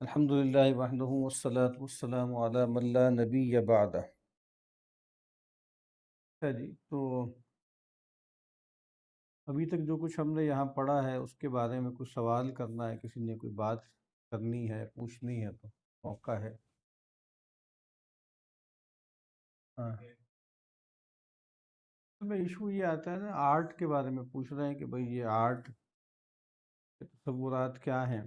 الحمدللہ وحدہ والصلاة والسلام علی من لا نبی بعدہ۔ اچھا جی، تو ابھی تک جو کچھ ہم نے یہاں پڑھا ہے اس کے بارے میں کچھ سوال کرنا ہے، کسی نے کوئی بات کرنی ہے، پوچھنی ہے تو موقع ہے۔ ہاں، تو میں ایشو یہ آتا ہے نا، آرٹ کے بارے میں پوچھ رہے ہیں کہ بھئی یہ آرٹ کے تصورات کیا ہیں۔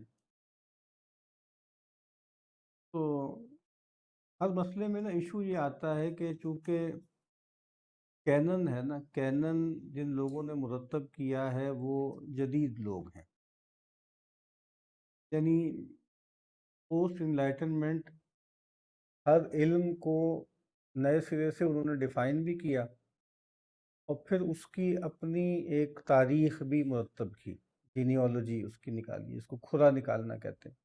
تو ہر مسئلے میں نا ایشو یہ آتا ہے کہ چونکہ کینن ہے نا، کینن جن لوگوں نے مرتب کیا ہے وہ جدید لوگ ہیں، یعنی پوسٹ انلائٹنمنٹ ہر علم کو نئے سرے سے انہوں نے ڈیفائن بھی کیا اور پھر اس کی اپنی ایک تاریخ بھی مرتب کی، جینیالوجی اس کی نکالی، اس کو کھرا نکالنا کہتے ہیں۔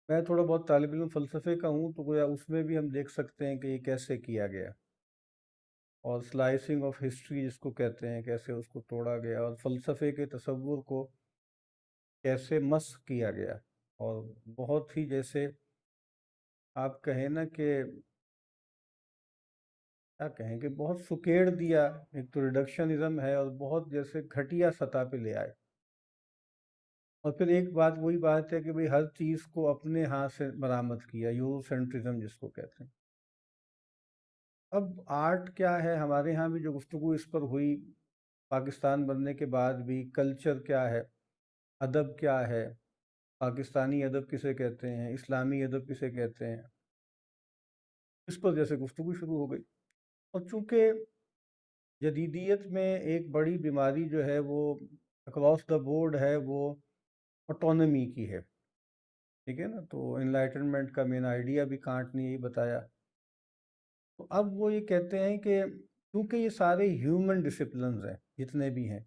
میں تھوڑا بہت طالب علم فلسفے کا ہوں تو گویا اس میں بھی ہم دیکھ سکتے ہیں کہ یہ کیسے کیا گیا، اور سلائسنگ آف ہسٹری جس کو کہتے ہیں، کیسے اس کو توڑا گیا اور فلسفے کے تصور کو کیسے مسخ کیا گیا، اور بہت ہی جیسے آپ کہیں نا کہ کیا کہیں کہ بہت سکیڑ دیا، ایک تو ریڈکشنزم ہے اور بہت جیسے گھٹیا سطح پہ لے آئے، اور پھر ایک بات وہی بات ہے کہ بھئی ہر چیز کو اپنے ہاتھ سے برآمد کیا، یورو سینٹرزم جس کو کہتے ہیں۔ اب آرٹ کیا ہے، ہمارے ہاں بھی جو گفتگو اس پر ہوئی، پاکستان بننے کے بعد بھی کلچر کیا ہے، ادب کیا ہے، پاکستانی ادب کسے کہتے ہیں، اسلامی ادب کسے کہتے ہیں، اس پر جیسے گفتگو شروع ہو گئی۔ اور چونکہ جدیدیت میں ایک بڑی بیماری جو ہے وہ اکراس دا بورڈ ہے، وہ آٹونومی کی ہے، ٹھیک ہے نا، تو انلائٹنمنٹ کا مین آئیڈیا بھی کانٹ نے یہی بتایا۔ تو اب وہ یہ کہتے ہیں کہ کیونکہ یہ سارے ہیومن ڈسپلنز ہیں جتنے بھی ہیں،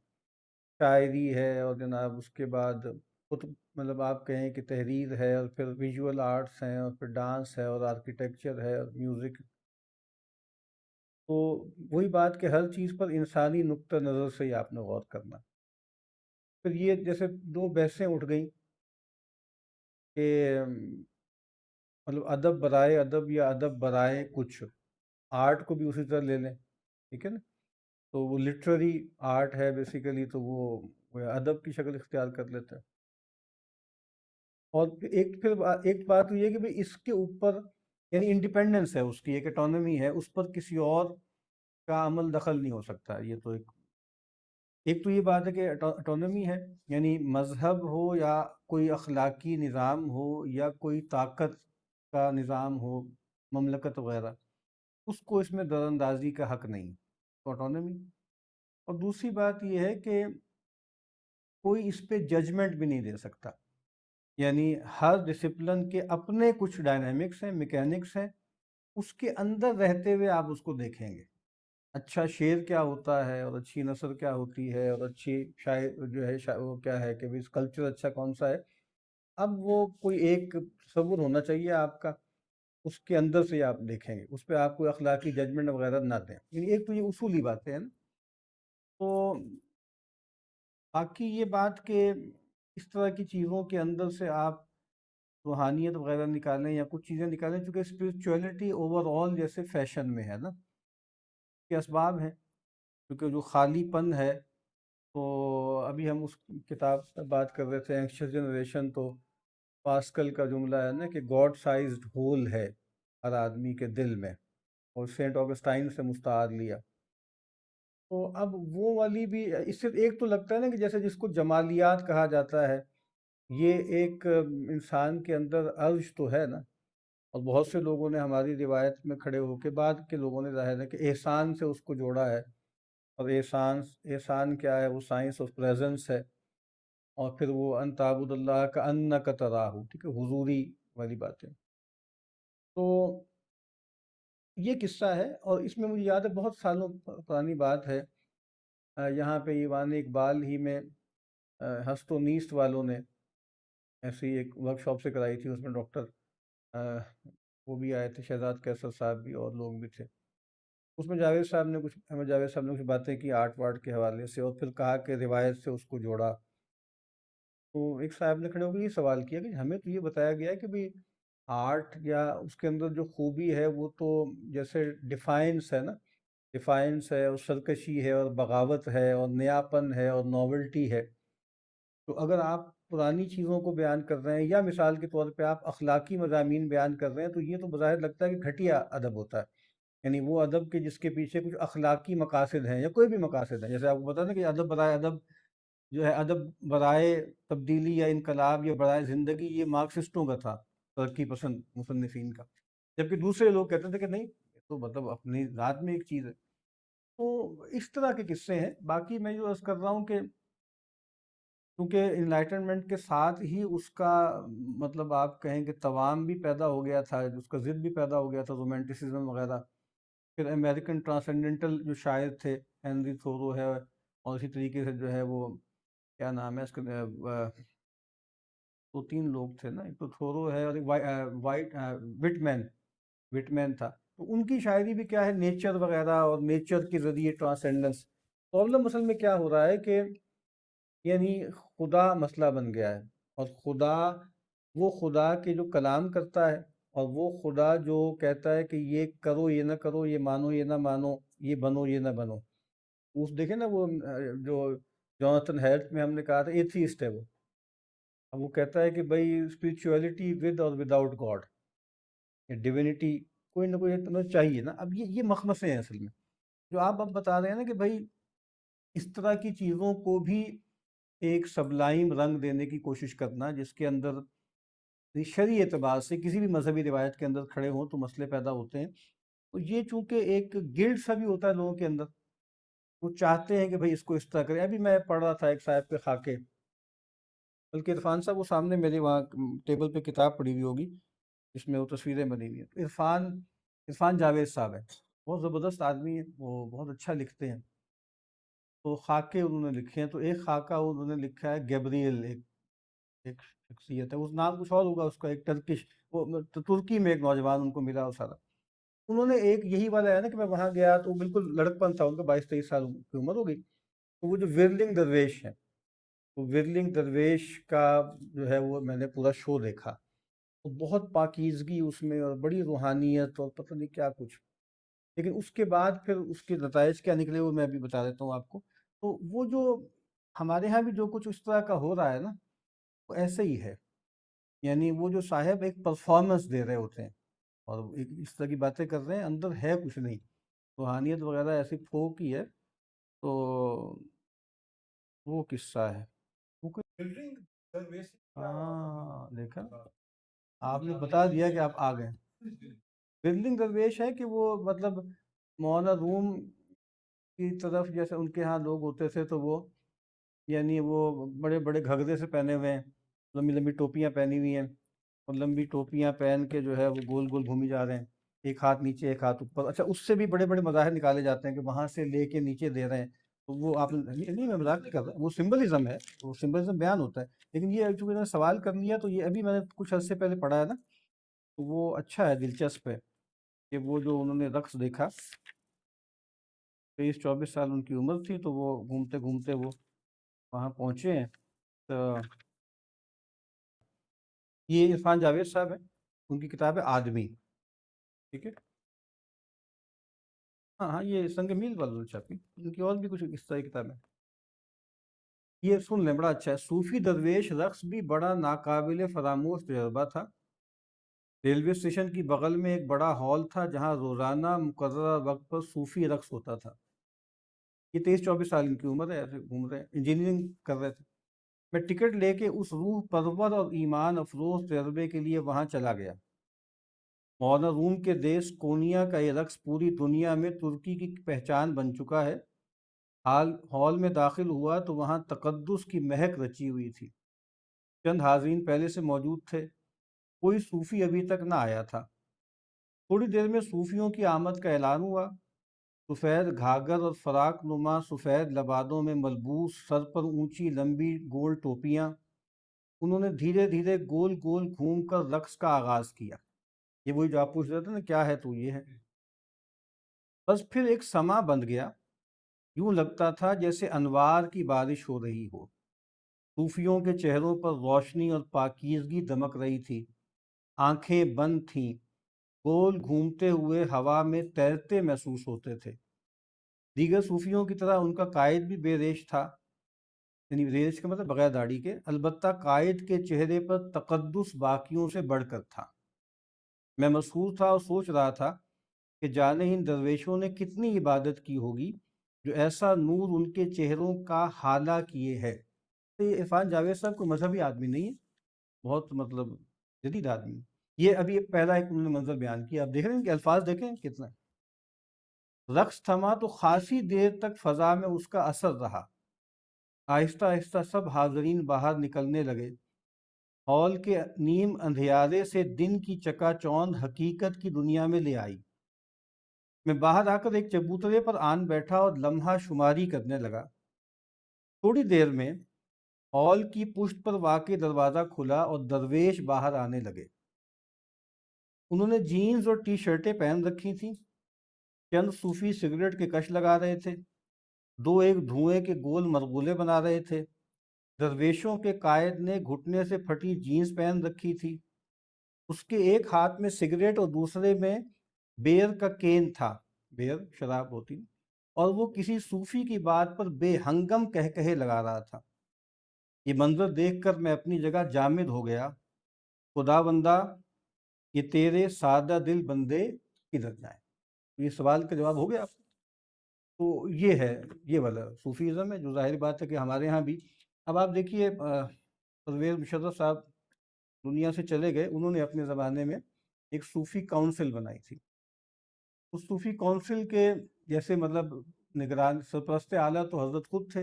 شاعری ہے اور جناب اس کے بعد مطلب آپ کہیں کہ تحریر ہے، اور پھر ویژول آرٹس ہیں، اور پھر ڈانس ہے، اور آرکیٹیکچر ہے، اور میوزک، تو وہی بات کہ ہر چیز پر انسانی نقطہ نظر سے ہی آپ نے غور کرنا۔ پھر یہ جیسے دو بحثیں اٹھ گئیں کہ مطلب ادب برائے ادب یا ادب برائے کچھ، آرٹ کو بھی اسی طرح لے لیں، ٹھیک ہے نا، تو وہ لٹریری آرٹ ہے بیسیکلی، تو وہ ادب کی شکل اختیار کر لیتا ہے۔ اور ایک بات یہ ہے کہ بھئی اس کے اوپر یعنی انڈیپینڈنس ہے اس کی، ایک اٹانومی ہے، اس پر کسی اور کا عمل دخل نہیں ہو سکتا۔ یہ تو ایک تو یہ بات ہے کہ اٹانومی ہے، یعنی مذہب ہو یا کوئی اخلاقی نظام ہو یا کوئی طاقت کا نظام ہو، مملکت وغیرہ، اس کو اس میں در اندازی کا حق نہیں، تو اٹانومی۔ اور دوسری بات یہ ہے کہ کوئی اس پہ ججمنٹ بھی نہیں دے سکتا، یعنی ہر ڈسپلن کے اپنے کچھ ڈائنامکس ہیں، میکینکس ہیں، اس کے اندر رہتے ہوئے آپ اس کو دیکھیں گے، اچھا شعر کیا ہوتا ہے، اور اچھی نثر کیا ہوتی ہے، اور اچھی شاعر جو ہے وہ کیا ہے کہ اس کلچر اچھا کون سا ہے۔ اب وہ کوئی ایک تصور ہونا چاہیے آپ کا، اس کے اندر سے آپ دیکھیں گے، اس پہ آپ کوئی اخلاقی ججمنٹ وغیرہ نہ دیں، یعنی ایک تو یہ اصولی باتیں ہیں نا۔ تو باقی یہ بات کہ اس طرح کی چیزوں کے اندر سے آپ روحانیت وغیرہ نکالیں یا کچھ چیزیں نکالیں، چونکہ اسپرچولیٹی اوور آل جیسے فیشن میں ہے نا، کے اسباب ہیں، کیونکہ جو خالی پن ہے، تو ابھی ہم اس کتاب سے بات کر رہے تھے اینکشس جنریشن، تو پاسکل کا جملہ ہے نا کہ گاڈ سائزڈ ہول ہے ہر آدمی کے دل میں، اور سینٹ آگسٹائن سے مستعار لیا۔ تو اب وہ والی بھی اس سے ایک تو لگتا ہے نا کہ جیسے جس کو جمالیات کہا جاتا ہے، یہ ایک انسان کے اندر عرج تو ہے نا، اور بہت سے لوگوں نے ہماری روایت میں کھڑے ہو کے، بعد کے لوگوں نے ظاہر ہے کہ احسان سے اس کو جوڑا ہے، اور احسان کیا ہے، وہ سائنس آف پریزنس ہے، اور پھر وہ ان تعبد اللہ کا انک تراہ، ٹھیک ہے، حضوری والی باتیں۔ تو یہ قصہ ہے، اور اس میں مجھے یاد ہے بہت سالوں پرانی بات ہے، یہاں پہ ایوان اقبال ہی میں ہست و نیست والوں نے ایسی ایک ورک شاپ سے کرائی تھی، اس میں ڈاکٹر وہ بھی آئے تھے، شہزاد کیسر صاحب بھی، اور لوگ بھی تھے۔ اس میں احمد جاوید صاحب نے کچھ باتیں کی آرٹ وارٹ کے حوالے سے، اور پھر کہا کہ روایت سے اس کو جوڑا، تو ایک صاحب نے کھڑے ہو کے یہ سوال کیا کہ ہمیں تو یہ بتایا گیا ہے کہ بھی آرٹ یا اس کے اندر جو خوبی ہے وہ تو جیسے ڈیفائنس ہے نا، ڈیفائنس ہے اور سرکشی ہے اور بغاوت ہے اور نیاپن ہے اور ناولٹی ہے. تو اگر آپ پرانی چیزوں کو بیان کر رہے ہیں یا مثال کے طور پہ آپ اخلاقی مضامین بیان کر رہے ہیں تو یہ تو بظاہر لگتا ہے کہ گھٹیا ادب ہوتا ہے. یعنی وہ ادب کے جس کے پیچھے کچھ اخلاقی مقاصد ہیں یا کوئی بھی مقاصد ہیں، جیسے آپ کو پتا نا کہ ادب برائے ادب جو ہے، ادب برائے تبدیلی یا انقلاب یا برائے زندگی، یہ مارکسسٹوں کا تھا، ترقی پسند مصنفین کا. جبکہ دوسرے لوگ کہتے تھے کہ نہیں، یہ تو مطلب اپنی ذات میں ایک چیز ہے. تو اس طرح کے قصے ہیں. باقی میں جو عرض کر رہا ہوں کہ کیونکہ انلائٹنمنٹ کے ساتھ ہی اس کا مطلب آپ کہیں کہ توام بھی پیدا ہو گیا تھا، اس کا ضد بھی پیدا ہو گیا تھا، رومانٹسزم وغیرہ. پھر امریکن ٹرانسینڈنٹل جو شاعر تھے، ہینری تھورو ہے، اور اسی طریقے سے جو ہے وہ کیا نام ہے اس کا، دو تین لوگ تھے نا، ایک تو تھورو ہے اور ایک وائٹ وٹمین تھا. تو ان کی شاعری بھی کیا ہے، نیچر وغیرہ اور نیچر کے ذریعے ٹرانسینڈنس. پرابلم اصل میں کیا ہو رہا ہے کہ یعنی خدا مسئلہ بن گیا ہے، اور خدا، وہ خدا کے جو کلام کرتا ہے، اور وہ خدا جو کہتا ہے کہ یہ کرو یہ نہ کرو، یہ مانو یہ نہ مانو، یہ بنو یہ نہ بنو. اس دیکھیں نا وہ جو جوناتھن ہیلٹ میں ہم نے کہا تھا ایتھیسٹ ہے وہ. اب وہ کہتا ہے کہ بھائی اسپرچویلٹی ود اور وداؤٹ گاڈ، ڈیوینٹی کوئی نہ کوئی تو چاہیے نا. اب یہ مخمسے ہیں اصل میں جو آپ اب بتا رہے ہیں نا کہ بھائی اس طرح کی چیزوں کو بھی ایک سبلائم رنگ دینے کی کوشش کرنا جس کے اندر شرعی اعتبار سے کسی بھی مذہبی روایت کے اندر کھڑے ہوں تو مسئلے پیدا ہوتے ہیں. تو یہ چونکہ ایک گلڈ سا بھی ہوتا ہے لوگوں کے اندر، وہ چاہتے ہیں کہ بھائی اس کو اس طرح کریں. ابھی میں پڑھ رہا تھا ایک صاحب کے خاکے، بلکہ عرفان صاحب وہ سامنے میرے وہاں ٹیبل پہ کتاب پڑھی ہوئی ہوگی جس میں وہ تصویریں بنی ہوئی ہیں. عرفان جاوید صاحب ہے، بہت زبردست آدمی ہے، وہ بہت اچھا لکھتے ہیں. تو خاکے انہوں نے لکھے ہیں، تو ایک خاکہ انہوں نے لکھا ہے گیبریل، ایک شخصیت ہے، اس نام کچھ اور ہوگا اس کا، ایک ٹرکش، وہ ترکی میں ایک نوجوان ان کو ملا اور سارا. انہوں نے ایک یہی والا ہے نا کہ میں وہاں گیا تو بالکل لڑکپن تھا ان کا، 22-23 سال کی عمر ہو گئی. تو وہ جو ورلنگ درویش ہے، وہ ورلنگ درویش کا جو ہے وہ میں نے پورا شو دیکھا. تو بہت پاکیزگی اس میں اور بڑی روحانیت اور پتہ نہیں کیا کچھ. لیکن اس کے بعد پھر اس کے نتائج کیا نکلے وہ میں بھی بتا دیتا ہوں آپ کو. تو وہ جو ہمارے ہاں بھی جو کچھ اس طرح کا ہو رہا ہے نا، وہ ایسے ہی ہے. یعنی وہ جو صاحب ایک پرفارمنس دے رہے ہوتے ہیں اور ایک اس طرح کی باتیں کر رہے ہیں، اندر ہے کچھ نہیں، روحانیت وغیرہ ایسی پھوک ہی ہے. تو وہ قصہ ہے. وہ ہاں دیکھا، آپ نے بتا دیا کہ آپ آ گئے. بلڈنگ درویش ہے کہ وہ مطلب مولانا روم کی طرف جیسے ان کے ہاں لوگ ہوتے تھے تو وہ یعنی وہ بڑے بڑے گھگرے سے پہنے ہوئے ہیں، لمبی لمبی ٹوپیاں پہنی ہوئی ہیں، اور لمبی ٹوپیاں پہن کے جو ہے وہ گول گول گھومی جا رہے ہیں، ایک ہاتھ نیچے ایک ہاتھ اوپر. اچھا اس سے بھی بڑے بڑے مظاہر نکالے جاتے ہیں کہ وہاں سے لے کے نیچے دے رہے ہیں. تو وہ آپ نہیں، میں مذاق نہیں کر رہا، وہ سمبلزم ہے، وہ سمبلزم بیان ہوتا ہے. لیکن یہ چونکہ میں نے سوال کر لیا تو یہ ابھی میں نے کچھ عرصے پہلے پڑھا ہے نا، تو وہ اچھا ہے، دلچسپ ہے کہ وہ جو انہوں نے رقص دیکھا، 23-24 سال ان کی عمر تھی، تو وہ گھومتے گھومتے وہ وہاں پہنچے ہیں. تو یہ عرفان جاوید صاحب ہیں، ان کی کتاب ہے آدمی. ٹھیک ہے، ہاں ہاں، یہ سنگ میل والوں نے چھاپی، ان کی اور بھی کچھ اس طرح کی کتابیں. یہ سن لیں، بڑا اچھا ہے. صوفی درویش رقص بھی بڑا ناقابل فراموش تجربہ تھا. ریلوے اسٹیشن کی بغل میں ایک بڑا ہال تھا جہاں روزانہ مقررہ وقت پر صوفی رقص ہوتا تھا. یہ 23-24 سال ان کی عمر ہے، ایسے گھوم رہے ہیں، انجینئرنگ کر رہے تھے. میں ٹکٹ لے کے اس روح پرور اور ایمان افروز تجربے کے لیے وہاں چلا گیا. مولانا روم کے دیس کونیا کا یہ رقص پوری دنیا میں ترکی کی پہچان بن چکا ہے. ہال میں داخل ہوا تو وہاں تقدس کی مہک رچی ہوئی تھی. چند حاضرین پہلے سے موجود تھے، کوئی صوفی ابھی تک نہ آیا تھا. تھوڑی دیر میں صوفیوں کی آمد کا اعلان ہوا. سفید گھاگھر اور فراق نما سفید لبادوں میں ملبوس، سر پر اونچی لمبی گول ٹوپیاں. انہوں نے دھیرے دھیرے گول گول گھوم کر رقص کا آغاز کیا. یہ وہی جو آپ پوچھ رہے تھے نا کیا ہے، تو یہ ہے. بس پھر ایک سما بند گیا، یوں لگتا تھا جیسے انوار کی بارش ہو رہی ہو. صوفیوں کے چہروں پر روشنی اور پاکیزگی دمک رہی تھی، آنکھیں بند تھیں، گول گھومتے ہوئے ہوا میں تیرتے محسوس ہوتے تھے۔ دیگر صوفیوں کی طرح ان کا قائد بھی بے ریش تھا، یعنی ریش کا مطلب بغیر داڑھی کے، البتہ قائد کے چہرے پر تقدس باقیوں سے بڑھ کر تھا۔ میں مسحور تھا اور سوچ رہا تھا کہ جانے ان درویشوں نے کتنی عبادت کی ہوگی جو ایسا نور ان کے چہروں کا حالہ کیے ہے۔ یہ عرفان جاوید صاحب کوئی مذہبی آدمی نہیں ہے، بہت مطلب جدید آدمی ہے۔ یہ ابھی پہلا ایک انہوں نے منظر بیان کیا، آپ دیکھ رہے ہیں کہ الفاظ دیکھیں کتنا۔ رقص تھما تو خاصی دیر تک فضا میں اس کا اثر رہا، آہستہ آہستہ سب حاضرین باہر نکلنے لگے۔ ہال کے نیم اندھیارے سے دن کی چکا چوند حقیقت کی دنیا میں لے آئی۔ میں باہر آ کر ایک چبوترے پر آن بیٹھا اور لمحہ شماری کرنے لگا۔ تھوڑی دیر میں ہال کی پشت پر واقع دروازہ کھلا اور درویش باہر آنے لگے۔ انہوں نے جینز اور ٹی شرٹیں پہن رکھی تھیں، چند صوفی سگریٹ کے کش لگا رہے تھے، دو ایک دھوئیں کے گول مرغولے بنا رہے تھے۔ درویشوں کے قائد نے گھٹنے سے پھٹی جینز پہن رکھی تھی، اس کے ایک ہاتھ میں سگریٹ اور دوسرے میں بیئر کا کین تھا، بیئر شراب ہوتی، اور وہ کسی صوفی کی بات پر بے ہنگم کہے لگا رہا تھا۔ یہ منظر دیکھ کر میں اپنی جگہ جامد ہو گیا۔ خدا بندہ، یہ تیرے سادہ دل بندے کدھر جائیں؟ یہ سوال کا جواب ہو گیا آپ کو؟ تو یہ ہے، یہ والا صوفیزم ہے جو ظاہر بات ہے کہ ہمارے ہاں بھی۔ اب آپ دیکھیے پرویز مشرف صاحب دنیا سے چلے گئے، انہوں نے اپنے زمانے میں ایک صوفی کونسل بنائی تھی۔ اس صوفی کونسل کے جیسے مطلب نگران سرپرست اعلیٰ تو حضرت خود تھے،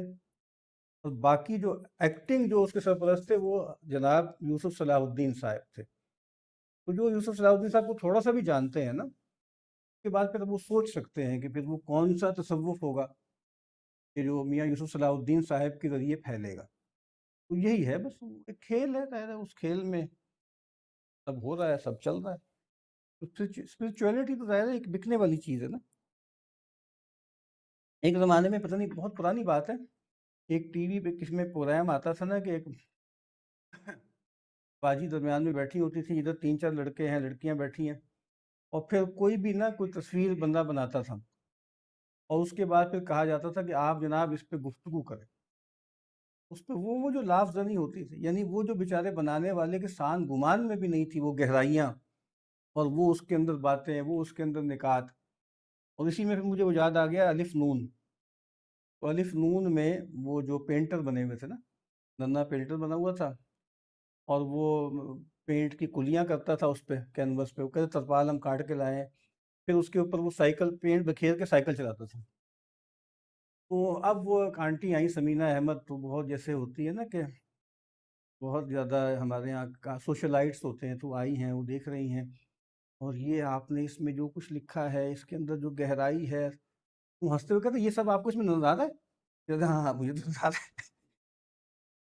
اور باقی جو ایکٹنگ جو اس کے سرپرست تھے وہ جناب یوسف صلاح الدین صاحب تھے۔ تو جو یوسف صلاح الدین صاحب کو تھوڑا سا بھی جانتے ہیں نا، اس کے بعد پھر وہ سوچ سکتے ہیں کہ پھر وہ کون سا تصوف ہوگا کہ جو میاں یوسف صلاح الدین صاحب کے ذریعے پھیلے گا۔ تو یہی ہے، بس ایک کھیل ہے، ظاہر ہے اس کھیل میں سب ہو رہا ہے، سب چل رہا ہے۔ اسپرچویلٹی تو ظاہر ہے ایک بکنے والی چیز ہے نا۔ ایک زمانے میں، پتہ نہیں بہت پرانی بات ہے، ایک ٹی وی پہ کس میں پروگرام آتا تھا نا کہ ایک باجی درمیان میں بیٹھی ہوتی تھی، ادھر تین چار لڑکے ہیں، لڑکیاں بیٹھی ہیں، اور پھر کوئی بھی نا کوئی تصویر بندہ بناتا تھا، اور اس کے بعد پھر کہا جاتا تھا کہ آپ جناب اس پہ گفتگو کریں۔ اس پہ وہ جو لافظ زنی ہوتی تھی، یعنی وہ جو بیچارے بنانے والے کے سان گمان میں بھی نہیں تھی وہ گہرائیاں، اور وہ اس کے اندر باتیں، وہ اس کے اندر نکات۔ اور اسی میں پھر مجھے وہ یاد آ گیا الف نون۔ تو الف نون میں وہ جو پینٹر بنے ہوئے تھے نا، ننا پینٹر بنا ہوا تھا، اور وہ پینٹ کی کلیاں کرتا تھا اس پہ کینوس پہ، وہ کہتے ترپال ہم کاٹ کے لائے ہیں، پھر اس کے اوپر وہ سائیکل پینٹ بکھیر کے سائیکل چلاتا تھا۔ تو اب وہ ایک آنٹی آئیں سمینہ احمد، تو بہت جیسے ہوتی ہے نا کہ بہت زیادہ ہمارے یہاں کا سوشلائٹس ہوتے ہیں، تو آئی ہیں، وہ دیکھ رہی ہیں، اور یہ آپ نے اس میں جو کچھ لکھا ہے، اس کے اندر جو گہرائی ہے، وہ ہنستے ہوئے کہتے یہ سب آپ کو اس میں نظر آ رہا ہے؟ کہتے ہاں ہاں مجھے تو نظر آ رہا ہے۔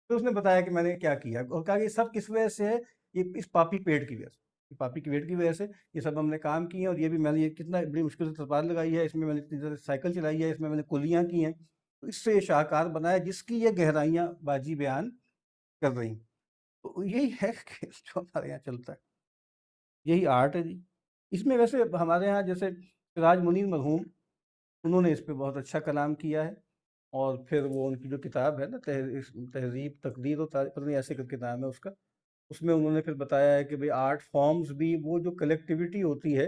تو اس نے بتایا کہ میں نے کیا کیا، اور کہا کہ یہ سب کس وجہ سے ہے؟ یہ اس پاپی پیٹ کی وجہ سے، پاپی کی ویٹ کی وجہ سے یہ سب ہم نے کام کیے ہیں، اور یہ بھی میں نے یہ کتنا بڑی مشکل سے ترپال لگائی ہے، اس میں میں نے اتنی زیادہ سائیکل چلائی ہے، اس میں میں نے کلیاں کی ہیں، تو اس سے یہ شاہکار بنایا جس کی یہ گہرائیاں باجی بیان کر رہی ہیں۔ تو یہی ہے کہ جو ہمارے یہاں چلتا ہے، یہی آرٹ ہے جی۔ اس میں ویسے ہمارے یہاں جیسے سراج منیر مرحوم، انہوں نے اس پہ بہت اچھا کلام کیا ہے، اور پھر وہ ان کی جو کتاب ہے نا تہذیب تقدیر و تاریخ، پتہ نہیں ایسے کر کے نام ہے اس کا، اس میں انہوں نے پھر بتایا ہے کہ بھئی آرٹ فارمز بھی وہ جو کلیکٹیویٹی ہوتی ہے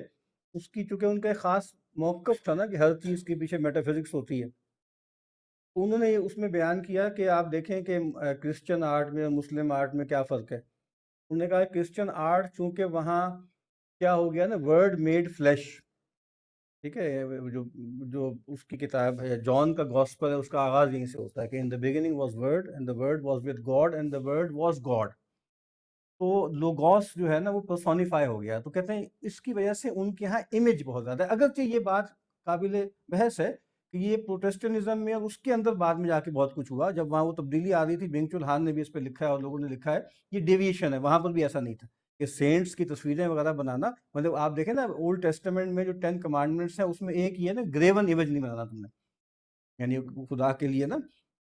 اس کی، چونکہ ان کا ایک خاص موقف تھا نا کہ ہر چیز کے پیچھے میٹافزکس ہوتی ہے، انہوں نے اس میں بیان کیا کہ آپ دیکھیں کہ کرسچن آرٹ میں اور مسلم آرٹ میں کیا فرق ہے۔ انہوں نے کہا کرسچن آرٹ چونکہ وہاں کیا ہو گیا نا، ورڈ میڈ فلیش، ٹھیک ہے، جو اس کی کتاب ہے جان کا گاسپل ہے، اس کا آغاز یہیں سے ہوتا ہے کہ in the beginning was word and the word was with God and the word was God. تو لوگوس جو ہے نا وہ پرسونیفائی ہو گیا، تو کہتے ہیں اس کی وجہ سے ان کے ہاں امیج بہت زیادہ ہے۔ اگرچہ یہ بات قابل بحث ہے کہ یہ پروٹیسٹنزم میں اور اس کے اندر بعد میں جا کے بہت کچھ ہوا، جب وہاں وہ تبدیلی آ رہی تھی، بینگ چول ہان نے بھی اس پہ لکھا ہے اور لوگوں نے لکھا ہے، یہ ڈیویشن ہے، وہاں پر بھی ایسا نہیں تھا کہ سینٹس کی تصویریں وغیرہ بنانا، مطلب آپ دیکھیں نا اولڈ ٹیسٹمنٹ میں جو 10 کمانڈمنٹس ہیں اس میں ایک یہ ہے نا گریون امیج نہیں بنانا تم نے، یعنی خدا کے لیے نا،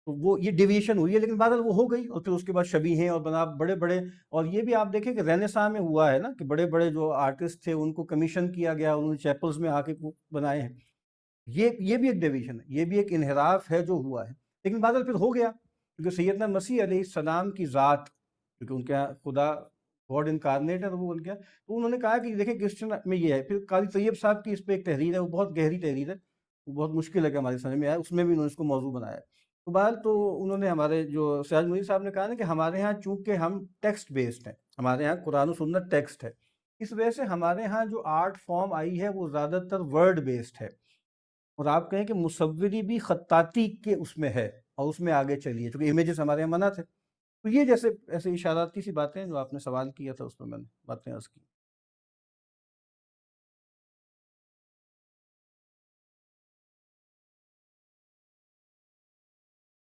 تو وہ یہ ڈیویشن ہوئی ہے، لیکن بعد وہ ہو گئی، اور پھر اس کے بعد شبیہیں اور بنا بڑے بڑے. اور یہ بھی آپ دیکھیں کہ رینیساں میں ہوا ہے نا کہ بڑے بڑے جو آرٹسٹ تھے ان کو کمیشن کیا گیا، انہوں نے چیپلز میں آ کے بنائے ہیں. یہ بھی ایک ڈیویژن ہے، یہ بھی ایک انحراف ہے جو ہوا ہے. لیکن بعد پھر ہو گیا کیونکہ سیدنا مسیح علیہ السلام کی ذات، کیونکہ ان کے یہاں خدا گاڈ انکارنیٹ ہے تو وہ بن گیا. تو انہوں نے کہا کہ دیکھیں کرسچن میں یہ ہے. پھر قاضی طیب صاحب کی اس پہ ایک تحریر ہے، وہ بہت گہری تحریر ہے، وہ بہت مشکل ہے کہ ہماری سمجھ میں آئے، اس میں بھی انہوں نے اس کو موضوع بنایا ہے. تو بہرحال تو انہوں نے ہمارے جو سراج منیر صاحب نے کہا نا کہ ہمارے ہاں چونکہ ہم ٹیکسٹ بیسڈ ہیں، ہمارے ہاں قرآن و سنت ٹیکسٹ ہے، اس وجہ سے ہمارے ہاں جو آرٹ فارم آئی ہے وہ زیادہ تر ورڈ بیسڈ ہے. اور آپ کہیں کہ مصوری بھی خطاطی کے اس میں ہے اور اس میں آگے چلیے کیونکہ امیجز ہمارے یہاں منع تھے. تو یہ جیسے ایسے اشاراتی سی باتیں جو آپ نے سوال کیا تھا اس میں نے باتیں عرض کی.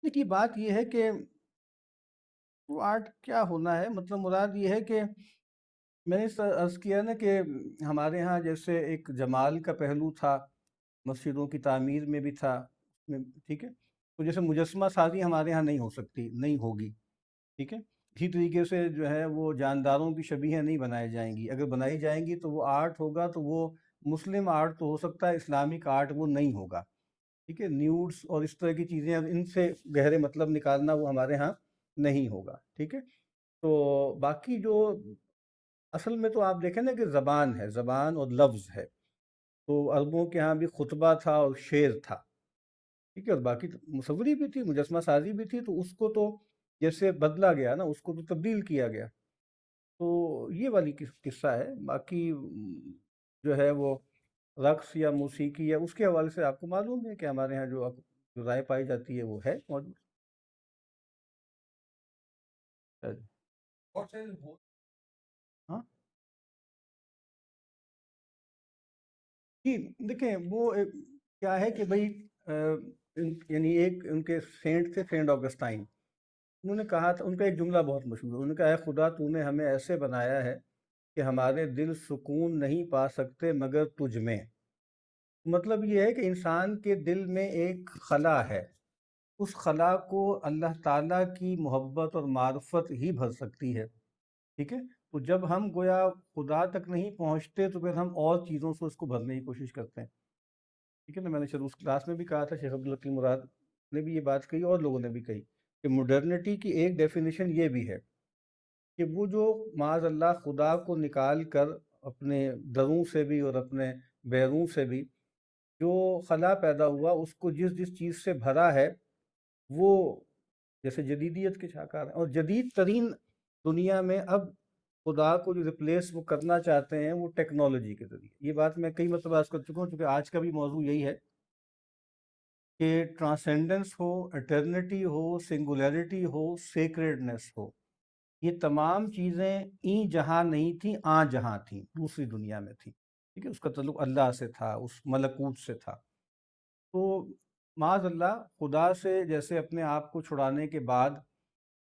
دیکھیے بات یہ ہے کہ وہ آرٹ کیا ہونا ہے، مطلب مراد یہ ہے کہ میں نے عرض کیا نا کہ ہمارے ہاں جیسے ایک جمال کا پہلو تھا، مسجدوں کی تعمیر میں بھی تھا ٹھیک ہے. تو جیسے مجسمہ سازی ہمارے ہاں نہیں ہو سکتی، نہیں ہوگی ٹھیک ہے. اسی طریقے سے جو ہے وہ جانداروں کی شبیہیں نہیں بنائی جائیں گی، اگر بنائی جائیں گی تو وہ آرٹ ہوگا تو وہ مسلم آرٹ تو ہو سکتا ہے، اسلامک آرٹ وہ نہیں ہوگا ٹھیک ہے. نیوڈس اور اس طرح کی چیزیں ان سے گہرے مطلب نکالنا وہ ہمارے ہاں نہیں ہوگا ٹھیک ہے. تو باقی جو اصل میں تو آپ دیکھیں نا کہ زبان ہے، زبان اور لفظ ہے. تو عربوں کے ہاں بھی خطبہ تھا اور شعر تھا ٹھیک ہے، اور باقی مصوری بھی تھی، مجسمہ سازی بھی تھی. تو اس کو تو جیسے بدلا گیا نا، اس کو تو تبدیل کیا گیا. تو یہ والی قصہ ہے. باقی جو ہے وہ رقص یا موسیقی یا اس کے حوالے سے آپ کو معلوم ہے کہ ہمارے ہاں جو رائے پائی جاتی ہے وہ ہے موجود. ہاں جی دیکھیں وہ کیا ہے کہ بھائی یعنی ایک ان کے سینٹ تھے سینٹ آگسٹائن. انہوں نے کہا تھا، ان کا ایک جملہ بہت مشہور ہے، انہوں نے کہا ہے خدا تو نے ہمیں ایسے بنایا ہے کہ ہمارے دل سکون نہیں پا سکتے مگر تجھ میں. مطلب یہ ہے کہ انسان کے دل میں ایک خلا ہے، اس خلا کو اللہ تعالیٰ کی محبت اور معرفت ہی بھر سکتی ہے ٹھیک ہے. تو جب ہم گویا خدا تک نہیں پہنچتے تو پھر ہم اور چیزوں سے اس کو بھرنے کی کوشش کرتے ہیں ٹھیک ہے نا. میں نے شروع اس کلاس میں بھی کہا تھا، شیخ عبدالحکیم مراد نے بھی یہ بات کہی اور لوگوں نے بھی کہی کہ مڈرنٹی کی ایک ڈیفینیشن یہ بھی ہے کہ وہ جو معاذ اللہ خدا کو نکال کر اپنے دروں سے بھی اور اپنے بیروں سے بھی جو خلا پیدا ہوا، اس کو جس جس چیز سے بھرا ہے وہ جیسے جدیدیت کے شاہکار ہیں. اور جدید ترین دنیا میں اب خدا کو جو ریپلیس وہ کرنا چاہتے ہیں وہ ٹیکنالوجی کے ذریعے. یہ بات میں کئی مرتبہ عرض کر چکا ہوں، چونکہ آج کا بھی موضوع یہی ہے کہ ٹرانسینڈنس ہو، اٹرنیٹی ہو، سنگولیرٹی ہو، سیکریڈنس ہو، یہ تمام چیزیں این جہاں نہیں تھیں، آ جہاں تھیں، دوسری دنیا میں تھیں ٹھیک ہے. اس کا تعلق اللہ سے تھا، اس ملکوت سے تھا. تو معاذ اللہ خدا سے جیسے اپنے آپ کو چھڑانے کے بعد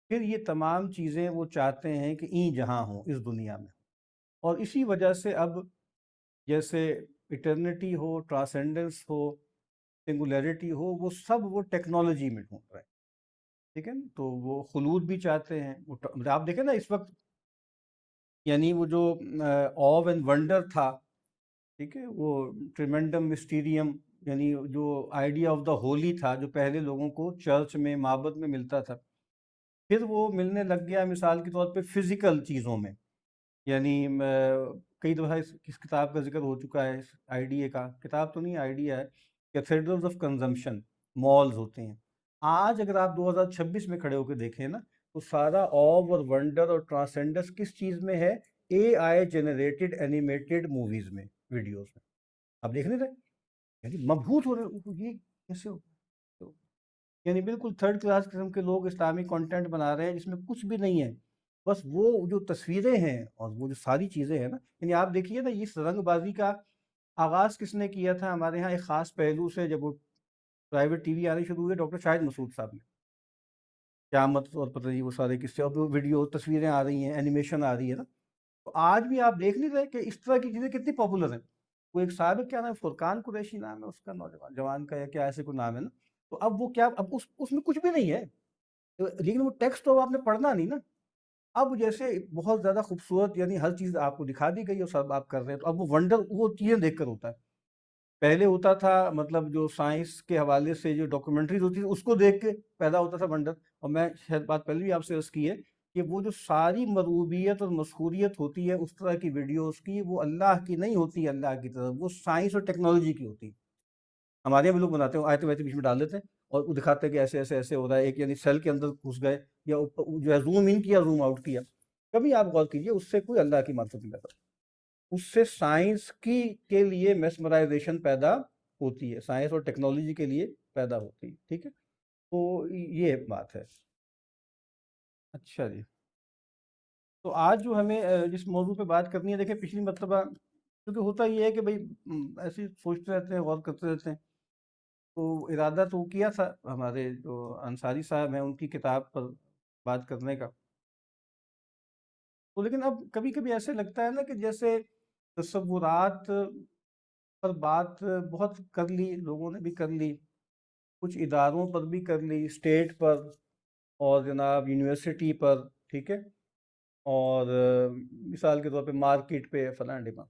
پھر یہ تمام چیزیں وہ چاہتے ہیں کہ این جہاں ہوں اس دنیا میں. اور اسی وجہ سے اب جیسے اٹرنیٹی ہو، ٹرانسینڈنس ہو، سنگولیرٹی ہو، وہ سب وہ ٹیکنالوجی میں ڈھونڈ رہے ہیں ٹھیک ہے. تو وہ خلود بھی چاہتے ہیں. آپ دیکھیں نا اس وقت یعنی وہ جو آو اینڈ ونڈر تھا ٹھیک ہے، وہ ٹریمنڈم مسٹیریم، یعنی جو آئیڈیا آف دا ہولی تھا جو پہلے لوگوں کو چرچ میں معبد میں ملتا تھا، پھر وہ ملنے لگ گیا مثال کے طور پہ فزیکل چیزوں میں. یعنی کئی دفعہ اس کتاب کا ذکر ہو چکا ہے، اس آئیڈیا کا، کتاب تو نہیں آئیڈیا ہے، کیتھیڈرلز آف کنزمپشن مالز ہوتے ہیں. آج اگر آپ 2026 میں کھڑے ہو کے دیکھیں نا تو سارا آو اور ونڈر اور ٹرانسینڈنس کس چیز میں ہے؟ اے آئی جنریٹڈ اینیمیٹڈ موویز میں، ویڈیوز میں. آپ دیکھ نہیں رہے یعنی مبہوت ہو رہے، یہ کیسے ہو؟ یعنی بالکل تھرڈ کلاس قسم کے لوگ اسلامی کنٹینٹ بنا رہے ہیں جس میں کچھ بھی نہیں ہے، بس وہ جو تصویریں ہیں اور وہ جو ساری چیزیں ہیں نا. یعنی آپ دیکھیے نا اس رنگ بازی کا آغاز کس نے کیا تھا ہمارے ہاں ایک خاص پہلو سے، جب وہ پرائیویٹ ٹی وی آنی شروع ہوئی ڈاکٹر شاہد مسعود صاحب نے. قیامت اور پتہ نہیں وہ سارے قصے، اب ویڈیو تصویریں آ رہی ہیں، اینیمیشن آ رہی ہے نا. تو آج بھی آپ دیکھ نہیں رہے کہ اس طرح کی چیزیں کتنی پاپولر ہیں. وہ ایک صاحب کیا نام ہے، فرقان قریشی نام ہے اس کا، نوجوان جوان کا یا کیا ایسے کوئی نام ہے نا. تو اب وہ کیا، اب اس میں کچھ بھی نہیں ہے، لیکن وہ ٹیکسٹ تو آپ نے پڑھنا نہیں نا. اب جیسے بہت زیادہ خوبصورت، یعنی ہر چیز آپ کو دکھا دی گئی اور سب آپ کر رہے ہیں، تو اب وہ ونڈر وہ چیزیں دیکھ کر ہوتا ہے. پہلے ہوتا تھا مطلب جو سائنس کے حوالے سے جو ڈاکومنٹریز ہوتی تھی اس کو دیکھ کے پیدا ہوتا تھا ونڈر. اور میں شاید بات پہلے بھی آپ سے عرض کی ہے کہ وہ جو ساری مرغوبیت اور مشہوریت ہوتی ہے اس طرح کی ویڈیوز کی، وہ اللہ کی نہیں ہوتی، اللہ کی طرف وہ سائنس اور ٹیکنالوجی کی ہوتی ہے. ہمارے یہاں بھی لوگ بناتے ہیں، آیتیں وایتیں بیچ میں ڈال دیتے ہیں اور وہ دکھاتے ہیں کہ ایسے ایسے ایسے ہو رہا ہے، ایک یعنی سیل کے اندر گھس گئے یا جو ہے زوم ان کیا زوم آؤٹ کیا. کبھی آپ غور کیجئے اس سے کوئی اللہ کی معرفت نہیں پیدا، اس سے سائنس کی کے لیے میسمرائزیشن پیدا ہوتی ہے، سائنس اور ٹیکنالوجی کے لیے پیدا ہوتی ہے. ٹھیک ہے، تو یہ بات ہے. اچھا جی، تو آج جو ہمیں جس موضوع پہ بات کرنی ہے، دیکھیں پچھلی مرتبہ کیونکہ ہوتا یہ ہے کہ بھئی ایسے ہی سوچتے رہتے ہیں، غور کرتے رہتے ہیں، تو ارادہ تو کیا تھا ہمارے جو انصاری صاحب ہیں ان کی کتاب پر بات کرنے کا. تو لیکن اب کبھی کبھی ایسے لگتا ہے نا کہ جیسے تصورات پر بات بہت کر لی، لوگوں نے بھی کر لی، کچھ اداروں پر بھی کر لی، اسٹیٹ پر اور جناب یونیورسٹی پر، ٹھیک ہے، اور مثال کے طور پہ مارکیٹ پہ فلاں ڈیماں.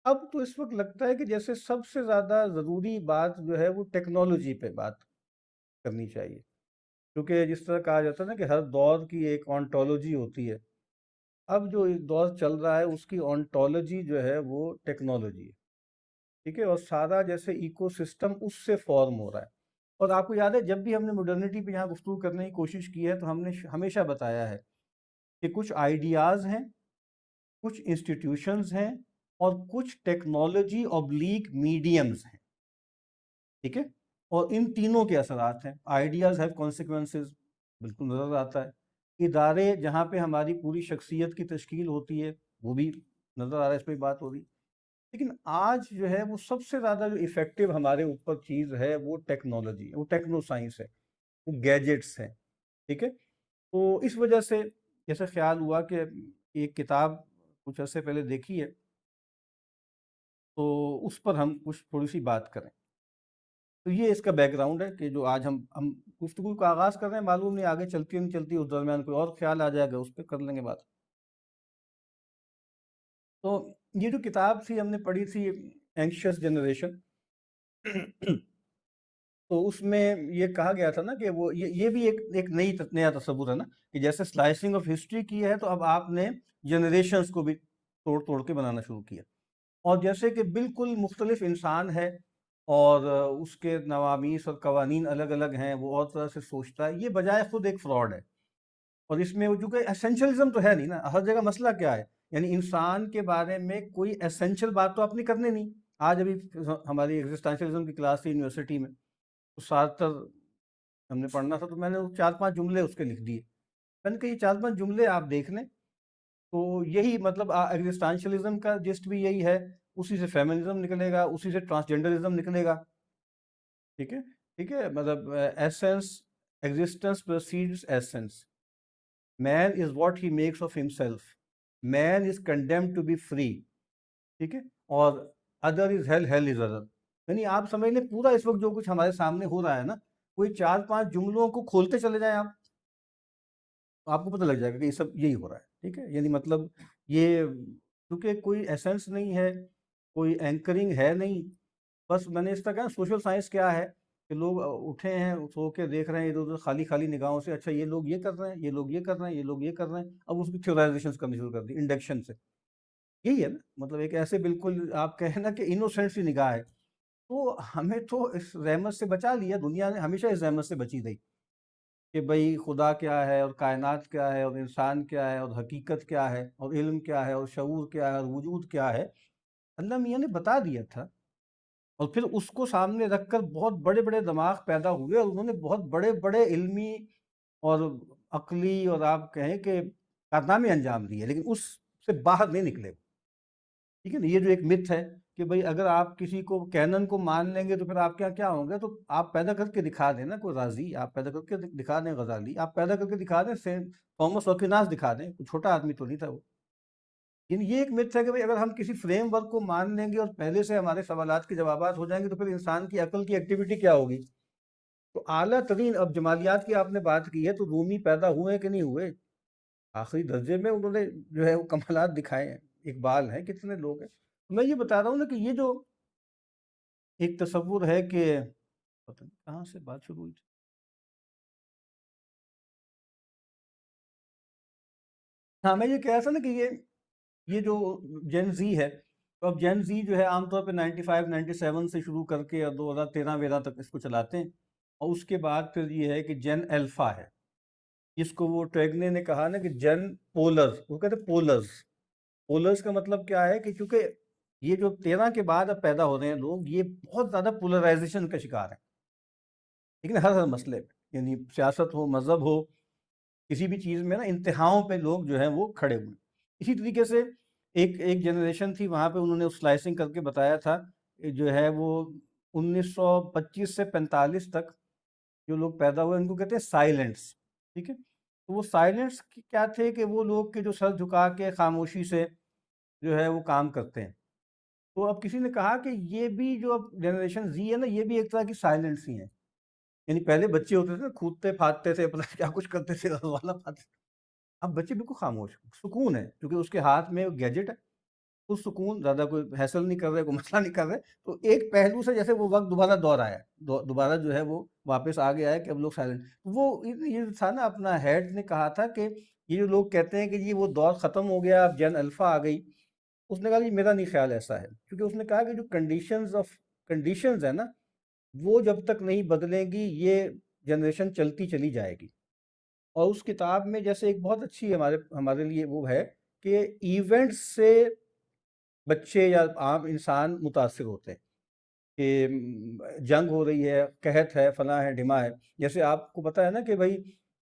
اب تو اس وقت لگتا ہے کہ جیسے سب سے زیادہ ضروری بات جو ہے وہ ٹیکنالوجی پہ بات کرنی چاہیے، کیونکہ جس طرح کہا جاتا ہے نا کہ ہر دور کی ایک آنٹولوجی ہوتی ہے. اب جو دور چل رہا ہے اس کی آنٹولوجی جو ہے وہ ٹیکنالوجی ہے، ٹھیک ہے، اور سارا جیسے ایکو سسٹم اس سے فارم ہو رہا ہے. اور آپ کو یاد ہے جب بھی ہم نے ماڈرنٹی پہ یہاں گفتگو کرنے کی کوشش کی ہے تو ہم نے ہمیشہ بتایا ہے کہ کچھ آئیڈیاز ہیں، کچھ انسٹیٹیوشنز ہیں اور کچھ ٹیکنالوجی اوبلیک میڈیمز ہیں. ٹھیک ہے، اور ان تینوں کے اثرات ہیں. آئیڈیاز ہیو کانسیکوینسز، بالکل نظر آتا ہے. ادارے جہاں پہ ہماری پوری شخصیت کی تشکیل ہوتی ہے وہ بھی نظر آ رہا ہے، اس پہ بات ہو رہی. لیکن آج جو ہے وہ سب سے زیادہ جو ایفیکٹو ہمارے اوپر چیز ہے وہ ٹیکنالوجی ہے، وہ ٹیکنو سائنس ہے، وہ گیجٹس ہیں. ٹھیک ہے، تو اس وجہ سے جیسے خیال ہوا کہ ایک کتاب کچھ عرصے پہلے دیکھی ہے تو اس پر ہم کچھ تھوڑی سی بات کریں. تو یہ اس کا بیک گراؤنڈ ہے کہ جو آج ہم گفتگو کا آغاز کر رہے ہیں، معلوم نہیں آگے چلتی نہیں چلتی، اس درمیان کوئی اور خیال آ جائے گا اس پہ کر لیں گے بات. تو یہ جو کتاب تھی ہم نے پڑھی تھی اینکشس جنریشن، تو اس میں یہ کہا گیا تھا نا کہ وہ یہ بھی ایک نیا تصور ہے نا کہ جیسے سلائسنگ آف ہسٹری کی ہے تو اب آپ نے جنریشنز کو بھی توڑ توڑ کے بنانا شروع کیا. اور جیسے کہ بالکل مختلف انسان ہے اور اس کے نوامیس اور قوانین الگ الگ ہیں، وہ اور طرح سے سوچتا ہے، یہ بجائے خود ایک فراڈ ہے. اور اس میں چونکہ ایسنشلزم تو ہے نہیں نا، ہر جگہ مسئلہ کیا ہے، یعنی انسان کے بارے میں کوئی ایسنشل بات تو آپ نے کرنے نہیں. آج ابھی ہماری ایگزسٹینشلزم کی کلاس تھی یونیورسٹی میں، تو سارتر ہم نے پڑھنا تھا، تو میں نے 4-5 جملے اس کے لکھ دیے. میں نے کہا یہ 4-5 جملے آپ دیکھ لیں تو یہی مطلب ایگزسٹینشلزم کا جسٹ بھی یہی ہے، اسی سے فیمنزم نکلے گا، اسی سے ٹرانسجنڈرزم نکلے گا. ٹھیک ہے، ٹھیک ہے، مطلب essence, existence precedes essence, man is what he makes of himself, man is condemned to be free. ٹھیک ہے، اور other is hell, hell is other. یعنی آپ سمجھ لیں پورا اس وقت جو کچھ ہمارے سامنے ہو رہا ہے نا، کوئی 4-5 جملوں کو کھولتے چلے جائیں آپ کو پتہ لگ جائے گا کہ یہ سب یہی ہو رہا ہے. ٹھیک ہے، یعنی مطلب یہ کیونکہ کوئی ایسنس نہیں ہے، کوئی اینکرنگ ہے نہیں. بس میں نے اس طرح کہا سوشل سائنس کیا ہے کہ لوگ اٹھے ہیں سو کے دیکھ رہے ہیں ادھر ادھر خالی خالی نگاہوں سے، اچھا یہ لوگ یہ کر رہے ہیں، یہ لوگ یہ کر رہے ہیں، یہ لوگ یہ کر رہے ہیں، اب اس کی تھیورائزیشنز کرنی شروع کر دی انڈکشن سے. یہی ہے نا، مطلب ایک ایسے بالکل آپ کہیں نا کہ انوسنٹ سی نگاہ ہے. تو ہمیں تو اس رحمت سے بچا لیا، دنیا نے ہمیشہ اس رحمت سے بچی رہی کہ بھئی خدا کیا ہے اور کائنات کیا ہے اور انسان کیا ہے اور حقیقت کیا ہے اور علم کیا ہے اور شعور کیا ہے اور وجود کیا ہے. اللہ میاں نے بتا دیا تھا، اور پھر اس کو سامنے رکھ کر بہت بڑے بڑے دماغ پیدا ہوئے اور انہوں نے بہت بڑے بڑے علمی اور عقلی اور آپ کہیں کہ کارنامے انجام دیے، لیکن اس سے باہر نہیں نکلے. ٹھیک ہے نا، یہ جو ایک متھ ہے کہ بھئی اگر آپ کسی کو کینن کو مان لیں گے تو پھر آپ کیا ہوں گے، تو آپ پیدا کر کے دکھا دیں نا کوئی رازی، آپ پیدا کر کے دکھا دیں غزالی، آپ پیدا کر کے دکھا دیں سینٹ تھامس ایکویناز دکھا دیں، کوئی چھوٹا آدمی تو نہیں تھا وہ. یعنی یہ ایک متھ ہے کہ بھئی اگر ہم کسی فریم ورک کو مان لیں گے اور پہلے سے ہمارے سوالات کے جوابات ہو جائیں گے تو پھر انسان کی عقل کی ایکٹیویٹی کیا ہوگی. تو اعلیٰ ترین، اب جمالیات کی آپ نے بات کی ہے، تو رومی پیدا ہوئے کہ نہیں ہوئے؟ آخری درجے میں انہوں نے جو ہے وہ کمالات دکھائے ہیں، اقبال ہیں، کتنے لوگ ہیں. میں یہ بتا رہا ہوں نا کہ یہ جو ایک تصور ہے کہ پتہ نہیں کہاں سے بات شروع ہوئی تھی. ہاں میں یہ کہہ رہا تھا نا کہ یہ جو جین زی ہے، تو اب جین زی جو ہے عام طور پہ 95 97 سے شروع کر کے 2013 ویرہ تک اس کو چلاتے ہیں. اور اس کے بعد پھر یہ ہے کہ جین الفا ہے، جس کو وہ ٹریگنے نے کہا نا کہ جن پولر، وہ کہتے ہیں پولرز. پولرز کا مطلب کیا ہے کہ چونکہ یہ جو 13 کے بعد اب پیدا ہو رہے ہیں لوگ، یہ بہت زیادہ پولرائزیشن کا شکار ہیں، لیکن ہر مسئلے میں، یعنی سیاست ہو، مذہب ہو، کسی بھی چیز میں نا انتہاؤں پہ لوگ جو ہیں وہ کھڑے ہوئے. اسی طریقے سے ایک جنریشن تھی وہاں پہ، انہوں نے سلائسنگ کر کے بتایا تھا جو ہے وہ 1925 سے 45 تک جو لوگ پیدا ہوئے ان کو کہتے ہیں سائلنٹس. ٹھیک ہے، تو وہ سائلنٹس کیا تھے کہ وہ لوگ کے جو سر جھکا کے خاموشی سے جو ہے وہ کام کرتے ہیں. تو اب کسی نے کہا کہ یہ بھی جو اب جنریشن زی ہے نا، یہ بھی ایک طرح کی سائلنٹس ہی ہیں. یعنی پہلے بچے ہوتے تھے نا، کودتے پھاندتے تھے، پتہ کیا کچھ کرتے تھے، والا پھاندتے. اب بچے بالکل خاموش، سکون ہے کیونکہ اس کے ہاتھ میں گیجٹ ہے، وہ سکون، زیادہ کوئی حیصل نہیں کر رہے، کوئی مسئلہ نہیں کر رہے. تو ایک پہلو سے جیسے وہ وقت دوبارہ دور آیا، دوبارہ جو ہے وہ واپس آ گیا ہے کہ اب لوگ سائلنٹ. وہ یہ تھا نا، اپنا ہیڈ نے کہا تھا کہ یہ جو لوگ کہتے ہیں کہ یہ وہ دور ختم ہو گیا، اب جن الفا آ گئی، اس نے کہا کہ میرا نہیں خیال ایسا ہے. کیونکہ اس نے کہا کہ جو کنڈیشنز ہیں نا، وہ جب تک نہیں بدلیں گی یہ جنریشن چلتی چلی جائے گی. اور اس کتاب میں جیسے ایک بہت اچھی ہمارے لیے وہ ہے کہ ایونٹس سے بچے یا عام انسان متاثر ہوتے ہیں، کہ جنگ ہو رہی ہے، قحط ہے، فلاں ہے، ڈھما ہے. جیسے آپ کو پتا ہے نا کہ بھائی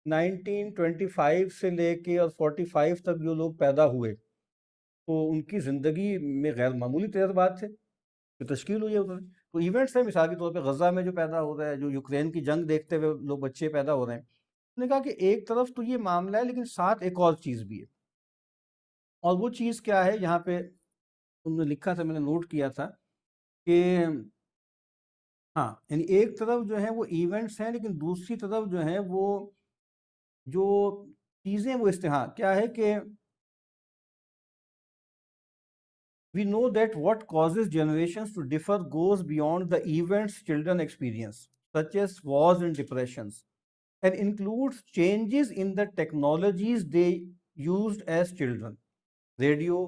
1925 سے لے کے اور 45 تک جو لوگ پیدا ہوئے تو ان کی زندگی میں غیر معمولی تجربات تھے جو تشکیل ہوئی ہے ادھر. تو ایونٹس ہیں، مثال کے طور پہ غزہ میں جو پیدا ہو رہا ہے، جو یوکرین کی جنگ دیکھتے ہوئے لوگ بچے پیدا ہو رہے ہیں. انہوں نے کہا کہ ایک طرف تو یہ معاملہ ہے، لیکن ساتھ ایک اور چیز بھی ہے. اور وہ چیز کیا ہے، یہاں پہ انہوں نے لکھا تھا، میں نے نوٹ کیا تھا کہ ہاں، یعنی ایک طرف جو ہے وہ ایونٹس ہیں، لیکن دوسری طرف جو ہے وہ جو چیزیں وہ کیا ہے کہ we know that what causes generations to differ goes beyond the events children experience, such as wars and depressions, and includes changes in the technologies they used as children. Radio,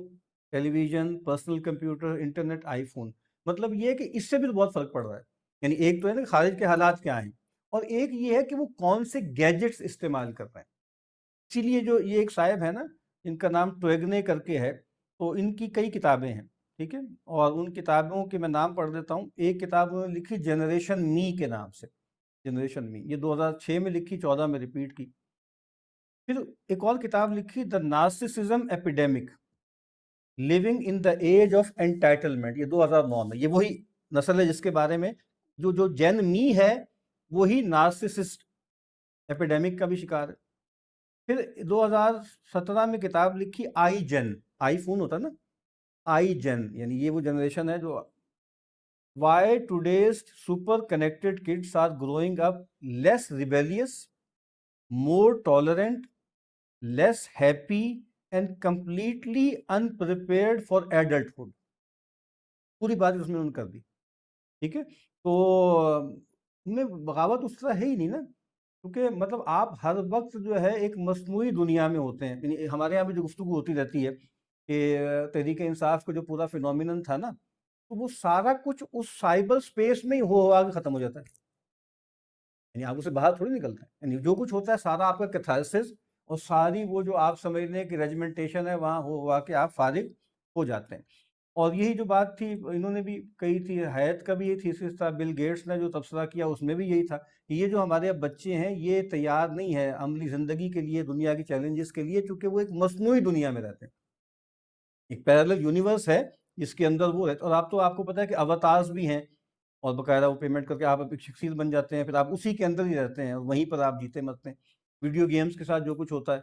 television, personal computer, internet, iPhone. مطلب یہ ہے کہ اس سے بھی بہت فرق پڑ رہا ہے. یعنی ایک تو ہے نا کہ خارج کے حالات کیا ہیں، اور ایک یہ ہے کہ وہ کون سے گیجٹس استعمال کر رہے ہیں. اسی لیے جو یہ ایک صاحب ہے نا، ان کا نام ٹویگنے کر کے ہے، تو ان کی کئی کتابیں ہیں. ٹھیک ہے، اور ان کتابوں کے میں نام پڑھ دیتا ہوں. ایک کتاب انہوں نے لکھی جنریشن می کے نام سے، جنریشن می، یہ 2006 میں لکھی، 14 میں ریپیٹ کی. پھر ایک اور کتاب لکھی the narcissism epidemic, living in the age of entitlement, یہ 2009 میں. یہ وہی نسل ہے جس کے بارے میں جو جین می ہے، وہی نارسسسٹ ایپیڈیمک کا بھی شکار ہے. پھر 2017 میں کتاب لکھی آئی جن، آئی فون ہوتا نا، آئی جن، یعنی یہ وہ جنریشن ہے جو why today's super connected kids are growing up less rebellious, more tolerant, less happy and completely unprepared for adulthood. پوری بات اس میں انہوں نے کر دی. ٹھیک ہے، تو ان میں بغاوت اس طرح ہے ہی نہیں نا، کیونکہ مطلب آپ ہر وقت جو ہے ایک مصنوعی دنیا میں ہوتے ہیں. یعنی ہمارے یہاں بھی جو گفتگو ہوتی رہتی ہے کہ تحریک انصاف کا جو پورا فینومینن تھا نا، تو وہ سارا کچھ اس سائبر سپیس میں ہی ہو کے ختم ہو جاتا ہے. یعنی آپ اسے باہر تھوڑی نکلتے ہیں. یعنی جو کچھ ہوتا ہے سارا آپ کا کیتھارسس، اور ساری وہ جو آپ سمجھ لیں کہ ریجمنٹیشن ہے، وہاں ہوا کہ آپ فارغ ہو جاتے ہیں. اور یہی جو بات تھی انہوں نے بھی کہی تھی، حیات کا بھی یہ تھیسس تھا، بل گیٹس نے جو تبصرہ کیا اس میں بھی یہی تھا کہ یہ جو ہمارے اب بچے ہیں یہ تیار نہیں ہے عملی زندگی کے لیے، دنیا کی چیلنجز کے لیے، چونکہ وہ ایک مصنوعی دنیا میں رہتے ہیں. ایک پیرالل یونیورس ہے جس کے اندر وہ رہتے، اور آپ کو پتہ ہے کہ اوتارز بھی ہیں، اور باقاعدہ وہ پیمنٹ کر کے آپ ایک شخصیت بن جاتے ہیں، پھر آپ اسی کے اندر ہی رہتے ہیں، اور وہیں پر آپ جیتے مرتے ہیں. ویڈیو گیمز کے ساتھ جو کچھ ہوتا ہے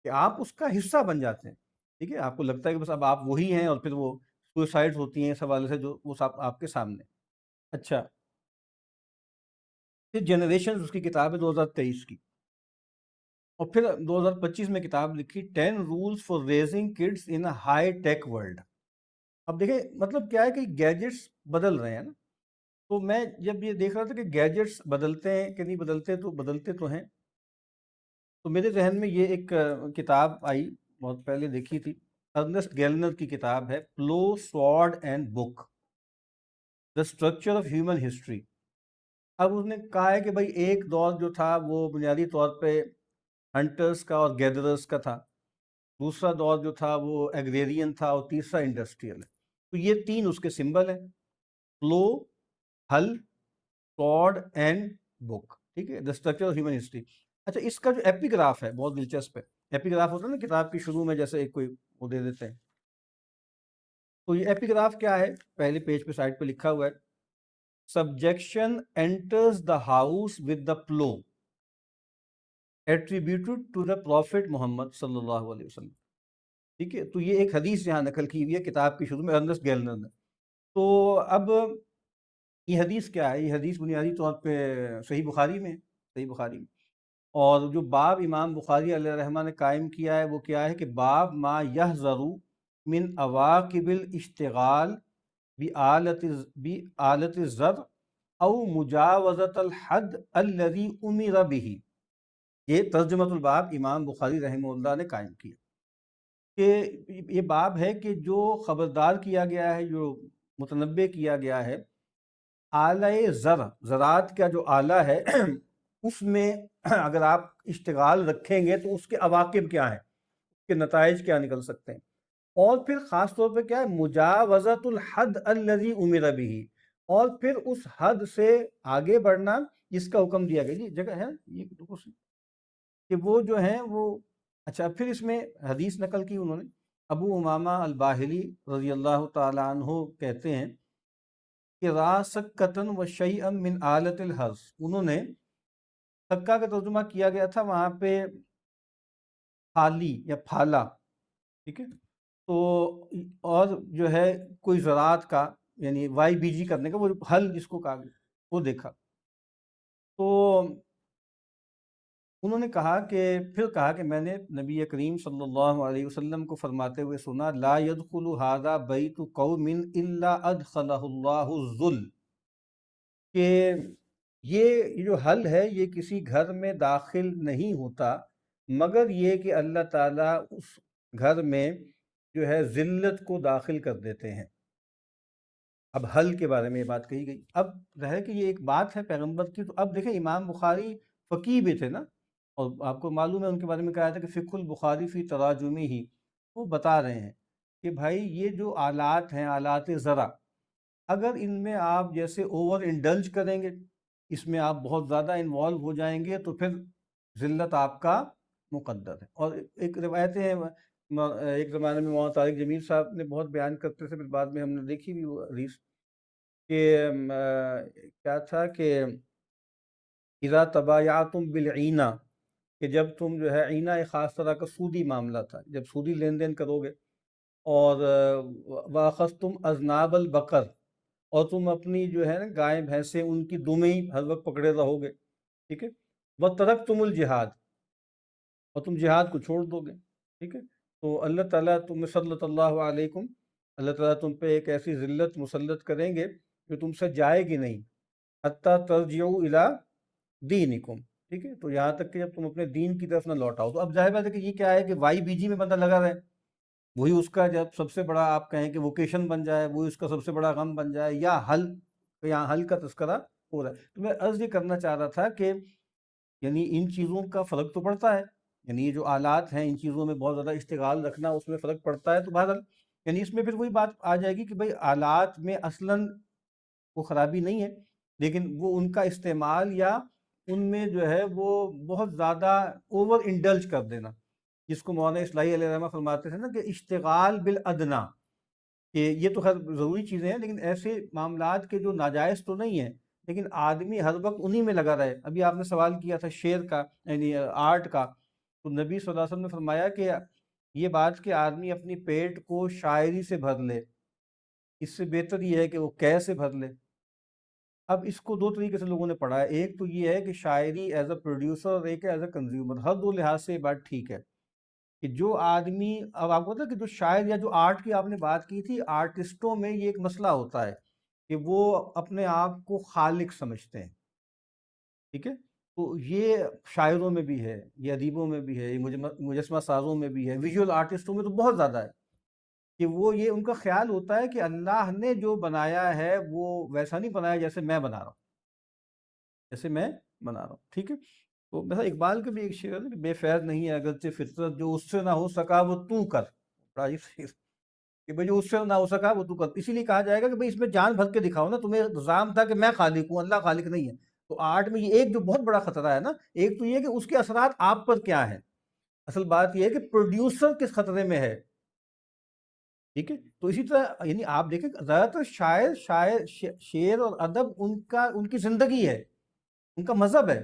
کہ آپ اس کا حصہ بن جاتے ہیں. ٹھیک ہے، آپ کو لگتا ہے کہ بس اب آپ وہی ہیں، اور پھر وہ سوسائڈز ہوتی ہیں اس حوالے سے جو وہ سب آپ کے سامنے. اچھا پھر جنریشن اس کی کتاب ہے 2023 کی، اور پھر 2025 میں کتاب لکھی 10 rules for raising kids in a high tech world. اب دیکھیں مطلب کیا ہے کہ گیجٹس بدل رہے ہیں نا، تو میں جب یہ دیکھ رہا تھا کہ گیجٹس بدلتے ہیں کہ نہیں بدلتے، تو بدلتے تو ہیں، تو میرے ذہن میں یہ ایک کتاب آئی، بہت پہلے دیکھی تھی، ارنسٹ گیلنر کی کتاب ہے plough sword and book, the structure of human history. اب اس نے کہا ہے کہ بھائی ایک دور جو تھا وہ بنیادی طور پہ ہنٹرز کا اور گیدررز کا تھا، دوسرا دور جو تھا وہ ایگریرین تھا، اور تیسرا انڈسٹریل ہے۔ تو یہ تین اس کے سمبل ہیں، پلو، ہل، سوارڈ اینڈ بک، ٹھیک ہے، دا اسٹرکچر آف ہیومن ہسٹری۔ اچھا، اس کا جو ایپیگراف ہے بہت دلچسپ ہے۔ ایپیگراف ہوتا ہے نا کتاب کی شروع میں جیسے ایک کوئی وہ دے دیتے ہیں، تو یہ ایپیگراف کیا ہے، پہلے پیج پہ سائڈ پہ لکھا ہوا ہے، subjection enters the house with the plough attributed to the prophet Muhammad صلی اللہ علیہ وسلم، ٹھیک ہے۔ تو یہ ایک حدیث یہاں نقل کی ہوئی ہے کتاب کی شروع میں ارنسٹ گیلنر نے۔ تو اب یہ حدیث کیا ہے، یہ حدیث بنیادی طور پہ صحیح بخاری میں ہے، صحیح بخاری میں، اور جو باب امام بخاری علیہ الرحمہ نے قائم کیا ہے وہ کیا ہے کہ باب ما یحذر من عواقب الاشتغال بآلت الزر او مجاوزت الحد الذي امر به، یہ ترجمۃ الباب امام بخاری رحمہ اللہ نے قائم کیا کہ یہ باب ہے کہ جو خبردار کیا گیا ہے، جو متنبہ کیا گیا ہے، آلہ زراعت کا جو آلہ ہے اس میں اگر آپ اشتغال رکھیں گے تو اس کے عواقب کیا ہیں، اس کے نتائج کیا نکل سکتے ہیں، اور پھر خاص طور پہ کیا ہے، مجاوزت الحد الذی امر بہ، اور پھر اس حد سے آگے بڑھنا جس کا حکم دیا گیا۔ یہ جگہ ہے یہ کہ وہ جو ہیں وہ، اچھا پھر اس میں حدیث نقل کی انہوں نے، ابو امامہ الباہلی رضی اللہ تعالیٰ عنہ کہتے ہیں کہ را سکتن و شیئا من آلت الحرث، انہوں نے سکہ کا ترجمہ کیا گیا تھا وہاں پہ پھالی یا پھالا، ٹھیک ہے، تو اور جو ہے کوئی زراعت کا یعنی وائی بی جی کرنے کا وہ حل جس کو کہا گیا وہ دیکھا، تو انہوں نے کہا کہ پھر کہا کہ میں نے نبی کریم صلی اللہ علیہ وسلم کو فرماتے ہوئے سنا لا يدخل هذا بیت قوم الا ادخلہ اللہ الذل، کہ یہ جو حل ہے یہ کسی گھر میں داخل نہیں ہوتا مگر یہ کہ اللہ تعالیٰ اس گھر میں جو ہے ذلت کو داخل کر دیتے ہیں۔ اب حل کے بارے میں یہ بات کہی گئی، اب رہے کہ یہ ایک بات ہے پیغمبر کی، تو اب دیکھیں امام بخاری فقیہ بھی تھے نا، اور آپ کو معلوم ہے ان کے بارے میں کہا تھا کہ فقہ البخاری فی تراجمی ہی، وہ بتا رہے ہیں کہ بھائی یہ جو آلات ہیں، آلات زرع، اگر ان میں آپ جیسے اوور انڈلج کریں گے، اس میں آپ بہت زیادہ انوالو ہو جائیں گے تو پھر ذلت آپ کا مقدر ہے۔ اور ایک روایتیں ہیں، ایک زمانے میں مولانا طارق جمیل صاحب نے بہت بیان کرتے تھے، پھر بعد میں ہم نے دیکھی بھی وہ حدیث کہ کیا تھا کہ اذا تبایعتم بالعینہ، کہ جب تم جو ہے عینہ ایک خاص طرح کا سودی معاملہ تھا، جب سودی لین دین کرو گے، اور واخذتم اذناب البقر، اور تم اپنی جو ہے نا گائے بھینسیں ان کی دمیں ہی ہر وقت پکڑے رہو گے، ٹھیک ہے، وترکتم الجہاد، اور تم جہاد کو چھوڑ دو گے، ٹھیک ہے، تو اللہ تعالیٰ تم صلی اللہ علیکم، اللہ تعالیٰ تم پہ ایک ایسی ذلت مسلط کریں گے جو تم سے جائے گی نہیں، حتیٰ ترجعوا الی دینکم، ٹھیک ہے، تو یہاں تک کہ جب تم اپنے دین کی طرف نہ لوٹاؤ۔ تو اب ظاہر بات ہے کہ یہ کیا ہے کہ وائی بی جی میں بندہ لگا رہے، وہی اس کا جب سب سے بڑا آپ کہیں کہ ووکیشن بن جائے، وہی اس کا سب سے بڑا غم بن جائے، یا یہاں حل کا تذکرہ ہو رہا ہے۔ تو میں عرض یہ کرنا چاہ رہا تھا کہ یعنی ان چیزوں کا فرق تو پڑتا ہے، یعنی یہ جو آلات ہیں ان چیزوں میں بہت زیادہ اشتغال رکھنا اس میں فرق پڑتا ہے، تو بہرحال یعنی اس میں پھر وہی بات آ جائے گی کہ بھئی آلات میں اصلاً وہ خرابی نہیں ہے، لیکن وہ ان کا استعمال یا ان میں جو ہے وہ بہت زیادہ اوور انڈلج کر دینا، جس کو مولانا اصلاحی علیہ الرحمہ فرماتے تھے نا کہ اشتغال بالادنا، کہ یہ تو خیر ضروری چیزیں ہیں لیکن ایسے معاملات کے جو ناجائز تو نہیں ہیں، لیکن آدمی ہر وقت انہی میں لگا رہے۔ ابھی آپ نے سوال کیا تھا شعر کا یعنی آرٹ کا، تو نبی صلی اللہ علیہ وسلم نے فرمایا کہ یہ بات کہ آدمی اپنی پیٹ کو شاعری سے بھر لے، اس سے بہتر یہ ہے کہ وہ قے سے بھر لے۔ اب اس کو دو طریقے سے لوگوں نے پڑھا ہے، ایک تو یہ ہے کہ شاعری ایز اے پروڈیوسر اور ایک ہے ایز اے کنزیومر، ہر دو لحاظ سے یہ بات ٹھیک ہے کہ جو آدمی، اب آپ کو پتا ہے کہ جو شاعر یا جو آرٹ کی آپ نے بات کی تھی، آرٹسٹوں میں یہ ایک مسئلہ ہوتا ہے کہ وہ اپنے آپ کو خالق سمجھتے ہیں، ٹھیک ہے؟ تو یہ شاعروں میں بھی ہے، یہ ادیبوں میں بھی ہے، یہ مجسمہ سازوں میں بھی ہے، ویژول آرٹسٹوں میں تو بہت زیادہ ہے کہ وہ یہ ان کا خیال ہوتا ہے کہ اللہ نے جو بنایا ہے وہ ویسا نہیں بنایا جیسے میں بنا رہا ہوں، جیسے میں بنا رہا ہوں، ٹھیک ہے؟ تو مثلا اقبال کا بھی ایک شعر ہے کہ بے فیض نہیں ہے اگرچہ فطرت، جو اس سے نہ ہو سکا وہ تو کر، بڑا عجیب شعر کہ بھئی جو اس سے نہ ہو سکا وہ تو کر، اسی لیے کہا جائے گا کہ بھئی اس میں جان بھر کے دکھاؤ نا، تمہیں الزام تھا کہ میں خالق ہوں، اللہ خالق نہیں ہے۔ تو آرٹ میں یہ ایک جو بہت بڑا خطرہ ہے نا، ایک تو یہ کہ اس کے اثرات آپ پر کیا ہیں، اصل بات یہ ہے کہ پروڈیوسر کس خطرے میں ہے، ٹھیک ہے؟ تو اسی طرح یعنی آپ دیکھیں زیادہ تر شعر اور ادب ان کی زندگی ہے، ان کا مذہب ہے،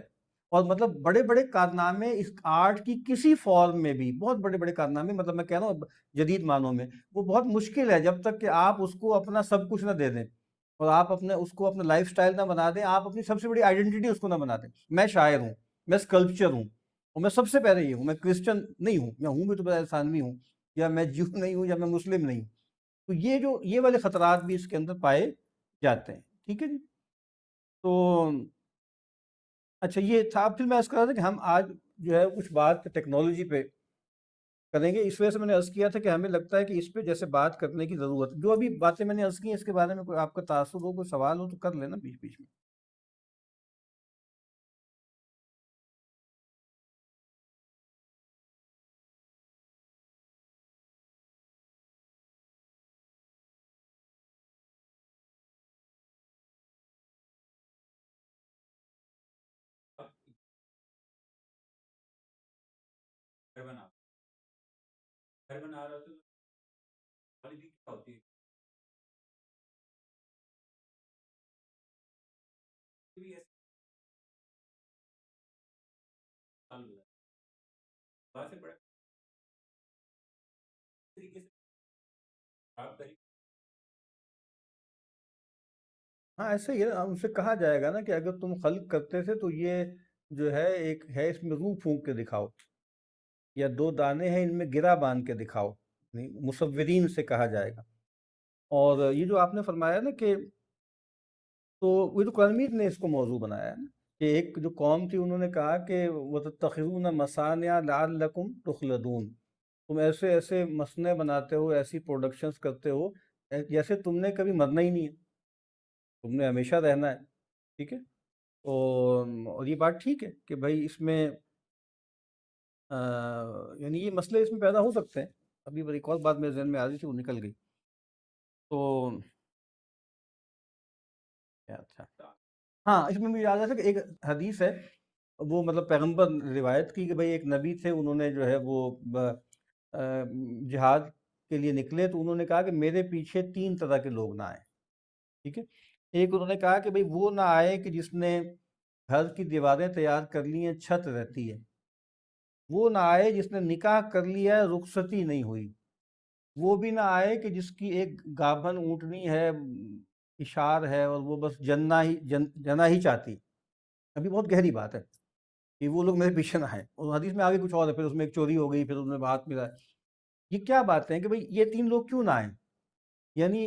اور مطلب بڑے بڑے کارنامے اس آرٹ کی کسی فارم میں بھی، بہت بڑے بڑے کارنامے، مطلب میں کہہ رہا ہوں جدید معنوں میں، وہ بہت مشکل ہے جب تک کہ آپ اس کو اپنا سب کچھ نہ دے دیں، اور آپ اس کو اپنا لائف سٹائل نہ بنا دیں، آپ اپنی سب سے بڑی آئیڈینٹی اس کو نہ بنا دیں۔ میں شاعر ہوں، میں اسکلپچر ہوں، اور میں سب سے پہلے یہ ہوں، میں کرسچن نہیں ہوں، یا ہوں بھی تو بڑا ثانوی ہوں، یا میں جیو نہیں ہوں، یا میں مسلم نہیں ہوں۔ تو یہ والے خطرات بھی اس کے اندر پائے جاتے ہیں، ٹھیک ہے جی؟ تو اچھا یہ تھا، پھر میں عرض کر رہا تھا کہ ہم آج جو ہے کچھ بات ٹیکنالوجی پہ کریں گے، اس وجہ سے میں نے عرض کیا تھا کہ ہمیں لگتا ہے کہ اس پہ جیسے بات کرنے کی ضرورت ہے۔ جو ابھی باتیں میں نے عرض کی ہیں اس کے بارے میں کوئی آپ کا تعصب ہو، کوئی سوال ہو تو کر لینا بیچ بیچ میں۔ گھر بنا رہا تو خالی کیا ہوتی ہے بھی ایسے سال ہو جاتا ہے، بات سے بڑے طریقے سے آپ طریقے، ہاں ایسا ہی ہے نا، ان سے کہا جائے گا نا کہ اگر تم خلق کرتے تھے تو یہ جو ہے ایک ہے، اس میں روح پھونک کے دکھاؤ، یا دو دانے ہیں ان میں گرہ باندھ کے دکھاؤ، یعنی مصورین سے کہا جائے گا۔ اور یہ جو آپ نے فرمایا نا کہ، تو وہ تو قرآن مجید نے اس کو موضوع بنایا ہے نا، کہ ایک جو قوم تھی انہوں نے کہا کہ وَتَتَّخِذُونَ مَصَانِعَ لَعَلَّكُمْ تُخْلَدُونَ، تم ایسے ایسے مصنع بناتے ہو، ایسی پروڈکشنز کرتے ہو جیسے تم نے کبھی مرنا ہی نہیں ہے، تم نے ہمیشہ رہنا ہے، ٹھیک ہے؟ اور یہ بات ٹھیک ہے کہ بھائی اس میں یعنی یہ مسئلے اس میں پیدا ہو سکتے ہیں۔ ابھی ایک اور بات میرے ذہن میں آ رہی تھی وہ نکل گئی، تو کیا تھا؟ ہاں اس میں مجھے یاد آتا ہے کہ ایک حدیث ہے، وہ مطلب پیغمبر نے روایت کی کہ بھئی ایک نبی تھے، انہوں نے جو ہے وہ جہاد کے لیے نکلے، تو انہوں نے کہا کہ میرے پیچھے 3 طرح کے لوگ نہ آئیں، ٹھیک ہے؟ ایک انہوں نے کہا کہ بھئی وہ نہ آئے کہ جس نے گھر کی دیواریں تیار کر لی ہیں، چھت رہتی ہے، وہ نہ آئے جس نے نکاح کر لیا ہے، رخصتی نہیں ہوئی، وہ بھی نہ آئے کہ جس کی ایک گابھن اونٹنی ہے، اشار ہے، اور وہ بس جنا ہی چاہتی۔ ابھی بہت گہری بات ہے کہ وہ لوگ میرے پیچھے نہ آئے، اور حدیث میں آگے کچھ اور ہے، پھر اس میں ایک چوری ہو گئی، پھر اس میں ہاتھ ملا ہے۔ یہ کیا بات ہے کہ بھئی یہ 3 لوگ کیوں نہ آئیں؟ یعنی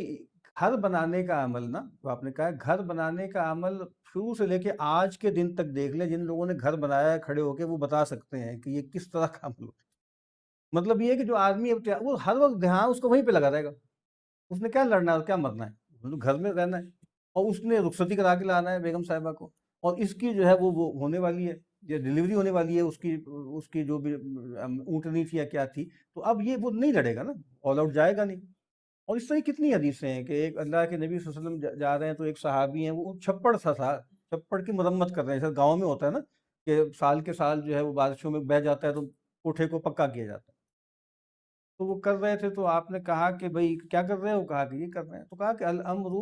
گھر بنانے کا عمل نا، تو آپ نے کہا گھر بنانے کا عمل شروع سے لے کے آج کے دن تک دیکھ لیں، جن لوگوں نے گھر بنایا ہے کھڑے ہو کے وہ بتا سکتے ہیں کہ یہ کس طرح کا عمل ہوتا ہے۔ مطلب یہ ہے کہ جو آدمی وہ ہر وقت دھیان اس کو وہیں پہ لگا رہے گا، اس نے کیا لڑنا ہے اور کیا مرنا ہے، اس نے گھر میں رہنا ہے، اور اس نے رخصتی کرا کے لانا ہے بیگم صاحبہ کو، اور اس کی جو ہے وہ ہونے والی ہے، یہ ڈلیوری ہونے والی ہے، اس کی جو بھی اونٹنی تھی یا کیا تھی، تو اب یہ وہ نہیں لڑے گا نا، آل آؤٹ جائے گا نہیں۔ اور اس طرح کتنی حدیثیں ہیں کہ ایک اللہ کے نبی صلی اللہ علیہ وسلم جا رہے ہیں تو ایک صحابی ہیں، وہ چھپڑ سا تھا، چھپڑ کی مرمت کر رہے ہیں، جیسے گاؤں میں ہوتا ہے نا کہ سال کے سال جو ہے وہ بارشوں میں بہہ جاتا ہے تو کوٹھے کو پکا کیا جاتا ہے، تو وہ کر رہے تھے، تو آپ نے کہا کہ بھئی کیا کر رہے ہو، کہا کہ یہ کر رہے ہیں، تو کہا کہ الامر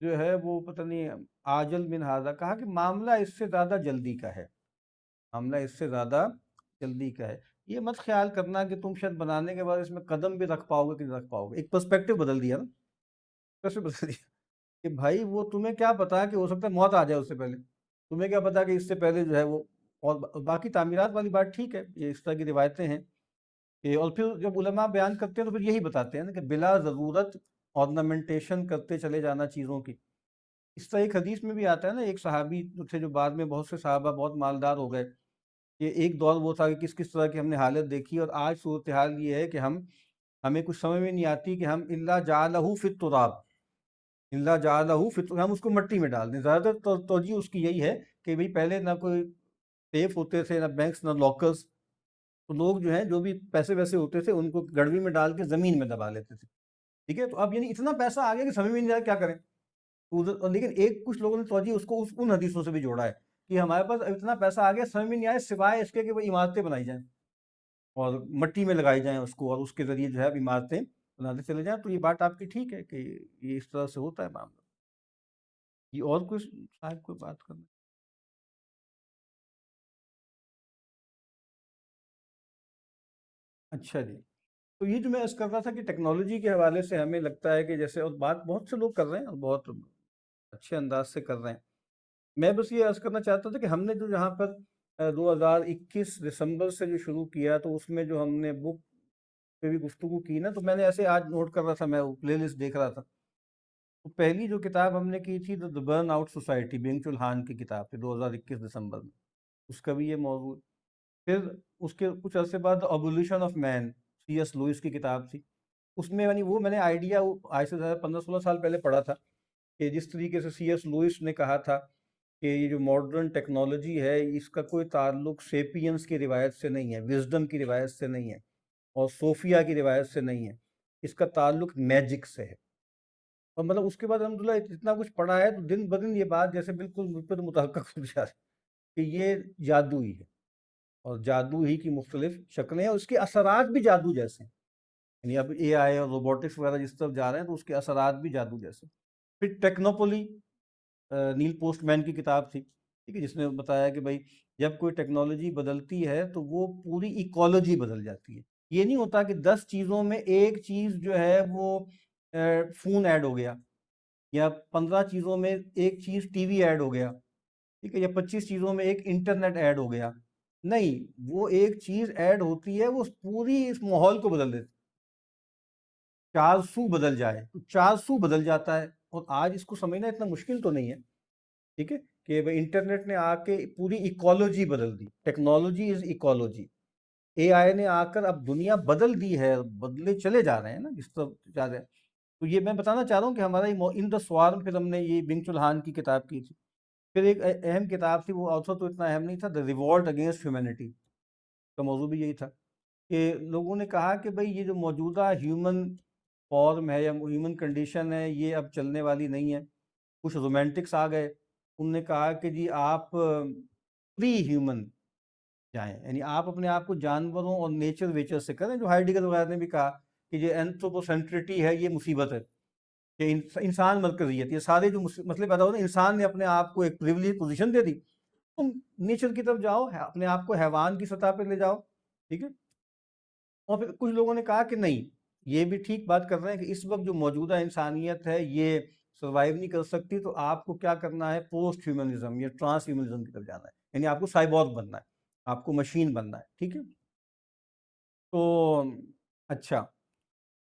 جو ہے وہ پتہ نہیں آجل من ھذا، کہا کہ معاملہ اس سے زیادہ جلدی کا ہے، معاملہ اس سے زیادہ جلدی کا ہے۔ یہ مت خیال کرنا کہ تم شاید بنانے کے بعد اس میں قدم بھی رکھ پاؤ گے کہ نہیں رکھ پاؤ گے، ایک پرسپیکٹو بدل دیا نا، کیسے بدل دیا؟ کہ بھائی وہ تمہیں کیا پتا کہ ہو سکتا ہے موت آ جائے اس سے پہلے، تمہیں کیا پتا کہ اس سے پہلے جو ہے وہ، اور باقی تعمیرات والی بات ٹھیک ہے، یہ اس طرح کی روایتیں ہیں اور پھر جب علماء بیان کرتے ہیں تو پھر یہی بتاتے ہیں نا کہ بلا ضرورت آرنامنٹیشن کرتے چلے جانا چیزوں کی. اس طرح ایک حدیث میں بھی آتا ہے نا، ایک صحابی جو تھے جو بعد میں بہت سے صحابہ بہت مالدار ہو گئے، کہ ایک دور وہ تھا کہ کس کس طرح کی ہم نے حالت دیکھی، اور آج صورتحال یہ ہے کہ ہمیں کچھ سمجھ میں نہیں آتی کہ ہم اللہ جعلہ فی التراب، اللہ جعلہ فی التراب، ہم اس کو مٹی میں ڈال دیں. زیادہ تر توجہ اس کی یہی ہے کہ بھئی پہلے نہ کوئی سیف ہوتے تھے، نہ بینکس، نہ لاکرز، تو لوگ جو ہیں جو بھی پیسے ویسے ہوتے تھے ان کو گڑوی میں ڈال کے زمین میں دبا لیتے تھے. ٹھیک ہے، تو اب یعنی اتنا پیسہ آ گیا کہ سمجھ میں نہیں آ رہا کیا کریں. لیکن ایک کچھ لوگوں نے توجہ اس کو ان حدیثوں سے بھی جوڑا ہے کہ ہمارے پاس اتنا پیسہ آ گیا، سمجھ میں نہیں آئے سوائے اس کے کہ وہ عمارتیں بنائی جائیں اور مٹی میں لگائی جائیں اس کو، اور اس کے ذریعے جو ہے اب عمارتیں بناتے چلے جائیں. تو یہ بات آپ کی ٹھیک ہے کہ یہ اس طرح سے ہوتا ہے معاملہ. یہ اور کچھ صاحب کوئی بات کرنا؟ اچھا جی. تو یہ جو میں عرض کر رہا تھا کہ ٹیکنالوجی کے حوالے سے ہمیں لگتا ہے کہ جیسے، اور بات بہت سے لوگ کر رہے ہیں اور بہت اچھے انداز سے کر رہے ہیں. میں بس یہ عرض کرنا چاہتا تھا کہ ہم نے جو یہاں پر 2021 دسمبر سے جو شروع کیا، تو اس میں جو ہم نے بک پہ بھی گفتگو کی نا، تو میں نے ایسے آج نوٹ کر رہا تھا، میں وہ پلے لسٹ دیکھ رہا تھا. تو پہلی جو کتاب ہم نے کی تھی the burnout society, Byung Chul Han کی کتاب تھی 2021 دسمبر میں، اس کا بھی یہ موضوع. پھر اس کے کچھ عرصے بعد evolution of man, C S Lewis کی کتاب تھی. اس میں یعنی وہ میں نے آئیڈیا آج سے زیادہ 15-16 سال پہلے پڑھا تھا کہ جس طریقے سے سی ایس لوئس نے کہا تھا کہ یہ جو ماڈرن ٹیکنالوجی ہے اس کا کوئی تعلق سیپینس کی روایت سے نہیں ہے، وزڈم کی روایت سے نہیں ہے، اور صوفیہ کی روایت سے نہیں ہے، اس کا تعلق میجک سے ہے. اور مطلب اس کے بعد الحمدللہ اتنا کچھ پڑھا ہے، تو دن بدن یہ بات جیسے بالکل مجھ پہ متحقق ہو جا رہی ہے کہ یہ جادو ہی ہے، اور جادو ہی کی مختلف شکلیں ہیں، اور اس کے اثرات بھی جادو جیسے ہیں. یعنی اب اے آئی اور روبوٹکس وغیرہ جس طرف جا رہے ہیں تو اس کے اثرات بھی جادو جیسے. پھر ٹیکنوپولی، نیل پوسٹ مین کی کتاب تھی، ٹھیک ہے، جس نے بتایا کہ بھائی جب کوئی ٹیکنالوجی بدلتی ہے تو وہ پوری ایکولوجی بدل جاتی ہے. یہ نہیں ہوتا کہ 10 چیزوں میں ایک چیز جو ہے وہ فون ایڈ ہو گیا، یا 15 چیزوں میں ایک چیز ٹی وی ایڈ ہو گیا، ٹھیک ہے، یا 25 چیزوں میں ایک انٹرنیٹ ایڈ ہو گیا. نہیں، وہ ایک چیز ایڈ ہوتی ہے، وہ پوری اس ماحول کو بدل دیتی. 400 بدل جائے تو 400 بدل جاتا ہے. اور آج اس کو سمجھنا اتنا مشکل تو نہیں ہے، ٹھیک ہے، کہ انٹرنیٹ نے آ کے پوری ایکولوجی بدل دی. Technology is ecology. اے آئی نے آ کر اب دنیا بدل دی ہے، بدلے چلے جا رہے ہیں نا جس طرح جا رہے ہیں. تو یہ میں بتانا چاہ رہا ہوں کہ ہمارا ان دا سوارم، پھر ہم نے یہ بنگ چولہان کی کتاب کی تھی. پھر ایک اہم کتاب تھی، وہ آتھر تو اتنا اہم نہیں تھا، دا ریوولٹ اگینسٹ ہیومینٹی، کا موضوع بھی یہی تھا کہ لوگوں نے کہا کہ بھئی یہ جو موجودہ ہیومن فارم ہے یا ہیومن کنڈیشن ہے یہ اب چلنے والی نہیں ہے. کچھ رومانٹکس آ گئے، انہوں نے کہا کہ جی آپ پری ہیومن جائیں، یعنی آپ اپنے آپ کو جانوروں اور نیچر ویچر سے کریں، جو ہائیڈگر وغیرہ نے بھی کہا کہ یہ اینتھروپوسینٹرٹی ہے، یہ مصیبت ہے کہ انسان مرکزیت، یہ سارے جو مسئلے پیدا ہوتے ہیں، انسان نے اپنے آپ کو ایک پریویلیج پوزیشن دے دی. تم نیچر کی طرف جاؤ، اپنے آپ کو حیوان کی سطح پہ لے جاؤ، ٹھیک ہے. اور پھر کچھ لوگوں نے کہا کہ نہیں، یہ بھی ٹھیک بات کر رہے ہیں کہ اس وقت جو موجودہ انسانیت ہے یہ سروائیو نہیں کر سکتی، تو آپ کو کیا کرنا ہے، پوسٹ ہیومنزم یا ٹرانس ہیومنزم کی طرف جانا ہے، یعنی آپ کو سائبورگ بننا ہے، آپ کو مشین بننا ہے، ٹھیک ہے. تو اچھا،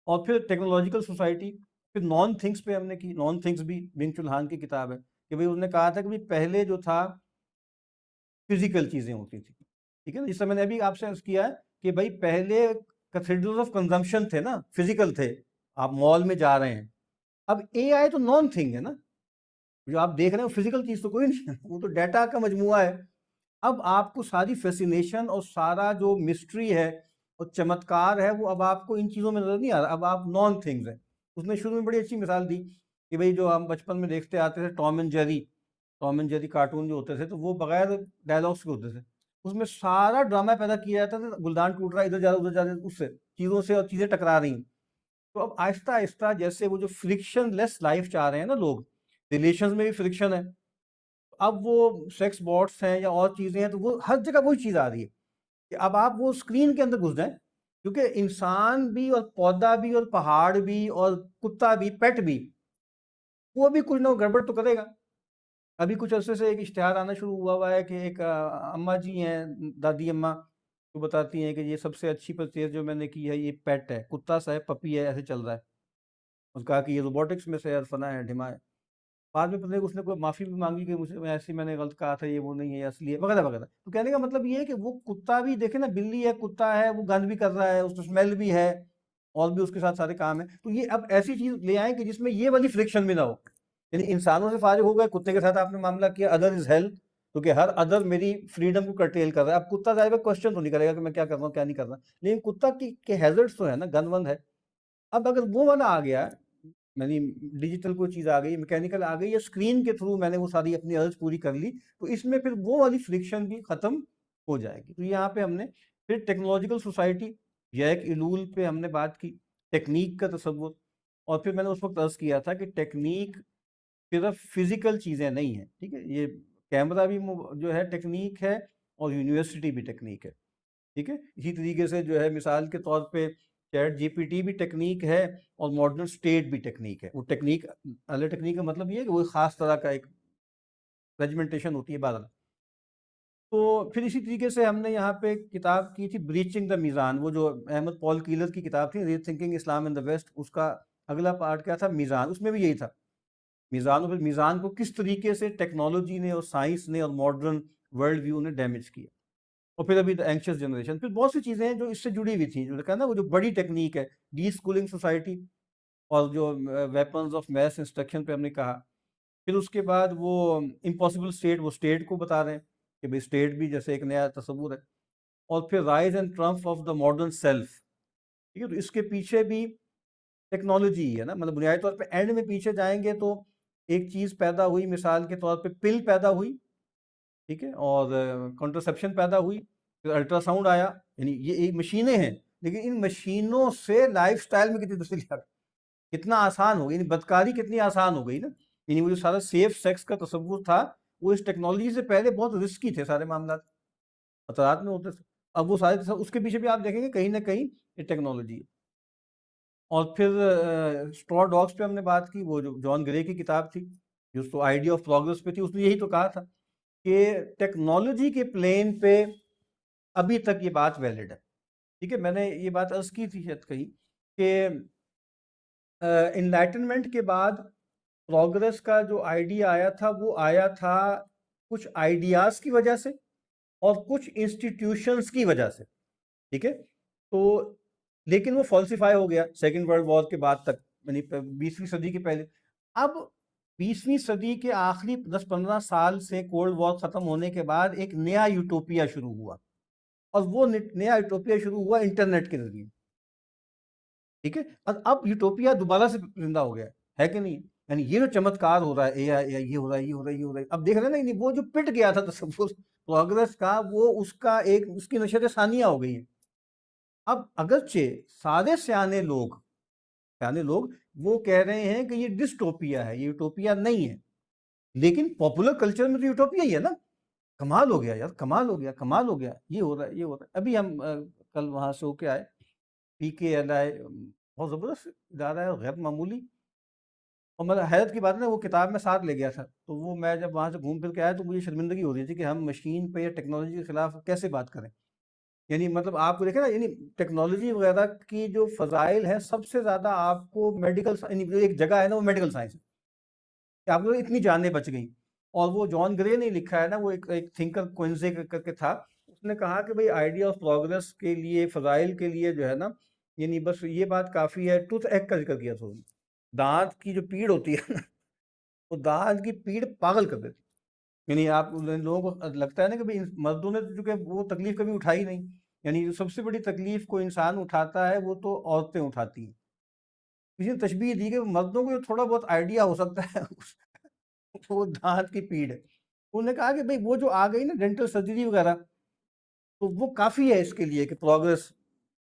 اور پھر ٹیکنالوجیکل سوسائٹی، پھر نان تھنگس پہ ہم نے کی. نان تھنگس بھی بنگ چولہان کی کتاب ہے کہ بھئی انہوں نے کہا تھا کہ بھئی پہلے جو تھا فزیکل چیزیں ہوتی تھی، ٹھیک ہے نا، جس سے میں نے ابھی آپ سے عرض کیا ہے کہ بھئی پہلے کیتھیڈرل آف کنزمپشن تھے نا، فزیکل تھے، آپ مال میں جا رہے ہیں. اب اے آئی تو نان تھنگ ہے نا، جو آپ دیکھ رہے ہیں وہ فزیکل چیز تو کوئی نہیں ہے، وہ تو ڈیٹا کا مجموعہ ہے. اب آپ کو ساری فیسینیشن اور سارا جو مسٹری ہے اور چمتکار ہے وہ اب آپ کو ان چیزوں میں نظر نہیں آ رہا، اب آپ نان تھنگز ہیں. اس نے شروع میں بڑی اچھی مثال دی کہ بھئی جو ہم بچپن میں دیکھتے آتے تھے ٹام اینڈ جیری کارٹون جو ہوتے تھے، تو وہ بغیر ڈائلاگس کے ہوتے تھے. اس میں سارا ڈرامہ پیدا کیا جاتا تھا، گلدان ٹوٹ رہا ہے، ادھر جا رہا ادھر جا رہا، اس سے چیزوں سے اور چیزیں ٹکرا رہی ہیں. تو اب آہستہ آہستہ جیسے وہ جو فرکشن لیس لائف چاہ رہے ہیں نا لوگ، ریلیشنز میں بھی فرکشن ہے، اب وہ سیکس باٹس ہیں یا اور چیزیں ہیں، تو وہ ہر جگہ وہی چیز آ رہی ہے کہ اب آپ وہ اسکرین کے اندر گھس جائیں، کیونکہ انسان بھی اور پودا بھی اور پہاڑ بھی اور کتا بھی، پیٹ بھی، وہ بھی کچھ نہ گڑبڑ تو کرے گا. ابھی کچھ عرصے سے ایک اشتہار آنا شروع ہوا ہے کہ ایک اماں جی ہیں، دادی اماں، وہ بتاتی ہیں کہ یہ سب سے اچھی پرچیز جو میں نے کی ہے یہ پیٹ ہے، کتا سا ہے، پپی ہے، ایسے چل رہا ہے. اس کہا کہ یہ روبوٹکس میں سے فنا ہے ڈھما ہے. بعد میں پتہ نہیں اس نے کوئی معافی بھی مانگی کہ مجھے ایسے میں نے غلط کہا تھا، یہ وہ نہیں ہے اصلی ہے وغیرہ وغیرہ. تو کہنے کا مطلب یہ ہے کہ وہ کتا بھی دیکھیں نا، بلی ہے، کتا ہے، وہ گند بھی کر رہا ہے، اس کو اسمیل بھی ہے، اور بھی اس کے ساتھ سارے کام ہیں. تو یہ اب ایسی چیز لے آئیں کہ جس میں یہ والی فرکشن بھی نہ ہو. یعنی انسانوں سے فارغ ہو گئے، کتے کے ساتھ آپ نے معاملہ کیا، ادر از ہیل، کیونکہ ہر ادر میری فریڈم کو کرٹیل کر رہا ہے. اب کتا ظاہر ہے کوشچن تو نہیں کرے گا کہ میں کیا کر رہا ہوں کیا نہیں کر رہا، لیکن کتا کے ہیزرڈز تو ہے نا، گند وند ہے. اب اگر وہ والا آ گیا، یعنی ڈیجیٹل کوئی چیز آ گئی، میکینیکل آ گئی، یا اسکرین کے تھرو میں نے وہ ساری اپنی ارض پوری کر لی، تو اس میں پھر وہ والی فرکشن بھی ختم ہو جائے گی. تو یہاں پہ ہم نے پھر ٹیکنالوجیکل سوسائٹی یا ایک علول پہ ہم نے بات کی، ٹیکنیک کا تصور. اور پھر میں نے اس وقت عرض کیا تھا کہ ٹیکنیک صرف فزیکل چیزیں نہیں ہیں، ٹھیک ہے، یہ کیمرہ بھی جو ہے ٹیکنیک ہے، اور یونیورسٹی بھی ٹیکنیک ہے، ٹھیک ہے. اسی طریقے سے جو ہے مثال کے طور پہ چیٹ جی پی ٹی بھی ٹیکنیک ہے، اور ماڈرن اسٹیٹ بھی ٹیکنیک ہے. وہ ٹیکنیک، اعلی ٹیکنیک کا مطلب یہ ہے کہ وہ خاص طرح کا ایک ریجمنٹیشن ہوتی ہے بادل. تو پھر اسی طریقے سے ہم نے یہاں پہ کتاب کی تھی بریچنگ دا میزان، وہ جو احمد پال کیلر کی کتاب تھی ری تھنکنگ اسلام ان دا ویسٹ، اس کا اگلا پارٹ کیا تھا؟ میزان. اس میں بھی یہی تھا میزان. اور پھر میزان کو کس طریقے سے ٹیکنالوجی نے اور سائنس نے اور ماڈرن ورلڈ ویو نے ڈیمیج کیا. اور پھر ابھی اینکشس جنریشن، پھر بہت سی چیزیں ہیں جو اس سے جڑی ہوئی تھیں. جو کہا نا وہ جو بڑی ٹیکنیک ہے، ڈی اسکولنگ سوسائٹی، اور جو ویپنز آف میس انسٹرکشن پہ ہم نے کہا. پھر اس کے بعد وہ امپاسبل اسٹیٹ، وہ اسٹیٹ کو بتا رہے ہیں کہ بھائی اسٹیٹ بھی جیسے ایک نیا تصور ہے. اور پھر rise and Trump of the modern self, ٹھیک ہے. تو اس کے پیچھے بھی ٹیکنالوجی ہے نا، مطلب بنیادی طور پہ اینڈ میں پیچھے جائیں گے تو ایک چیز پیدا ہوئی، مثال کے طور پہ پل پیدا ہوئی، ٹھیک ہے، اور کنٹرسیپشن پیدا ہوئی، پھر الٹرا ساؤنڈ آیا. یعنی یہ ایک مشینیں ہیں، لیکن ان مشینوں سے لائف سٹائل میں کتنی تبدیلی آ گئی، کتنا آسان ہو گئی، یعنی بدکاری کتنی آسان ہو گئی نا. یعنی وہ جو سارا سیف سیکس کا تصور تھا، وہ اس ٹیکنالوجی سے پہلے بہت رسکی تھے سارے معاملات، خطرات میں ہوتے تھے. اب وہ سارے اس کے پیچھے بھی آپ دیکھیں گے کہیں نہ کہیں یہ ٹیکنالوجی ہے. اور پھر اسٹرا ڈاگس پہ ہم نے بات کی، وہ جو جان گرے کی کتاب تھی، جو تو آئیڈیا آف پروگرس پہ تھی. اس نے یہی تو کہا تھا کہ ٹیکنالوجی کے پلین پہ ابھی تک یہ بات ویلڈ ہے، ٹھیک ہے. میں نے یہ بات عرض کی تھی شاید کہیں کہ انلائٹنمنٹ کے بعد پروگرس کا جو آئیڈیا آیا تھا، وہ آیا تھا کچھ آئیڈیاز کی وجہ سے اور کچھ انسٹیٹیوشنز کی وجہ سے، ٹھیک ہے. تو لیکن وہ فالسیفائی ہو گیا سیکنڈ ورلڈ وار کے بعد تک، یعنی 20ویں صدی کے پہلے. اب 20ویں صدی کے آخری 10-15 سال سے کولڈ وار ختم ہونے کے بعد ایک نیا یوٹوپیا شروع ہوا، اور وہ نیا یوٹوپیا شروع ہوا انٹرنیٹ کے ذریعے، ٹھیک ہے. اب یوٹوپیا دوبارہ سے زندہ ہو گیا ہے کہ نہیں. یعنی یہ جو چمتکار ہو رہا ہے، اے آئی، یہ ہو رہا ہے، یہ ہو رہا ہے، یہ ہو رہا ہے. اب دیکھ رہے ہیں نا، وہ جو پٹ گیا تھا تصور پروگرس کا، وہ اس کا ایک اس کی نشت ثانیہ ہو گئی ہے. اب اگرچہ سارے سیانے لوگ وہ کہہ رہے ہیں کہ یہ ڈسٹوپیا ہے، یہ یوٹوپیا نہیں ہے، لیکن پاپولر کلچر میں تو یوٹوپیا ہی ہے نا. کمال ہو گیا یار، کمال ہو گیا، کمال ہو گیا، یہ ہو رہا ہے، یہ ہو رہا ہے. ابھی ہم کل وہاں سے ہو کے آئے، پی کے ایل آئی، بہت زبردست ادارہ ہے، غیر معمولی. اور مطلب حیرت کی بات ہے نا، وہ کتاب میں ساتھ لے گیا تھا، تو وہ میں جب وہاں سے گھوم پھر کے آیا تو مجھے شرمندگی ہو رہی تھی کہ ہم مشین پہ یا ٹیکنالوجی کے خلاف کیسے بات کریں. یعنی مطلب آپ کو دیکھیں نا، یعنی ٹیکنالوجی وغیرہ کی جو فضائل ہیں، سب سے زیادہ آپ کو میڈیکل، ایک جگہ ہے نا، وہ میڈیکل سائنس ہے کہ آپ کو اتنی جانیں بچ گئیں. اور وہ جان گرے نے لکھا ہے نا، وہ ایک تھنکر کوئنزے کر کے تھا، اس نے کہا کہ بھئی آئیڈیا آف پروگرس کے لیے، فضائل کے لیے جو ہے نا، یعنی بس یہ بات کافی ہے. ٹوتھ ایک کا ذکر کیا تھا، دانت کی جو پیڑ ہوتی ہے نا، وہ دانت کی پیڑ پاگل کر دیتی. یعنی آپ لوگوں کو لگتا ہے نا کہ بھئی مردوں نے تو چونکہ وہ تکلیف کبھی اٹھائی نہیں، یعنی جو سب سے بڑی تکلیف کو انسان اٹھاتا ہے وہ تو عورتیں اٹھاتی ہیں. کسی نے تشبیہ دی کہ مردوں کو جو تھوڑا بہت آئیڈیا ہو سکتا ہے وہ دانت کی پیڑ ہے. انہوں نے کہا کہ بھئی وہ جو آ گئی نا ڈینٹل سرجری وغیرہ، تو وہ کافی ہے اس کے لیے کہ پروگرس